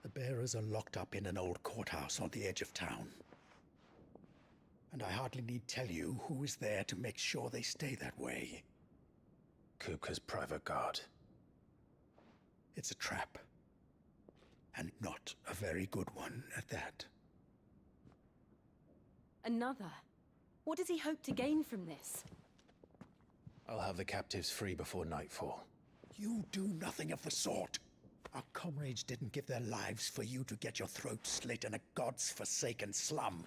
S2: The bearers are locked up in an old courthouse on the edge of town. And I hardly need tell you who is there to make sure they stay that way.
S3: Kupka's private guard.
S2: It's a trap. And not a very good one at that.
S24: Another? What does he hope to gain from this?
S3: I'll have the captives free before nightfall.
S2: You do nothing of the sort. Our comrades didn't give their lives for you to get your throat slit in a god's forsaken slum.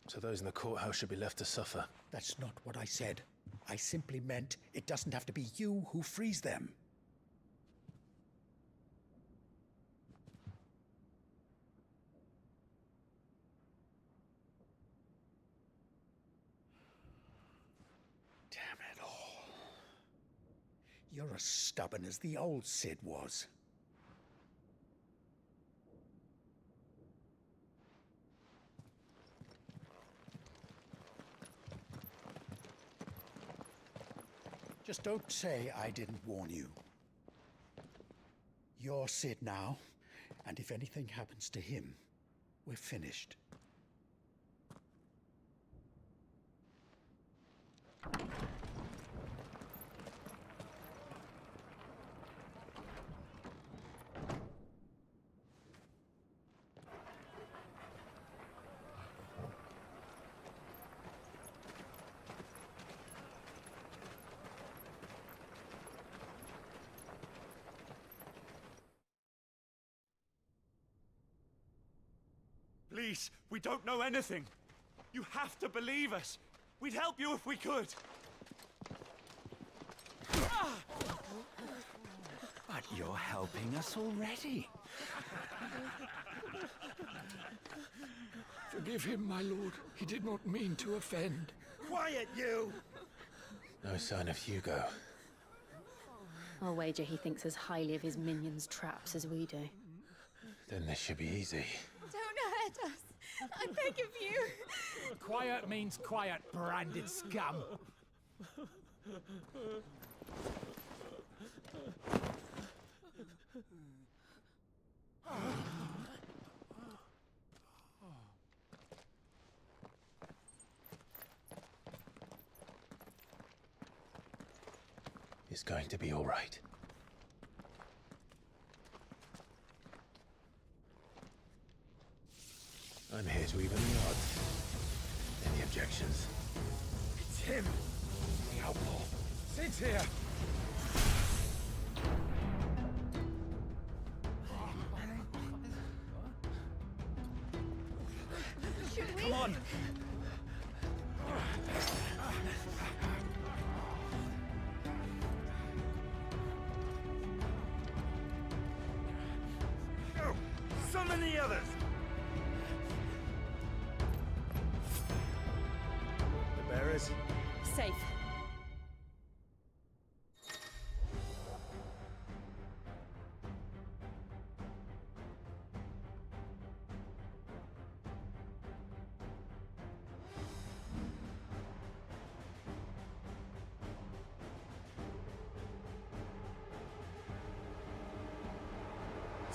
S3: So those in the courthouse should be left to suffer.
S2: That's not what I said. I simply meant it doesn't have to be you who frees them. Damn it all. You're as stubborn as the old Sid was. Just don't say I didn't warn you. You're Sid now, and if anything happens to him, we're finished.
S8: Please, we don't know anything. You have to believe us. We'd help you if we could.
S5: But you're helping us already.
S13: Forgive him, my lord. He did not mean to offend.
S8: Quiet, you!
S3: No sign of Hugo.
S22: I'll wager he thinks as highly of his minions' traps as we do.
S3: Then this should be easy.
S22: Don't hurt us! I beg of you!
S11: Quiet means quiet, branded scum.
S3: It's going to be all right. I'm here to even the odds. Any objections?
S8: It's him! The outlaw. Sit here! Come on! Go! Summon the others! The bearers?
S24: Safe.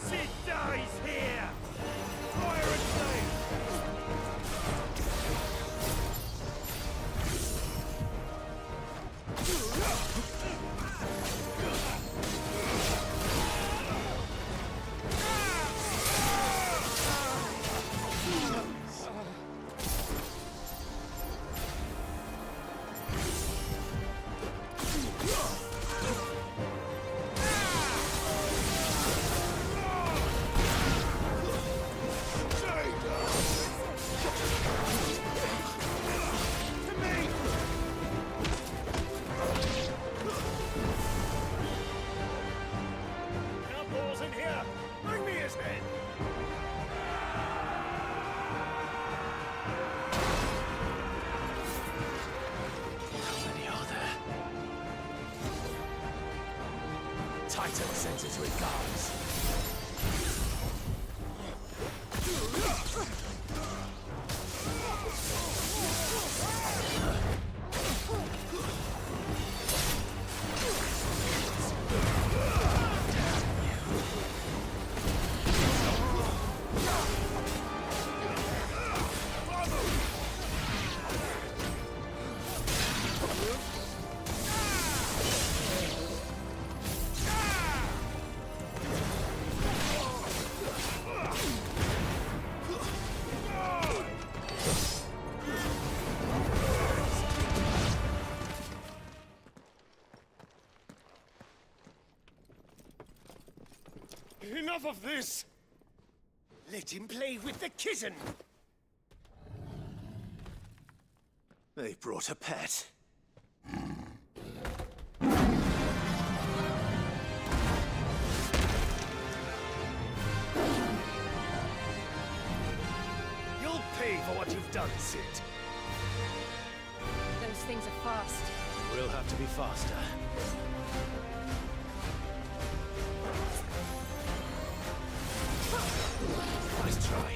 S8: She dies here! Fire and flame! Outlaws in here! Bring me his head!
S3: How many are there?
S11: Titan sends his regards.
S8: Enough of this! Let him play with the kitten!
S3: They brought a pet.
S8: You'll pay for what you've done, Sid.
S22: Those things are fast.
S3: We'll have to be faster. Nice try.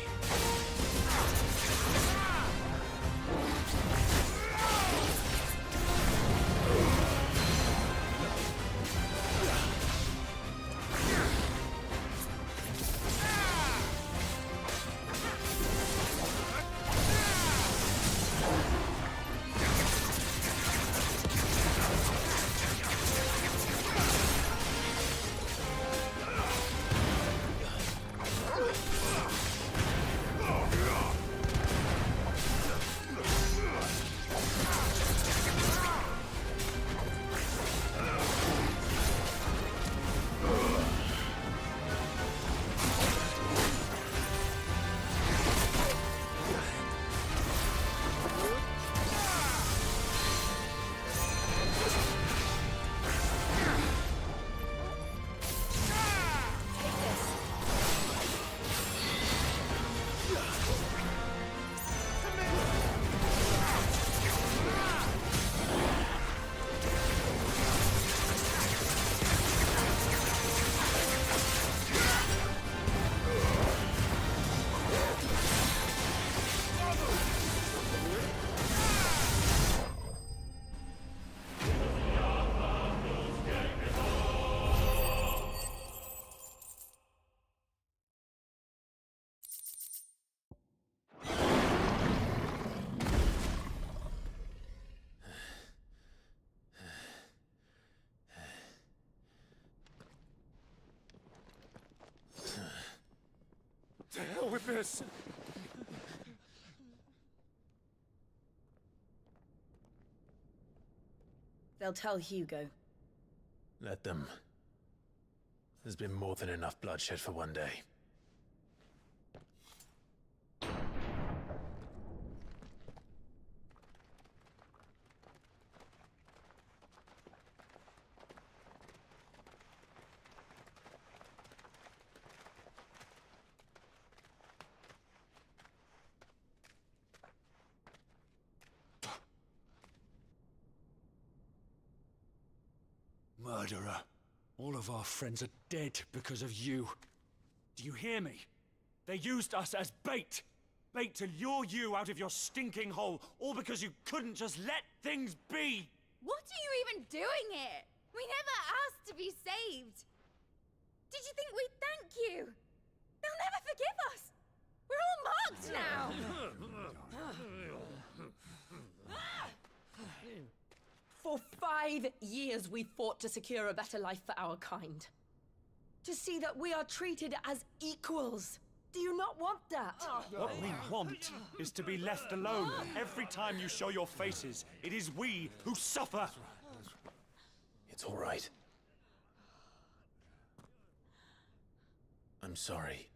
S8: with this.
S24: They'll tell Hugo.
S3: Let them. There's been more than enough bloodshed for one day.
S8: Murderer. All of our friends are dead because of you. Do you hear me? They used us as bait. Bait to lure you out of your stinking hole, all because you couldn't just let things be.
S22: What are you even doing here? We never asked to be saved. Did you think we'd thank you? They'll never forgive us. We're all marked now.
S12: For 5 years we fought to secure a better life for our kind. To see that we are treated as equals. Do you not want that?
S8: What we want is to be left alone. Every time you show your faces, it is we who suffer.
S3: It's all right. I'm sorry.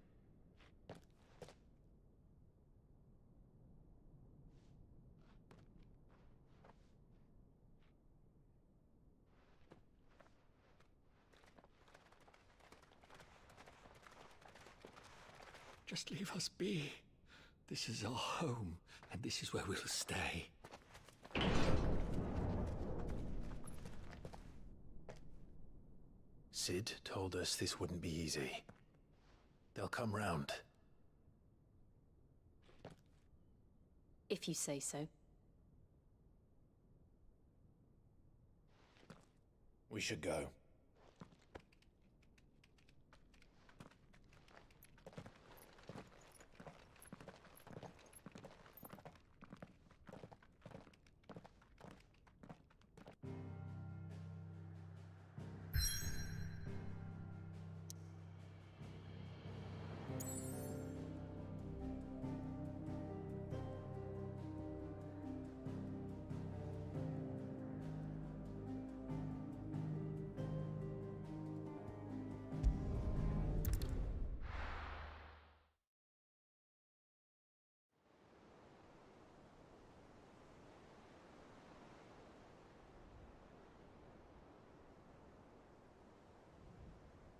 S13: Just leave us be. This is our home, and this is where we'll stay.
S3: Sid told us this wouldn't be easy. They'll come round.
S24: If you say so.
S3: We should go.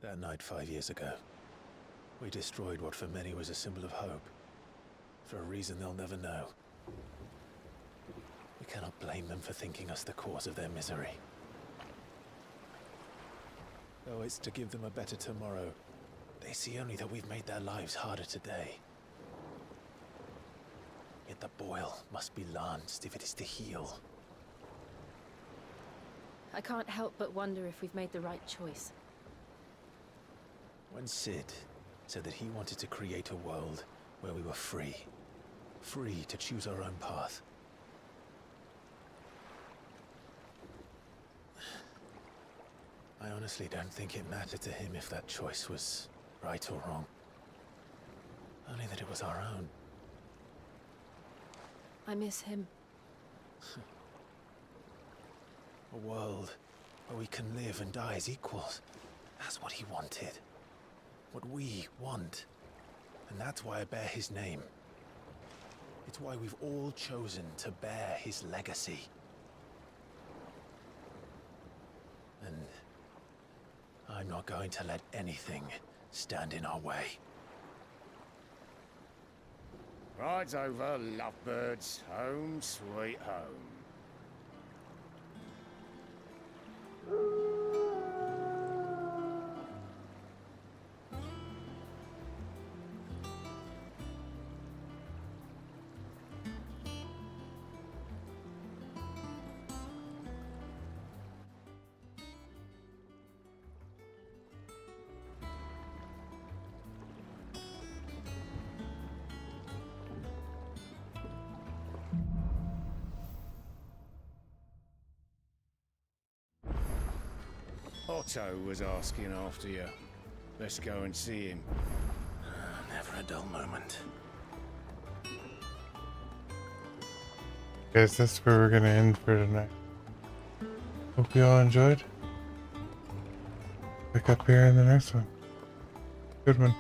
S3: That night 5 years ago, we destroyed what for many was a symbol of hope. For a reason they'll never know. We cannot blame them for thinking us the cause of their misery. Though it's to give them a better tomorrow, they see only that we've made their lives harder today. Yet the boil must be lanced if it is to heal.
S24: I can't help but wonder if we've made the right choice.
S3: When Sid said that he wanted to create a world where we were free. Free to choose our own path. I honestly don't think it mattered to him if that choice was right or wrong. Only that it was our own.
S24: I miss him.
S3: A world where we can live and die as equals. That's what he wanted. What we want. And that's why I bear his name. It's why we've all chosen to bear his legacy. And I'm not going to let anything stand in our way.
S7: Ride's over, lovebirds. Home sweet home. Otto was asking after you. Let's go and see him.
S3: Never a dull moment.
S1: Guys, that's where we're gonna end for tonight. Hope you all enjoyed. Pick up here in the next one. Good one.